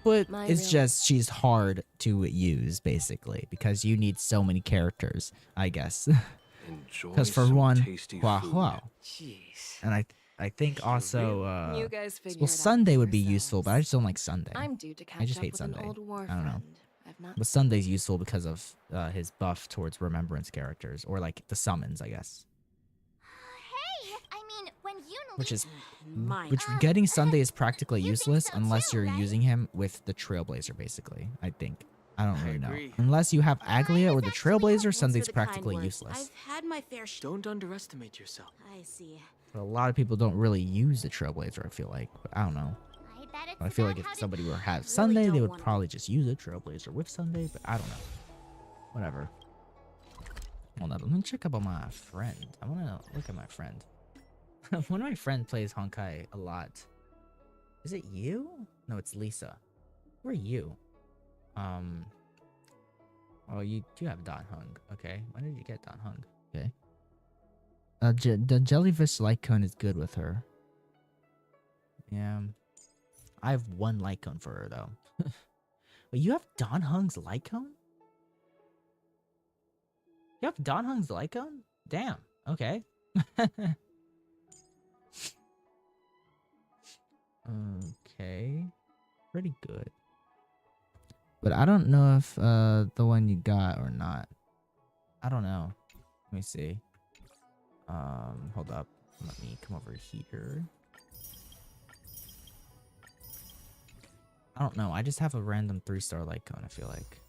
But My it's real- just, she's hard to use, basically, because you need so many characters, I guess. Enjoy Because for some one, tasty Hua food. Hua. Jeez. And I think also, You guys figure well, it out Sunday for would be useful, but I just don't like Sunday. I'm due to I catch just up hate with an Sunday. old war I don't know. friend. I've not But Sunday's useful because of his buff towards remembrance characters, or like the summons, I guess. Hey, I mean, when you Which is, My- which getting Sunday is practically useless unless you're using him with the Trailblazer, basically. I think. I don't really know. agree. Unless you have Aglia or the Trailblazer, Thanks for Sunday's the kind practically words. useless. I've had my fair share. Don't underestimate yourself. I see. But a lot of people don't really use the Trailblazer, I feel like. But I don't know. I bet it's But I feel like about if how to- somebody were to have Really Sunday, they don't would wanna- probably just use a Trailblazer with Sunday, but I don't know. Whatever. Hold on, let me check up on my friend. I want to look at my friend. One of my friends plays Honkai a lot. Is it you? No, it's Lisa. Who are you? Oh, you do have Dan Hung. Okay. When did you get Dan Hung? Okay. The jellyfish light cone is good with her. Yeah. I have one light cone for her, though. Wait, you have Don Hung's light cone? You have Don Hung's light cone? Damn. Okay. Okay. Pretty good. But I don't know if the one you got or not. I don't know. Let me see. Hold up. Let me come over here. I don't know. I just have a random 3-star light cone, I feel like.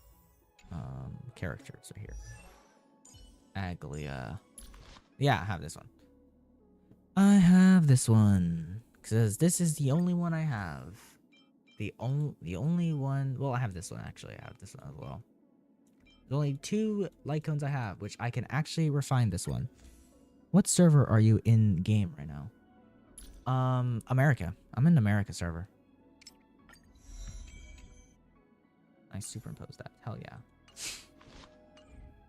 Characters are here. Aglia. Yeah, I have this one. I have this one. Because this is the only one I have. The only one. Well, I have this one actually. I have this one as well. There's only 2 light cones I have, which I can actually refine this one. What server are you in game right now? America. I'm in America server. I superimposed that. Hell yeah.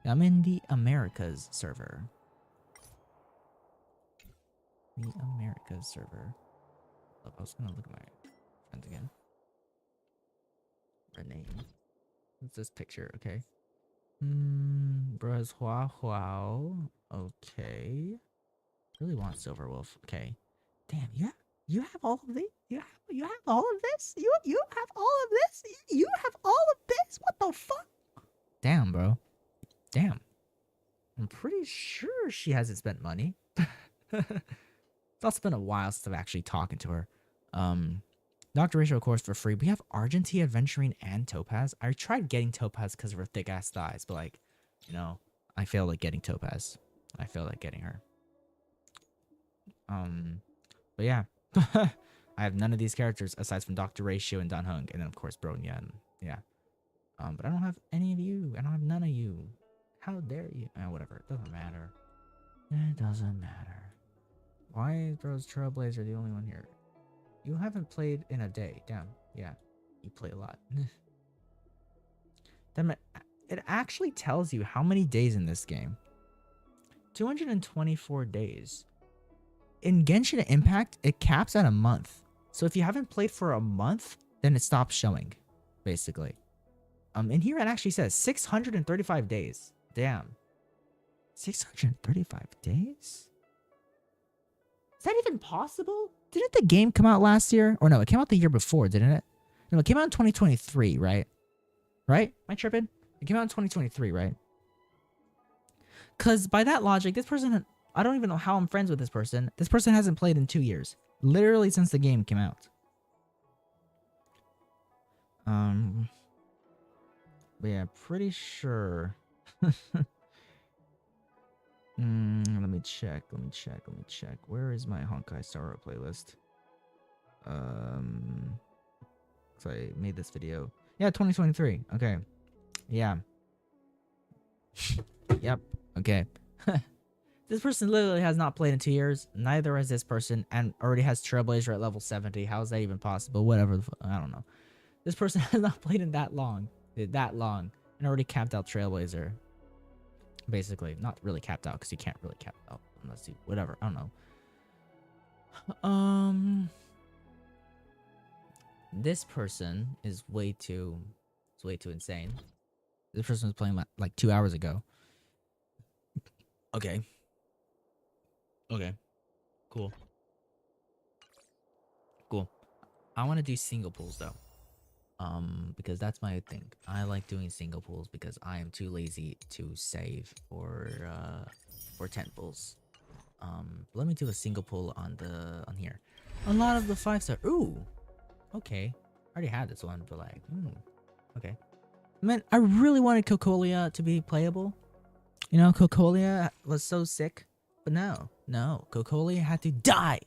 I'm in the Americas server. The Americas server. Oh, I was gonna look at my friends again. Renee. What's this picture? Okay. Bros Hua Hua. Okay. Really want Silver Wolf. Okay. Damn, you have all of this? You have all of this? You have all of this? You have all of this? What the fuck? Damn, bro. Damn. I'm pretty sure she hasn't spent money. It's also been a while since I've actually talking to her. Dr. Ratio, of course, for free. We have Argentina, Aventurine, and Topaz. I tried getting Topaz because of her thick-ass thighs, but, like, you know, I failed at getting Topaz. I failed at getting her. But yeah. I have none of these characters aside from Dr. Ratio and Don Hung, and then, of course, Bronya, and yeah. But I don't have any of you. I don't have none of you. How dare you? Whatever. It doesn't matter. It doesn't matter. Why is Bros Trailblazer the only one here? You haven't played in a day. Damn. Yeah. You play a lot. Damn it. It actually tells you how many days in this game. 224 days. In Genshin Impact, it caps at a month. So if you haven't played for a month, then it stops showing, basically. In here it actually says 635 days. Damn. 635 days? Is that even possible? Didn't the game come out last year? Or no, it came out the year before, didn't it? No, it came out in 2023, right? Right? Am I tripping? It came out in 2023, right? Because by that logic, this person... I don't even know how I'm friends with this person. This person hasn't played in 2 years. Literally since the game came out. But yeah, pretty sure. Let me check. Where is my Honkai Star playlist? So I made this video. Yeah, 2023. Okay. Yeah. Yep. Okay. This person literally has not played in 2 years. Neither has this person, and already has Trailblazer at level 70. How is that even possible? Whatever. I don't know. This person has not played in that long. And already capped out Trailblazer. Basically. Not really capped out, because you can't really cap out. Unless you... Whatever. I don't know. This person is way too... It's way too insane. This person was playing like 2 hours ago. Okay. Okay. Cool. Cool. I want to do single pools though. Because that's my thing. I like doing single pools because I am too lazy to save for tent pools. Let me do a single pool on here. A lot of the 5-star. Ooh. Okay. I already had this one, but like, okay. Man, I really wanted Cocolia to be playable. You know, Cocolia was so sick. But no. Cocolia had to die.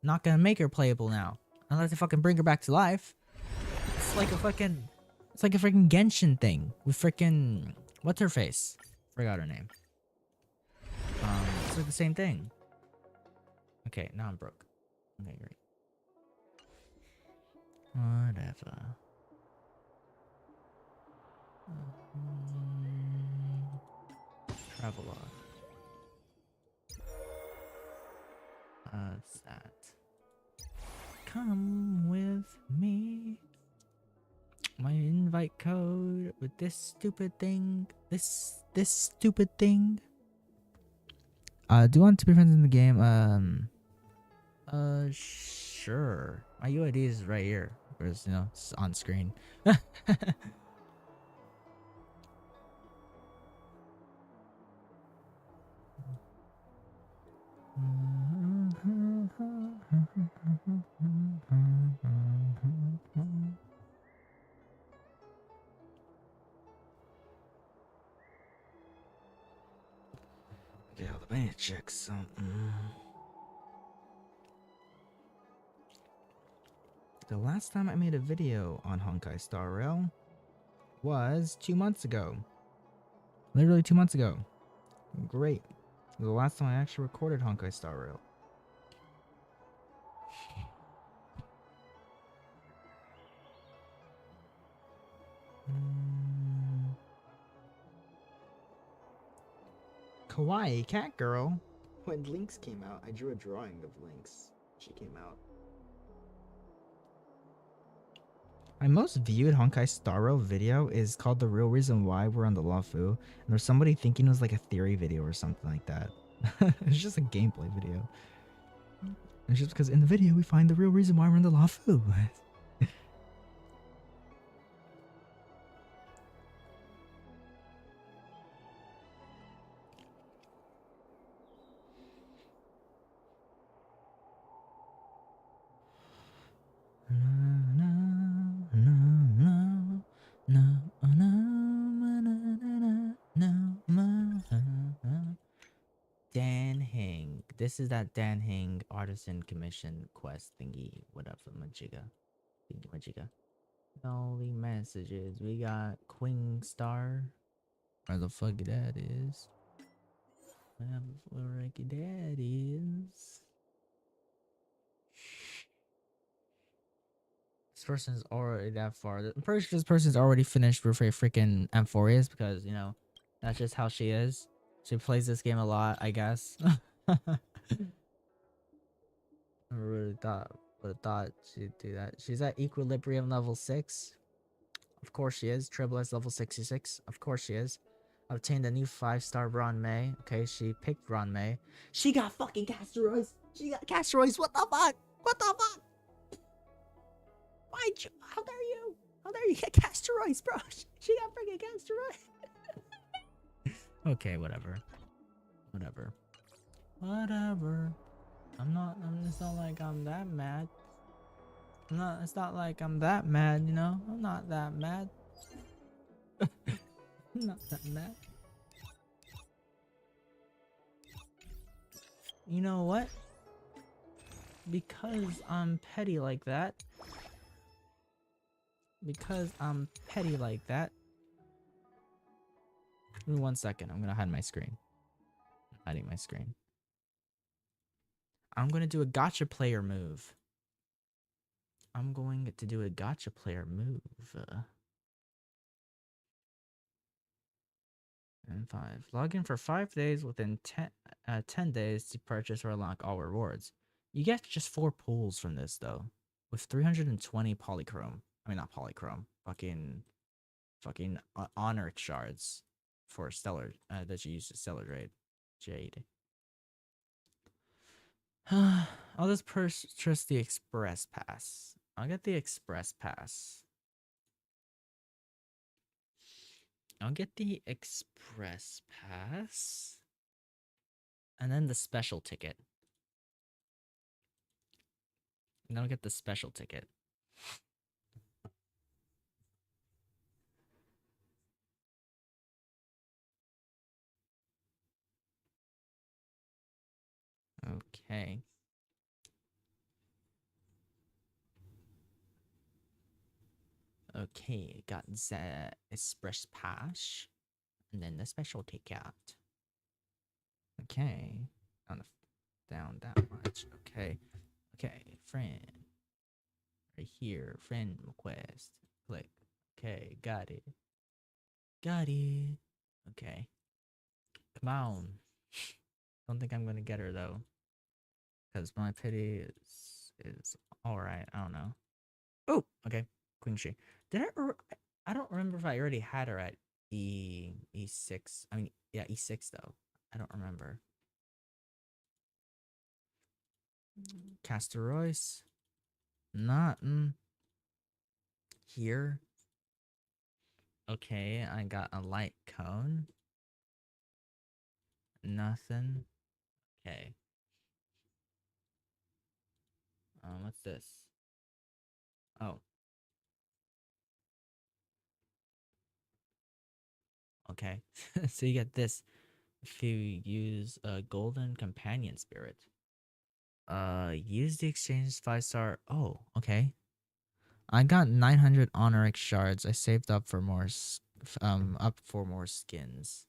Not gonna make her playable now. Unless I fucking bring her back to life. It's like a freaking Genshin thing. With freaking... What's her face? Forgot her name. It's like the same thing. Okay, now I'm broke. Okay, great. Whatever. Travelogue. What's that? Come with me. My invite code with this stupid thing. This stupid thing. Do you want to be friends in the game? Sure. My UID is right here. Whereas, you know, it's on screen. Okay, I need to check something. The last time I made a video on Honkai Star Rail was 2 months ago. Literally 2 months ago. Great. The last time I actually recorded Honkai Star Rail. Kawaii Cat Girl. When Lynx came out, I drew a drawing of Lynx. She came out. My most viewed Honkai Star Rail video is called The Real Reason Why We're on the Lafu. And there's somebody thinking it was like a theory video or something like that. It's just a gameplay video. It's just because in the video we find the real reason why we're in the Lafu. Dan Hing. This is that Dan Hing artisan commission quest thingy. Whatever, Majiga. Thingy Majiga. Only messages. We got Queen Star. Where the fuck that is. Where the fuck that is. This person's already that far. I'm pretty sure this person's already finished with a freaking Amphorius because, you know, that's just how she is. She plays this game a lot, I guess. I really would have thought she'd do that. She's at Equilibrium level 6. Of course she is. Triple S level 66. Of course she is. Obtained a new 5-star Ron May. Okay, she picked Ron May. She got fucking Casteroids. She got Casteroids. What the fuck? What the fuck? Why'd you? How dare you? How dare you get Casteroids, bro? She got freaking Casteroids. Okay, whatever. Whatever. Whatever. It's not like I'm that mad. It's not like I'm that mad, you know? I'm not that mad. I'm not that mad. You know what? Because I'm petty like that. Give me 1 second. I'm gonna hide my screen. I'm hiding my screen. I'm gonna do a gotcha player move. And 5. Log in for 5 days within 10 days to purchase or unlock all rewards. You get just 4 pools from this though, with 320 polychrome. I mean not polychrome. Fucking honor shards for stellar that you use to stellar jade. I'll just purchase the express pass. I'll get the express pass. And then the special ticket. And I'll get the special ticket. Okay. Okay, got the express pass. And then the special ticket. Okay. Down that much. Okay. Okay, friend. Right here, friend request. Click. Okay, got it. Okay. Come on. Don't think I'm gonna get her though. Because my pity is alright. I don't know. Oh, okay. Queen Shi. I don't remember if I already had her at E6. I mean, yeah, E6 though. I don't remember. Casterois. Nothing. Here. Okay, I got a light cone. Nothing. Okay. What's this? Oh. Okay. So you get this if you use a golden companion spirit. Use the exchange 5-star. Oh, okay. I got 900 Honoric shards. I saved up for more skins.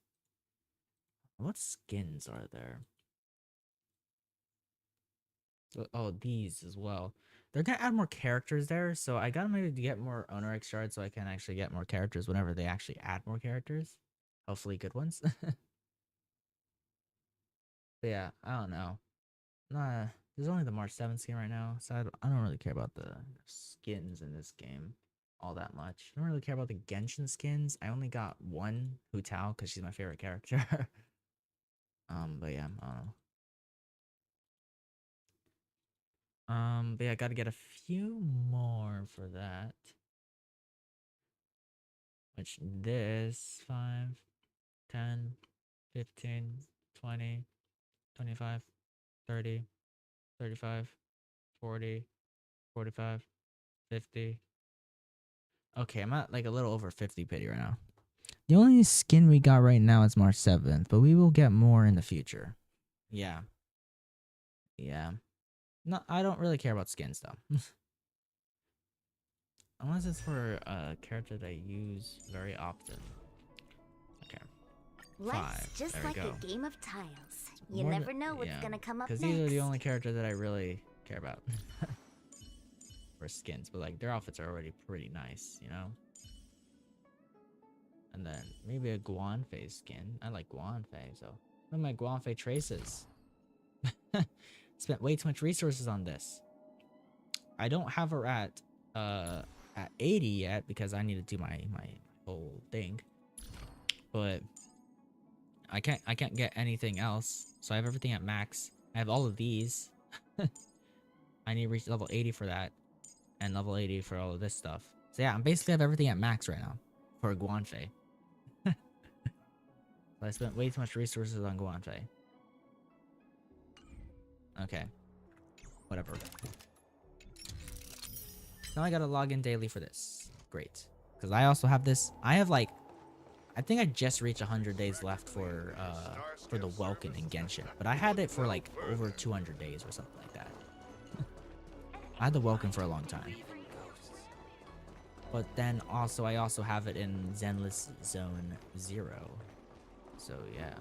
What skins are there? Oh, these as well. They're gonna add more characters there, so I gotta maybe get more Honoric shards so I can actually get more characters whenever they actually add more characters. Hopefully good ones. But yeah, I don't know. Nah, there's only the March 7th skin right now, so I don't really care about the skins in this game all that much. I don't really care about the Genshin skins. I only got one Hu Tao because she's my favorite character. But yeah, I don't know. But yeah, I gotta get a few more for that. Which this 5, 10, 15, 20, 25, 30, 35, 40, 45, 50. Okay, I'm at like a little over 50 pity right now. The only skin we got right now is March 7th, but we will get more in the future. Yeah. Yeah. No, I don't really care about skins though. Unless it's for a character that I use very often. Okay. Life's 5. just There like we go. a game of tiles. You More never than- know what's yeah, gonna come up because next. these are the only characters that I really care about. For skins, but like their outfits are already pretty nice, you know? And then maybe a Guanfei skin. I like Guanfei, so what are my Guanfei traces? Spent way too much resources on this. I don't have her at 80 yet because I need to do my whole thing. But I can't get anything else. So I have everything at max. I have all of these. I need to reach level 80 for that. And level 80 for all of this stuff. So yeah, I basically have everything at max right now. For Guanfei. So I spent way too much resources on Guanfei. Okay. Whatever. Now I gotta log in daily for this. Great. Because I also have this. I have like... I think I just reached 100 days left for the Welkin in Genshin. But I had it for like over 200 days or something like that. I had the Welkin for a long time. But then also, I also have it in Zenless Zone 0. So yeah.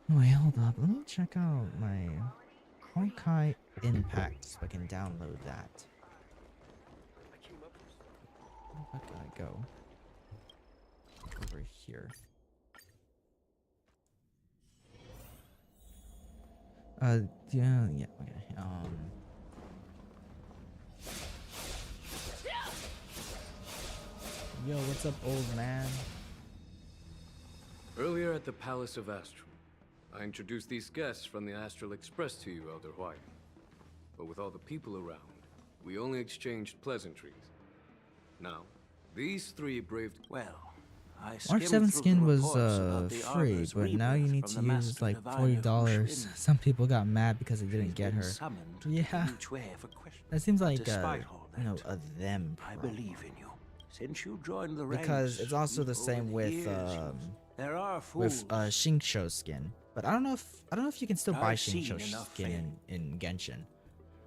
Wait, hold up. Let me check out my Honkai Impact so I can download that. Where can I go? Over here. Yeah, okay. Yo, what's up, old man? Earlier at the Palace of Astral, I introduced these guests from the Astral Express to you, Elder White. But with all the people around, we only exchanged pleasantries. Now, these three braved... Well, March 7th skin was free, but now you need to use like $40. Some people got mad because they didn't get her. Yeah, that seems like you know, a them problem. I believe in you. Since you joined the ranks, because it's also the same with Shinsho's skin. But I don't know if you can still buy Shinsho's skin in Genshin.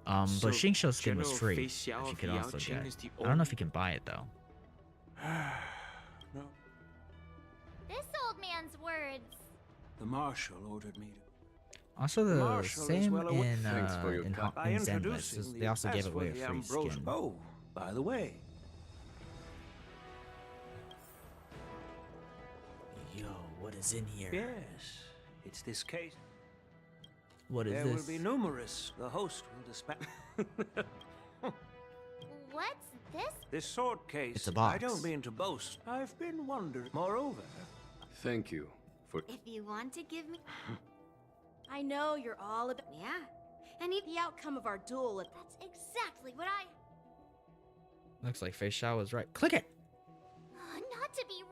But Shinsho's skin was free, which you could also get. I don't know if you can buy it though. No. This old man's words. The marshal ordered me to. Also the same in Zenless. They also gave away a free skin. Oh, by the way. Yo, what is in here? Yes, it's this case. What is there this? There will be numerous. The host will dispatch. What's this? This sword case. It's a box. I don't mean to boast. I've been wondering. Moreover. Thank you for... If you want to give me... I know you're all about... Yeah. And if the outcome of our duel... That's exactly what I... Looks like Fei Xiao was right. Click it! Not to be...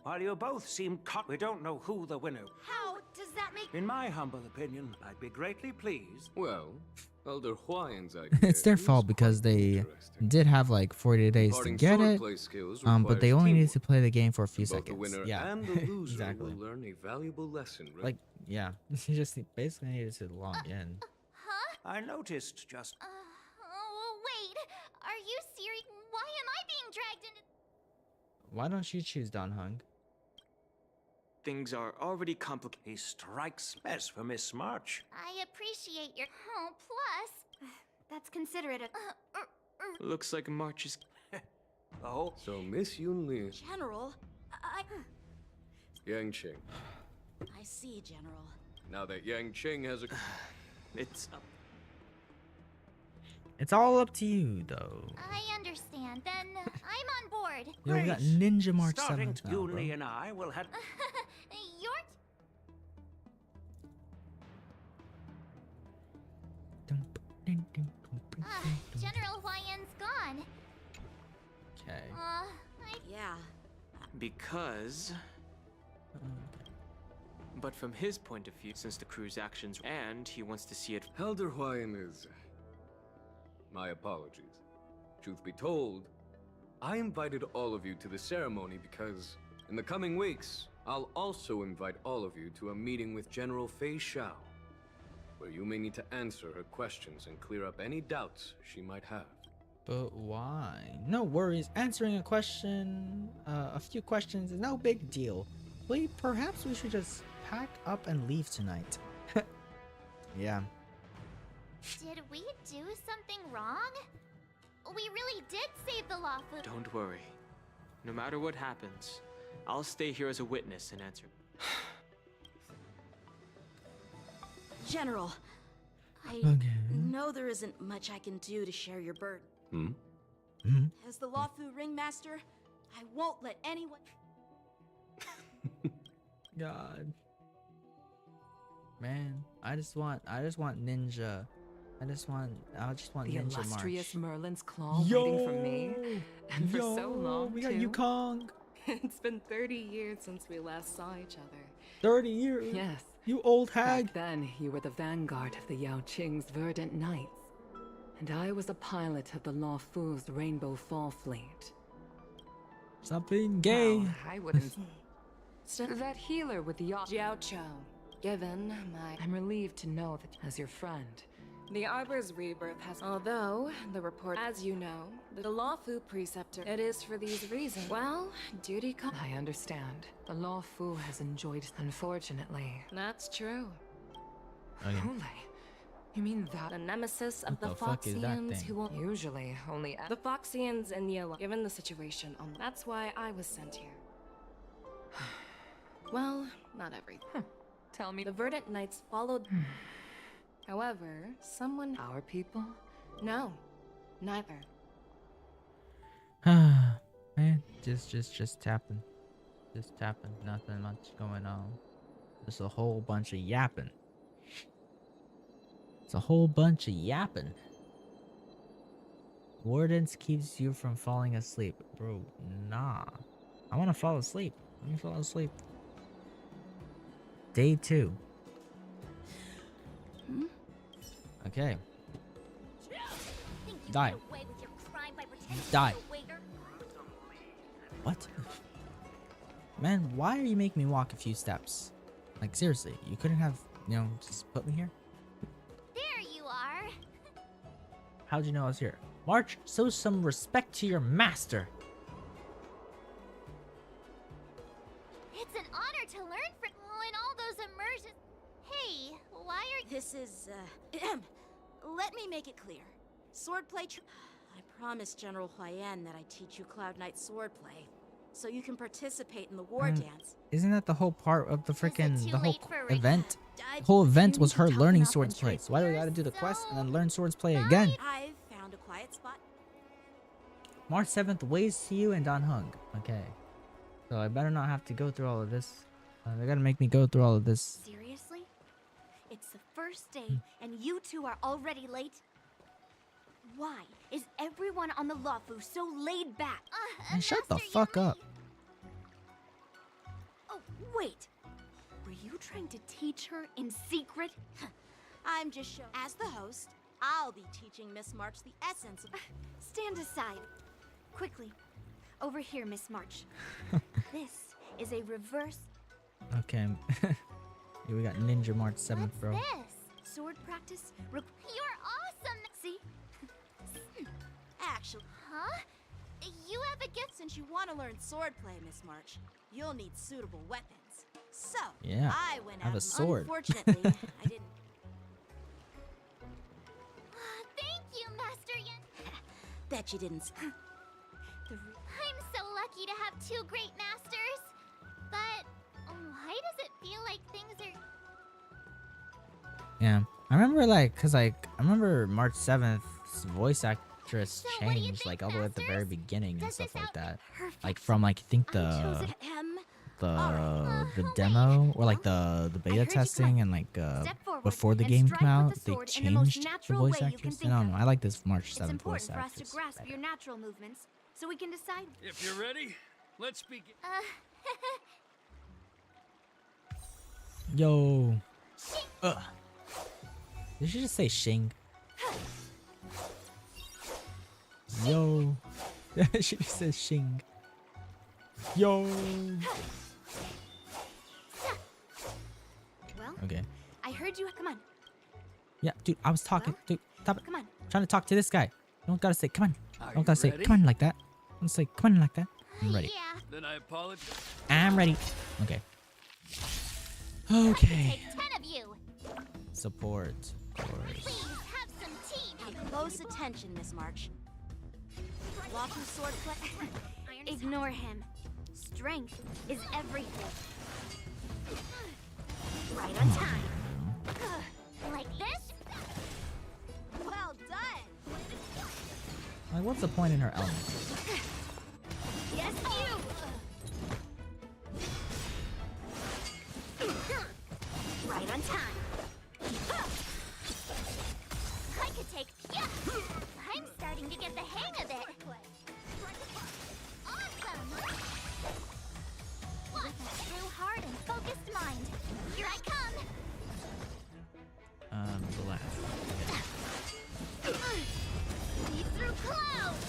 While you both seem caught, we don't know who the winner... How does that make... In my humble opinion, I'd be greatly pleased. Well, Elder Huayan's idea It's their fault because they did have like 40 days to get it, but they only needed to play the game for a few Both seconds. the winner Yeah, and the loser exactly. will learn a valuable lesson. Right? Like, yeah, you just basically needed to log in. Huh? I noticed just... you serious? Why am I being dragged into? Why don't you choose Dan Hung? Things are already complicated. He strikes best for Miss March. I appreciate your. Oh, plus, that's considerate of. Looks like March is. Oh. So, Miss Yunli. General, Yang Qing. I see, General. Now that Yang Qing has a... It's up. It's all up to you, though. I understand. Then I'm on board. Yo, we got Ninja March Starting 7th now, bro. Yuli and I will have. You're. General Huayan's gone. Okay. Yeah. Because. But from his point of view, since the crew's actions, and he wants to see it. Elder Huayan is... My apologies. Truth be told, I invited all of you to the ceremony because in the coming weeks, I'll also invite all of you to a meeting with General Fei Xiao, where you may need to answer her questions and clear up any doubts she might have. But why? No worries. Answering a question, a few questions is no big deal. Perhaps we should just pack up and leave tonight. Yeah. Did we do something wrong? We really did save the Lawfu. Don't worry. No matter what happens, I'll stay here as a witness and answer. General, I know there isn't much I can do to share your burden. As the Lawfu Ringmaster, I won't let anyone... God. Man, I just want Ninja. I just want the Ninja illustrious March. Merlin's claw waiting for me, and for so long we got too. Yukong. It's been 30 years since we last saw each other. 30 years. Yes. You old hag. Back then, you were the vanguard of the Yao Qing's Verdant Knights, and I was a pilot of the Law Fu's Rainbow Fall Fleet. Stop being gay. Well, I wouldn't. That healer with the Jiao Chou, given my... I'm relieved to know that, as your friend, The Arbor's rebirth has... Although, the report, as you know, the Lawfu preceptor, it is for these reasons. Well, duty comes... I understand. The Law Fu has enjoyed, unfortunately. That's true. Okay. You mean that? The nemesis of What the fuck is that Foxians thing? who will... Usually, only... The Foxians and Yellow, given the situation, that's why I was sent here. Well, not everything. Tell me... The Verdant Knights followed... However, someone... Our people? No, neither. Man, just tapping. Just tapping. Nothing much going on. Just a whole bunch of yapping. It's a whole bunch of yapping. Wardens keeps you from falling asleep. Bro, nah. I want to fall asleep. Let me fall asleep. Day 2. Okay. Die. Die. What? Man, why are you making me walk a few steps? Like, seriously, you couldn't have, just put me here? There you are. How'd you know I was here? March, show some respect to your master. It's an honor to learn from in all those immersions. Hey, why are This is, let me make it clear. Swordplay I promised General Huayan that I'd teach you Cloud Knight swordplay, so you can participate in the war dance. Isn't that the whole part of the freaking too the whole late for event? The whole event was her learning swordplay. So why do I gotta do the quest and then learn swordplay again? I've found a quiet spot. March 7th, ways to you and Dan Hung. Okay. So I better not have to go through all of this. They gotta make me go through all of this. Seriously? It's the first day, and you two are already late? Why is everyone on the Lawfu so laid back? Man, shut the fuck up. Oh, wait. Were you trying to teach her in secret? I'm just showing. As the host, I'll be teaching Miss March the essence of... Stand aside. Quickly. Over here, Miss March. This is a reverse... Okay. Here we got Ninja March 7th, bro. This? Sword practice? You're awesome! See? actually. Huh? You have a gift. Since you want to learn swordplay, Miss March, you'll need suitable weapons. So, Yeah, I went I have out. a sword. Unfortunately, I didn't. Thank you, Master Yen. Bet you didn't. I'm so lucky to have two great masters. But why does it feel like things are... Yeah, I remember I remember March 7th's voice actress changed like all the way at the very beginning and stuff like that. Like from I think the demo or like the beta testing and like before the game came out, they changed the voice actress. I don't know. I like this March 7th It's important voice for us to actress. grasp your natural movements, so we can decide. If you're ready, let's begin. Yo. Did she just say Shing? Yo. She just says Shing. Yo. Well, Okay. I heard you. Come on. Yeah, dude, I was talking. Dude, stop it. Come on. I'm trying to talk to this guy. You don't gotta say, come on. Are You don't you gotta say, ready? come on like that. Don't say, come on like that. I'm ready. Then I apologize. I'm ready. Okay. Okay. 10 of you. Support. Of course. Please have some tea. Pay close attention, Miss March. Walking swordplay. Ignore him. Strength is everything. Right on time. Like this? Well done. Like, what's the point in her element? Yes, you. Right on time. I could take. Yeah. I'm starting to get the hang of it. Awesome. With a true heart and focused mind. Here I come. The left. See through clouds.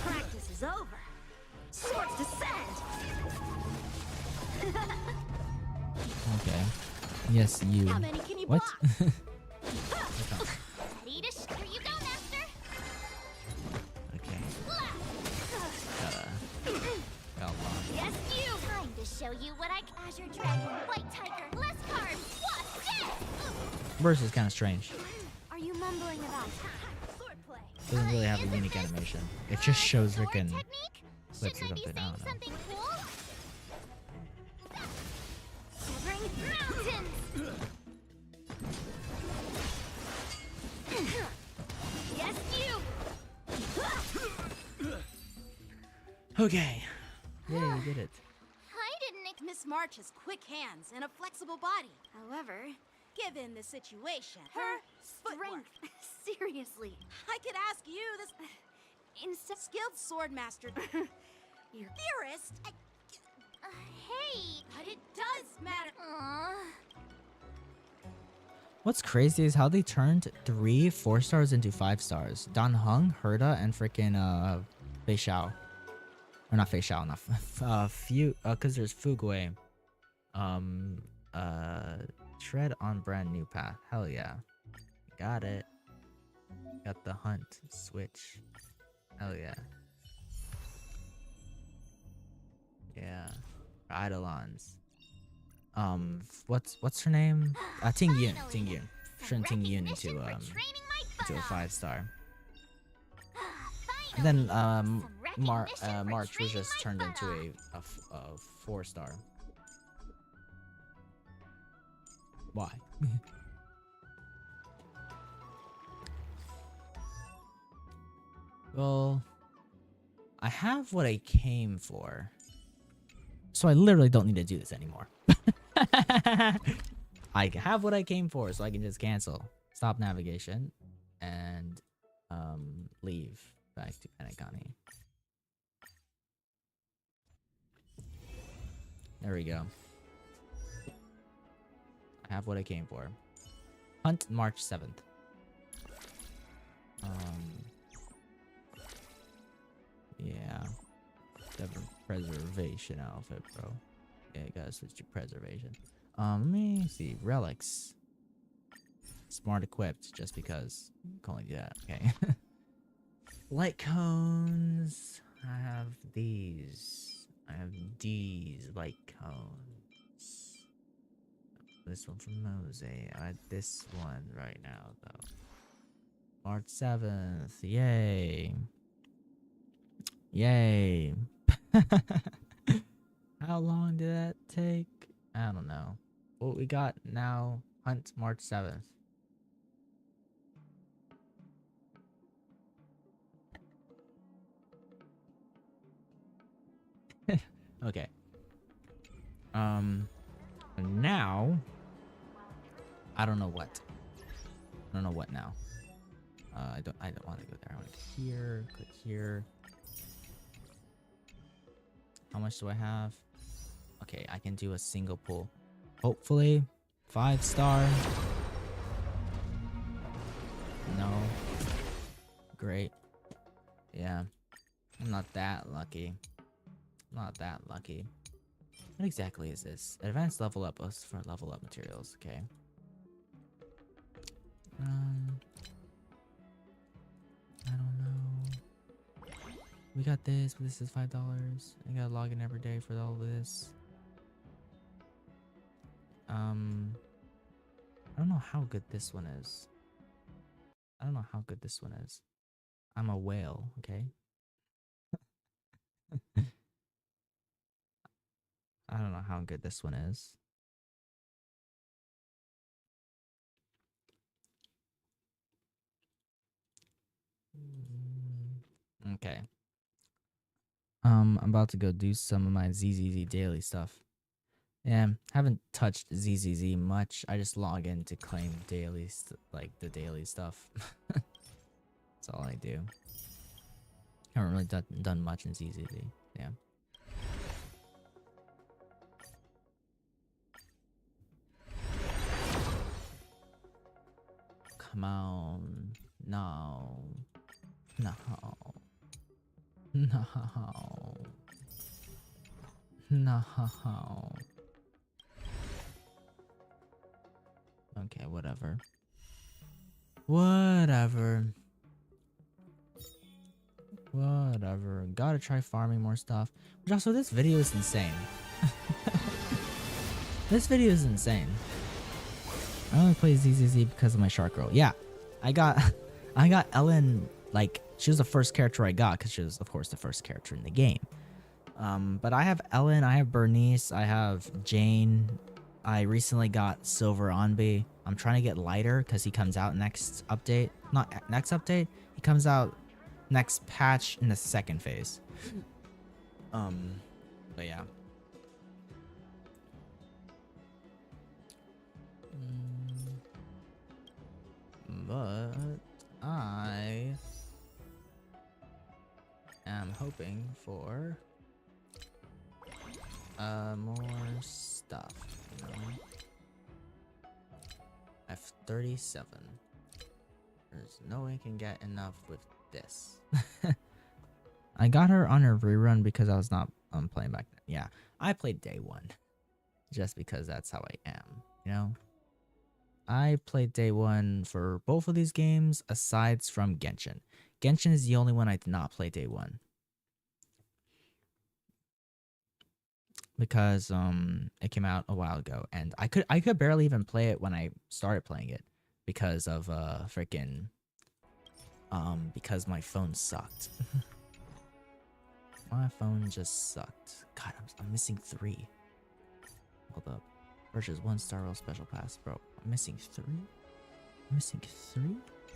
Practice is over. Swords descend. Okay. Yes, you. How many can you What? block? Ready to here you go, master. Okay. Got lost. Yes, you. Time to show you what I Azure Dragon, White Tiger, less cards. What's this? Verse is kind of strange. Are you mumbling about Swordplay. Doesn't really have a unique animation. It just shows freaking Technique? clips or Shouldn't I be something. I saying don't know. something cool? Severing mountains. Yes, you. Okay. Yay, we did it. I didn't. Miss March has quick hands and a flexible body. However, given the situation, her strength. Seriously. I could ask you this. Skilled swordmaster. Your theorist. Hey. But it does matter. What's crazy is how they turned 3 4-stars into 5 stars. Dan Heng, Herda, and freaking Fei Xiao. Or not Fei Xiao, not cause there's Fugui. Tread on brand new path. Hell yeah. Got it. Got the hunt switch. Hell yeah. Yeah. Eidolons. What's her name? Ting Yun. Ting Yun. Turn Ting Yun into a 5-star. And then March was just turned into a 4-star. Why? Well, I have what I came for. So I literally don't need to do this anymore. I have what I came for, so I can just cancel. Stop navigation. And leave back to Panagani. There we go. I have what I came for. Hunt March 7th. Yeah. Preservation outfit, bro. Yeah, you gotta switch to preservation. Let me see. Relics. Smart equipped, just because. Can only do that. Okay. Light cones. I have these. I have these light cones. This one from Mose. I had this one right now though. March 7th. Yay. Yay. How long did that take? I don't know. What we got now, hunt March 7th. Okay. Now I don't know what. I don't know what now. I don't want to go there. I want to go here, click here. How much do I have? Okay, I can do a single pull. Hopefully, 5-star. No. Great. Yeah. I'm not that lucky. Not that lucky. What exactly is this? Advanced level up for level up materials. Okay. I don't know. We got this, but this is $5. I gotta log in every day for all this. I don't know how good this one is. I don't know how good this one is. I'm a whale, okay? I don't know how good this one is. Okay. I'm about to go do some of my ZZZ daily stuff. Yeah, haven't touched ZZZ much. I just log in to claim daily, like the daily stuff. That's all I do. Haven't really done much in ZZZ. Yeah. Come on. No. No. No. No. Okay, whatever. Whatever. Whatever. Gotta try farming more stuff. Which also, this video is insane. This video is insane. I only play ZZZ because of my shark girl. Yeah, I got Ellen. Like, she was the first character I got because she was, of course, the first character in the game. But I have Ellen, I have Bernice, I have Jane. I recently got Silver Onby. I'm trying to get Lighter because he comes out next update. Not next update. He comes out next patch in the second phase. But yeah. But I am hoping for more stuff, you know? I have 37. There's no way I can get enough with this. I got her on her rerun because I was not playing back then. Yeah, I played day one just because that's how I am, you know? I played day one for both of these games aside from Genshin. Genshin is the only one I did not play day one. Because it came out a while ago and I could barely even play it when I started playing it because of freaking because my phone sucked. My phone just sucked. God, I'm missing 3. Hold up. Purchase 1 Star Rail Special Pass, bro. I'm missing 3? I'm missing 3?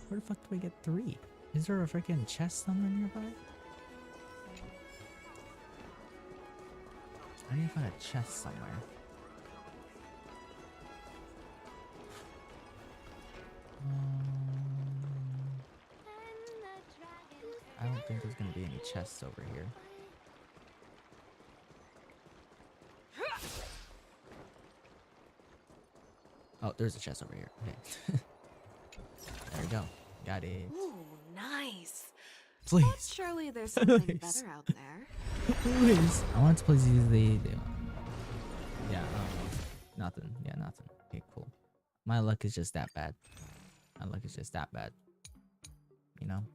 Where the fuck do I get 3? Is there a freaking chest somewhere nearby? I need to find a chest somewhere. I don't think there's gonna be any chests over here. Oh, there's a chest over here. Okay. There we go. Got it. Ooh, nice. Please. But surely there's something Please. better out there. Please. I want to play the yeah, nothing. Yeah, nothing. Okay, cool. My luck is just that bad. My luck is just that bad. You know?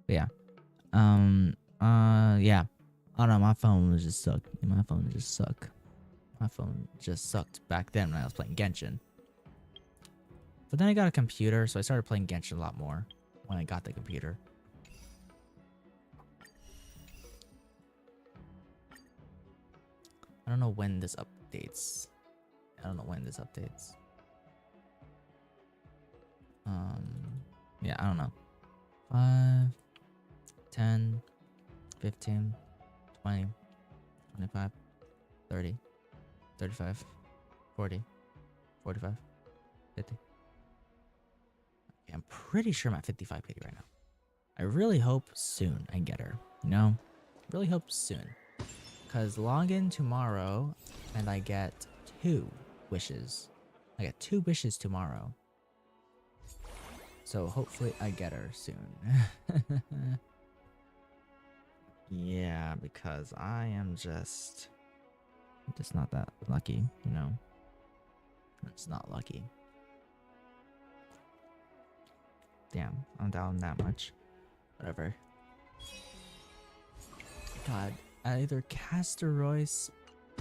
But yeah. Yeah. I don't know, my phone was just sucked. My phone just sucked. My phone just sucked back then when I was playing Genshin. But then I got a computer, so I started playing Genshin a lot more when I got the computer. I don't know when this updates. Yeah, I don't know. 5, 10, 15, 20, 25, 30, 35, 40, 45, 50. Okay, I'm pretty sure I'm at 55 pity right now. I really hope soon I get her, you know? Really hope soon. Because log in tomorrow and I get 2 wishes. I get 2 wishes tomorrow. So hopefully I get her soon. Yeah, because I am just not that lucky, you know? It's not lucky. Damn, I'm down that much. Whatever. God, either Castor Royce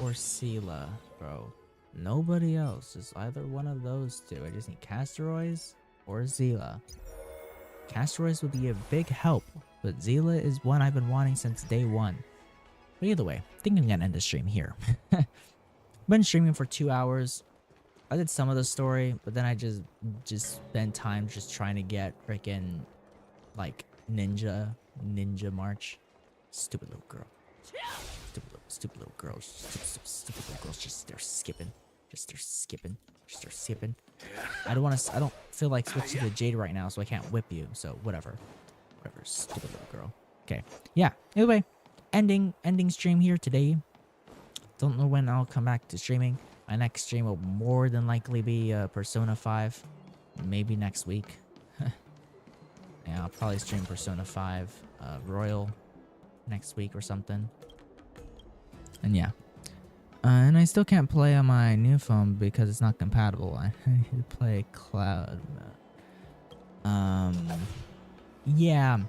or Sela, bro. Nobody else. Just either one of those two. I just need Castor Royce or Zila. Castor Royce would be a big help, but Zila is one I've been wanting since day 1. But either way, I think I'm gonna end the stream here. Been streaming for 2 hours. I did some of the story, but then I just spent time just trying to get freaking like Ninja March. Stupid little girl. Stupid little girls. Stupid little girls. They're skipping. They're skipping. I don't feel like switching to Jade right now, so I can't whip you. So whatever. Stupid little girl. Okay. Yeah. Anyway, ending stream here today. Don't know when I'll come back to streaming. My next stream will more than likely be Persona 5. Maybe next week. Yeah, I'll probably stream Persona 5 Royal next week or something. And yeah. And I still can't play on my new phone because it's not compatible. I need to play cloud mode. Yeah.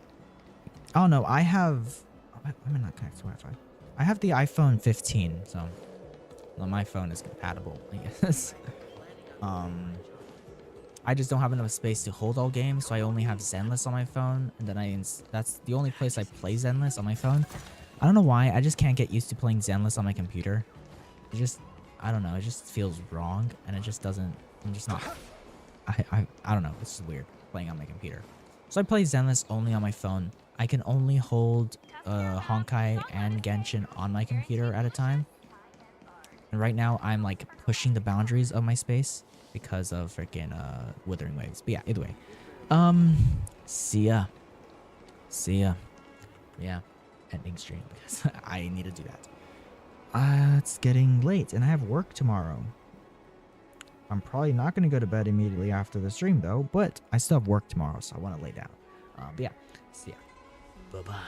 Oh no, I have... I'm not connected to Wi-Fi. I have the iPhone 15, so... Well, my phone is compatible, I guess. I just don't have enough space to hold all games, so I only have Zenless on my phone, and then that's the only place I play Zenless on my phone. I don't know why, I just can't get used to playing Zenless on my computer. It just, I don't know, it just feels wrong, and it just doesn't, I'm just not, I don't know, it's just weird playing on my computer. So I play Zenless only on my phone. I can only hold Honkai and Genshin on my computer at a time. And right now, I'm like pushing the boundaries of my space because of freaking Withering Waves. But yeah, either way. See ya. Yeah, ending stream because I need to do that. It's getting late and I have work tomorrow. I'm probably not going to go to bed immediately after the stream though, but I still have work tomorrow, so I want to lay down. But yeah, see ya. Bye-bye.